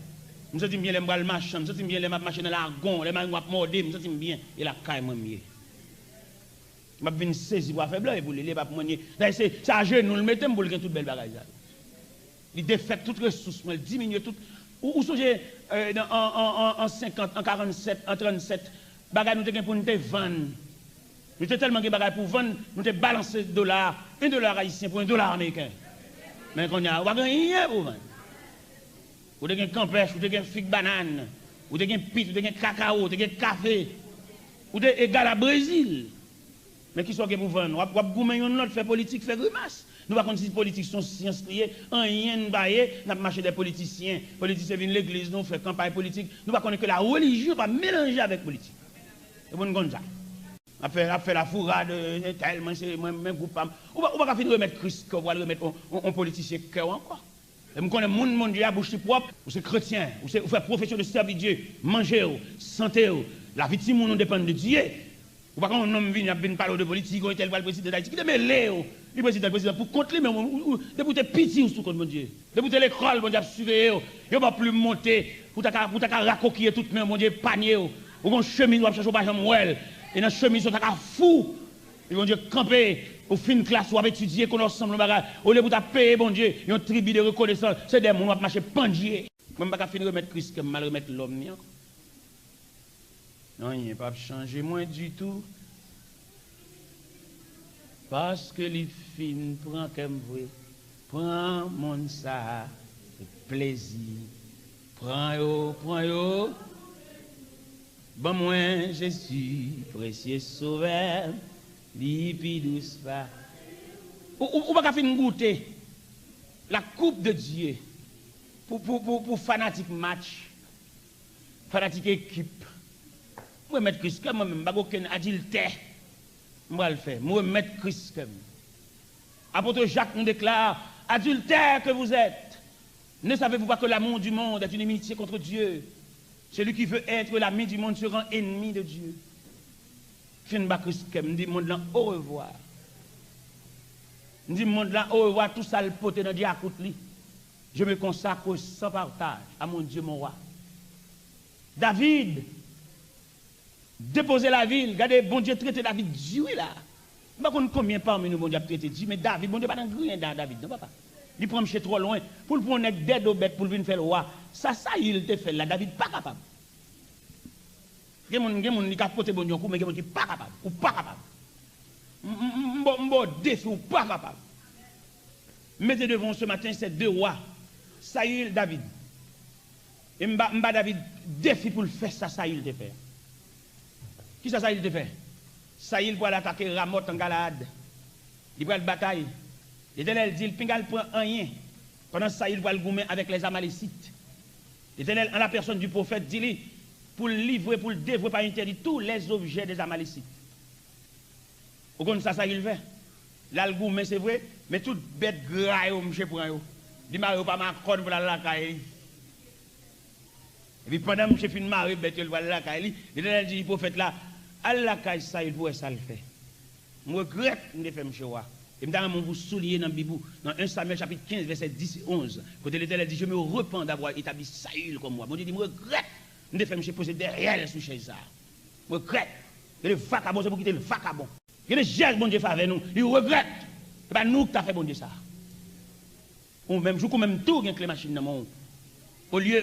Je me sens bien, je me le machin, je me sens bien, je me marcher dans l'argon, je me morder, je me sens bien, et la caille, moi, mieux. Je me viens saisir pour faire blanc et pour l'île, pas pour moi. C'est à genoux, le mettez pour le toute belle bagaille. Il défait toutes les ressources, il diminue tout. Ou songez en 50, en 47, en 37, bagaille nous avons pour nous vendre. Nous avons tellement de bagaille pour vendre, nous avons balancé $1 haïtien pour $1 américain. Mais quand on a rien pour vendre. Vous avez un campèche, vous avez un figue banane, vous avez un pit, vous avez un cacao, vous avez un café, vous avez égal à Brésil. Mais qui sont pour vendre? Vous avez un autre fait politique, fait grimace. Nous ne pouvons pas si les politiques sont sciences liées, rien ne bailler, nous avons marché des politiciens. Les politiciens viennent de l'église, nous faisons campagne politique. Nous ne pouvons pas que la religion va mélanger avec la politique. C'est bon comme ça. On fait la fourrade, tellement, c'est même groupe. On ne va pas finir de remettre Christ, on va le remettre en politicien cœur encore. Et nous connaissons le monde Dieu à bouche propre, ou c'est chrétien, ou c'est profession de servir Dieu, manger, santé, la vie de monde dépend de Dieu. Ou pas quand un homme vient parler de politique, ou tel président d'Haïti, qui est mêlé, le président pour contre lui, mais de pour te pitié sous contre mon Dieu. De pour te l'école, mon Dieu, surveiller, il ne va plus monter, pour ta racoquiller tout le monde, mon Dieu, panier, ou qu'on chemise, ou à chercher au bâtiment, et dans la chemise, on t'a fou. Et mon Dieu, camper, au fin de classe, ou à étudier, qu'on ensemble, au lieu de payer, mon Dieu, il y a une tribu de reconnaissance, c'est des gens qui vont marcher pendier. Même pas finir de remettre Christ, comme mal remettre l'homme. Non, il n'y a pas changé moins du tout. Parce que les filles prend comme vous, prend mon ça, plaisir. Prends yo. Bon, moi, Jésus, précieux sauveur, lipi douce pas. Ou pas finir goûter la coupe de Dieu pour fanatique match, fanatique équipe. Moi, mettre Christ comme moi-même, pas aucun adultère. Moi, le faire. Moi, mettre Christ comme. Apôtre Jacques nous déclare, adultère que vous êtes, ne savez-vous pas que l'amour du monde est une inimitié contre Dieu? Celui qui veut être l'ami du monde se rend ennemi de Dieu. Fin bas Christ comme, dit monde là au revoir. Dit monde là au revoir, tout ça le poté dans diacoute li. Je me consacre sans partage à mon Dieu, mon roi. David, déposer la ville, regardez, bon Dieu traité David Dieu là. Je ne sais pas combien parmi nous, bon Dieu, traité Dieu, mais David, bon Dieu, pas dans rien dans David, non, papa. Il prend chez trop loin, pour le prendre d'aide aux bêtes, pour venir faire le roi. Ça, il te fait là, David, pas capable. Il y a des gens qui capotent bon Dieu, mais il y a des gens qui pas capable, ou pas capable. Bon défi, ou pas capable. Mettez devant ce matin ces deux rois, Saül, David. Et m'ba David défi pour le faire ça, Saül te fait. Qui ça, Saül te fait? Saül pour aller attaquer Ramoth en Galade. Il prend la bataille. L'Éternel dit, le pingal prend rien. Pendant Saül va le goumer avec les Amalécites. L'Éternel, en la personne du prophète, dit, pour le livrer, pour le dévouer par interdit tous les objets des Amalécites. Vous connaissez ça, il fait. L'algoum, mais c'est vrai, mais toute bête graille, monsieur, pour un. Il m'a pas ma corde pour la caille. Et puis pendant que je finis de marier, il va la caille. Il dit, prophète là, à la caille, ça, il pourrait ça le faire. Je regrette de faire monsieur. Et je vous souligner dans la Bible, dans 1 Samuel chapitre 15, verset 10 et 11. Quand l'Éternel dit, je me repens d'avoir établi Saül comme moi. Mon Dieu dit, je regrette de faire monsieur poser derrière sous chez ça. Je regrette. Il y a des vagabonds, c'est pour quitter le vagabond. Il y a des gestes, bon Dieu, fait avec nous. Il regrette. Ce n'est pas nous qui avons fait bon Dieu ça. Ou même, je vous même tout avec les machines dans mon. Au lieu,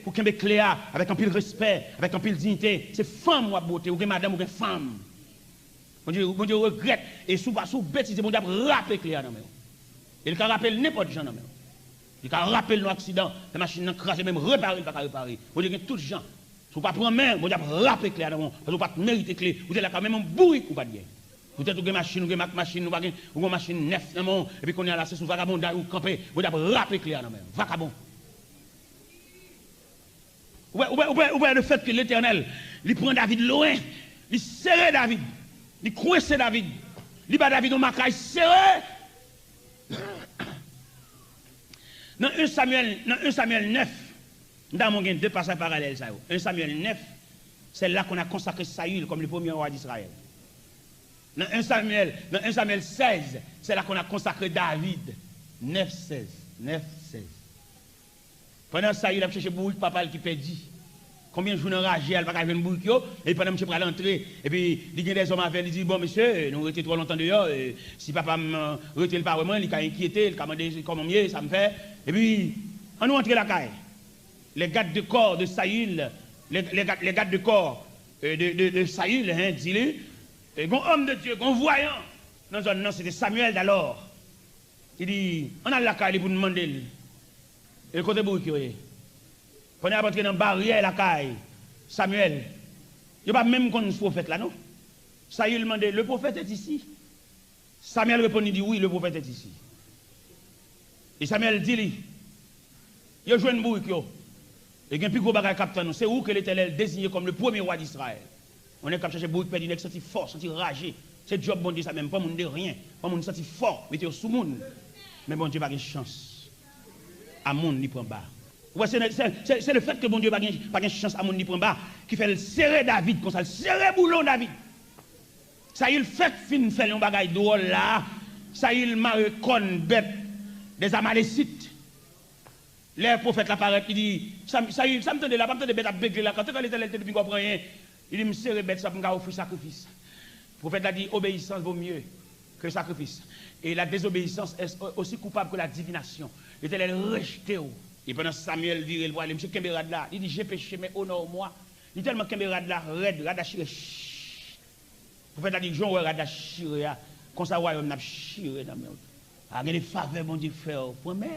pour qu'il y ait Cléa, avec un pile respect, avec un pile dignité, c'est femme ou beauté, ou madame ou femme. Bon Dieu regrette. Et sous bêtise, bon Dieu a rappelé Cléa dans le. Il a rappelé n'importe qui dans le. Il a rappelé l'accident, la machine a crasé, même réparer, il ne peut pas réparer. Bon Dieu, tout gens. Si vous ne prenez pas main, vous avez rappelé Cléa dans le. Parce que vous n'avez pas mérité clé. Vous êtes là quand même un bourrique ou pas de bien. Vous êtes une machine, une machine, une machine neuf, et puis qu'on est là, c'est sous vagabond, ou campé, vous avez rappelé Cléa dans le. Vagabond. Ouais, le fait que l'Éternel, il prend David loin, il serre David, il coince David, il bat David au macaille serré. Dans 1 Samuel 9, dans mon deux passages parallèles, 1 Samuel 9, c'est là qu'on a consacré Saül comme le premier roi d'Israël. Dans 1 Samuel 16, c'est là qu'on a consacré David. 9-16. Pendant Saül a cherché bourrique papa qui perdit. Combien de jours enragé, elle va faire une bourrique, et pendant monsieur prend l'entrée, et puis il y a des hommes avec, il dit bon monsieur, nous étions trop longtemps dehors, si papa me retire le parlement, il a inquiété, il a demandé comment mieux, ça me fait. Et puis, on nous entre la caille. Les gardes de corps de Saül, les gardes de corps de Saül, hein, dis-le, et un homme de Dieu, un voyant, non, c'était Samuel d'alors. Il dit, on a la caille pour nous demander. Et le côté bourrique, quand on est rentré dans la barrière la caille, Samuel, il n'y a pas même qu'on est prophète là, non? Saül demandait, le prophète est ici. Samuel répondit, dit oui, le prophète est ici. Et Samuel dit, il a joué une bourrique, et il y a un plus gros bagage capitaine, c'est où que l'Éternel désigné comme le premier roi d'Israël. On est comme chercher bourrique, perdu, il senti fort, senti ragé. C'est job bon Dieu ça même, pas mon de rien, pas mon senti fort, mettez au sous-monde. Mais bon Dieu n'a pas de chance. À mon n'y prend pas. Ouais, c'est le fait que bon Dieu n'a pas de chance à mon n'y prend pas qui fait le serrer David comme ça, le serrer boulon David. Ça il fait fin faire un bagage drôle là. Ça il m'a con bête des Amalécites. Les prophètes apparaissent, il dit ça me tente là, pas me tente bête à bégler là quand l'Éternel te dit comprend rien. Il dit me serrer bête ça pour offrir sacrifice. Le prophète a dit obéissance vaut mieux que le sacrifice. Et la désobéissance est aussi coupable que la divination. L'Éternel rejeté. Et pendant Samuel dit, il voit, monsieur Kemberad là, il dit, j'ai péché, mais honore-moi. Il dit tellement Kemberad là, raide, radachiré. Le prophète a dit, Jean, radachiré, comme ça, ouais, on a chiré dans le monde. Ah, il y a des faveurs, bon Dieu, faire, pour moi.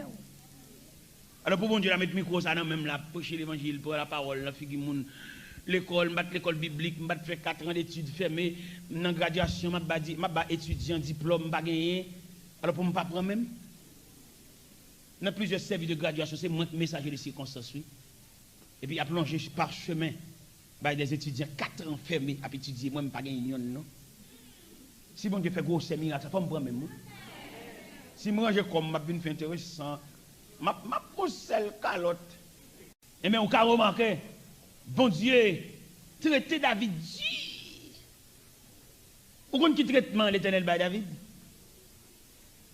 Alors, pour bon Dieu, la mettre micro, ça, même là, prêcher l'évangile, pour la parole, la figure, l'école, l'école biblique, je fait 4 ans d'études fermées, dans la graduation, je étudiant, diplôme, je gagné. Alors, pour ne pas prendre même. Dans plusieurs services de graduation, c'est moins messager de circonstances. Et puis, il a plongé par chemin des étudiants 4 ans fermés à étudier. Moi, je ne pas gagné non. Si bon Dieu fait gros séminaire, ça ne pas me prendre même. Si moi, je comme ma vie fait intéressant, ma pousse le calotte. Et bien, on a remarqué, bon Dieu, traité David. Vous connaissez qui traitement l'Éternel by David?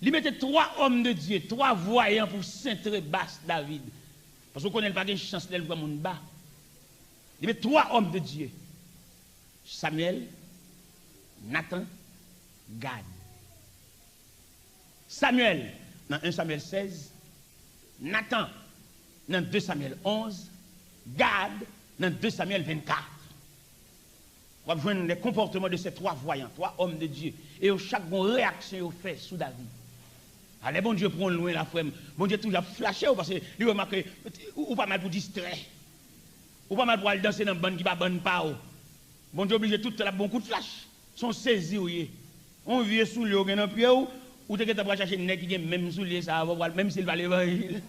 Il mettait 3 hommes de Dieu, 3 voyants pour cintrer basse David. Parce qu'on ne connaît pas de chance d'elle pour mon bas. Il met 3 hommes de Dieu. Samuel, Nathan, Gad. Samuel, dans 1 Samuel 16. Nathan, dans 2 Samuel 11. Gad, dans 2 Samuel 24. On va voir les comportements de ces 3 voyants, 3 hommes de Dieu. Et chaque bonne réaction au fait sous David. Allez, bon Dieu, prend loin la frère. Bon Dieu, toujours flashé parce que lui remarque ou pas mal pour distraire. Ou pas mal pour aller danser dans une bande qui va bonne pas. Bon Dieu, obligé tout la bon coup de flash. Sont saisis, oui. On vient sous le haut, dans pied ou tu vas chercher un nez qui est même sous les ça, même s'il va l'évangile.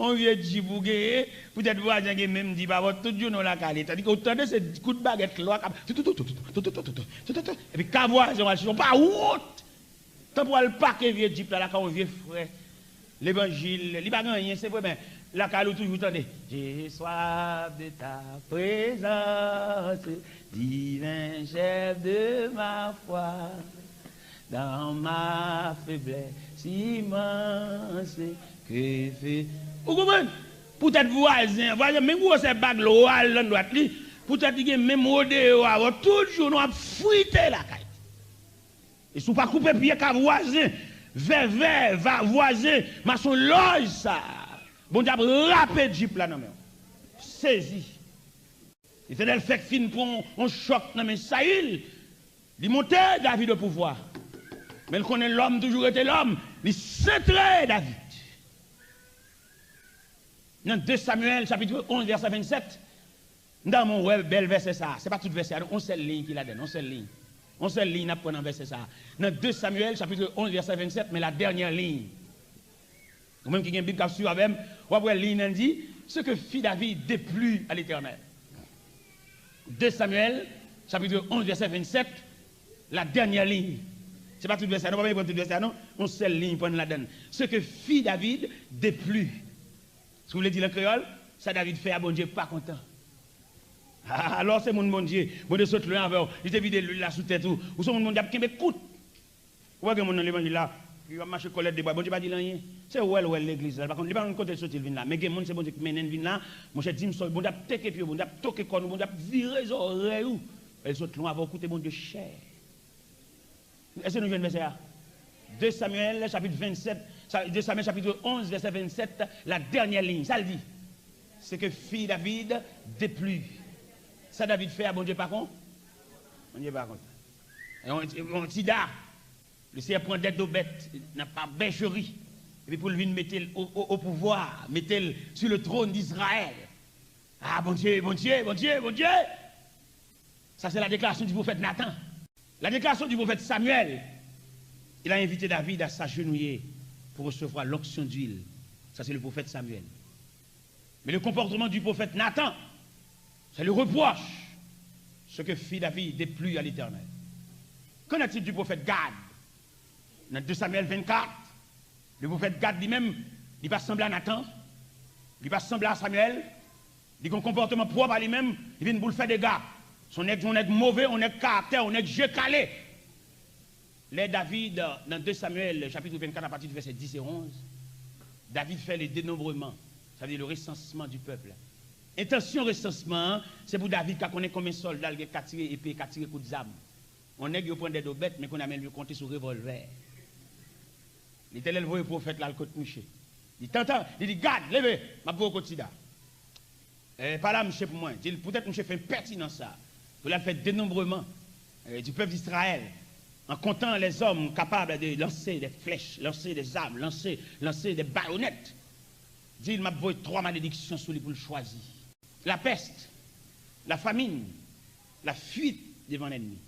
on vient de Djibouti, peut-être voisin qui même dit, bah, tout le monde la calé. Tandis qu'autant de ces coups de baguette, là, et puis, qu'à voisin, ils sont pas honte. Tant pour le paquet vieux Djibouti, là, quand on vient frère, l'évangile, il n'y a pas rien, c'est vrai, mais la calou toujours tendez. J'ai soif de ta présence, divin chef de ma foi, dans ma faiblesse immense, que fait. Vous comprenez? Peut-être voisin, même si c'est bague l'oral, droite, peut-être qu'il y a même odeur, toujours nous avons fruité la caille. Et si vous ne coupez pas pied qu'à voisin, vers, voisin, mais son loge ça. Bon Dieu, rapide Jeep là, non, mais. Saisi. Et c'est le fait fin pour un choc, non, mais Saïl, il montait David au pouvoir. Mais il connaît l'homme, toujours été l'homme, il centrait David. Dans 2 Samuel, chapitre 11, verset 27, dans mon web, bel verset ça, c'est pas tout verset, on seule ligne qu'il a donné, on seule ligne. On seule ligne, on a verset ça. Dans 2 Samuel, chapitre 11, verset 27, mais la dernière ligne. Ou même qui a une Bible qui a su avec, ou après la ligne dit, ce que fit David déplut à l'Éternel. 2 Samuel, chapitre 11, verset 27, la dernière ligne. Ce n'est pas tout verset, non, pas prendre tout verset, non, on seule ligne pour la donne. Ce que fit David déplut. Si vous voulez dire le créole, ça David fait à bon Dieu pas content. Alors c'est mon bon Dieu saute loin avec il te vide l'huile là sous tête ou son mon Dieu qui m'écoute. Vous voyez mon dans l'évangile là, il va marcher colère de bois, bon Dieu pas dit rien. C'est où l'église là, par contre il pas côté sortir vinn là, mais gen monde c'est bon Dieu qui mène vinn là, mon cher dit bon Dieu teke pied, bon Dieu toquer corps, bon Dieu virer les oreilles ou elle saute loin avec écouter bon Dieu cher. Est-ce que nous venons verset là? 2 Samuel chapitre 27, 2 Samuel chapitre 11 verset 27, la dernière ligne, ça le dit. C'est que fit David déplut. Ça David fait à bon Dieu par contre? Bon Dieu par contre. On dit là, le Seigneur prend des bêtes, n'a pas bêcherie. Et puis pour le venir mettre au pouvoir, mettre sur le trône d'Israël. Ah bon Dieu, bon Dieu, bon Dieu, bon Dieu. Ça c'est la déclaration du prophète Nathan. La déclaration du prophète Samuel. Il a invité David à s'agenouiller pour recevoir l'onction d'huile. Ça c'est le prophète Samuel. Mais le comportement du prophète Nathan, c'est le reproche. Ce que fit David déplut à l'Éternel. Qu'en est-il du prophète Gad? Dans 2 Samuel 24, le prophète Gad lui-même, il va sembler à Nathan, il va sembler à Samuel, il a un comportement propre à lui-même, il vient pour faire des gars. On est mauvais, on est caractère, on est jeu calé. Les David, dans 2 Samuel, chapitre 24, à partir du verset 10 et 11, David fait le dénombrement, ça veut dire le recensement du peuple. Intention recensement, c'est pour David qui connaît combien de soldats qui ont tiré épée, qui ont tiré coup de zame. On est qui prend des bêtes, mais qu'on a même compté sur revolver. L'Éternel voit le prophète là, le côté mouché. Il t'entend, il dit, garde, levez, ma pauvre quotidien. Pas là, monsieur, pour moi. Peut-être monsieur fait pertinent ça. Pour la faire dénombrement du peuple d'Israël, en comptant les hommes capables de lancer des flèches, lancer des armes, lancer des baïonnettes. Il m'a envoyé 3 malédictions sur lui pour le choisir. La peste, la famine, la fuite devant l'ennemi.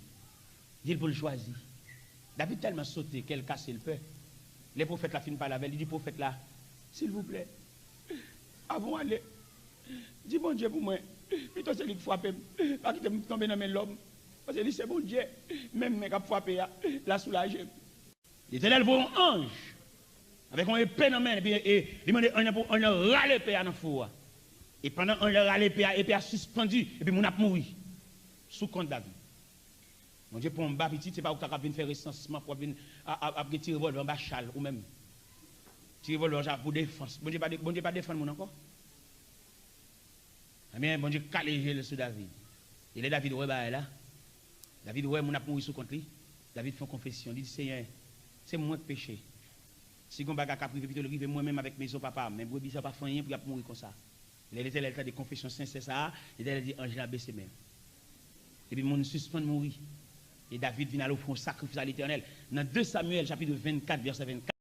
Il pour le choisir. David tellement sauté qu'elle casse le peuple. Les prophètes la finissent par la veille. Il dit, prophète là, s'il vous plaît, avant d'aller, dis bon Dieu pour moi, plutôt c'est lui qui frappe, pas qu'il tombe dans l'homme. Parce que c'est bon Dieu, même mes qui frappe, la soulage. L'Éternel voit un ange, avec un épée dans la main, et il demande on a râlé l'épée dans le four. Et pendant on a râlé l'épée a suspendu, et puis on a mouru. Sous compte David. Mon Dieu, pour un bas petit, c'est pas où tu as venir faire recensement pour venir à tirer vol en bas châle ou même. Tirer vol pour défense. Bon Dieu, pas défendre mon encore. Mais bon Dieu, calé sur David. Il est David, ouais, là. David, ouais, mon a mouru sous contre lui. David fait une confession. Il dit, Seigneur, c'est moi qui péché. Si on bagarre privé, puis le moi-même avec mes papa, mais brebis, ça pas fait rien pour mourir comme ça. Il était là, des confessions sincères, ça. Il a dit, Ange, la baissé même. Et puis, mon suspend mourir. Et David vient à l'offrir un sacrifice à l'Éternel. Dans 2 Samuel, chapitre 24, verset 24.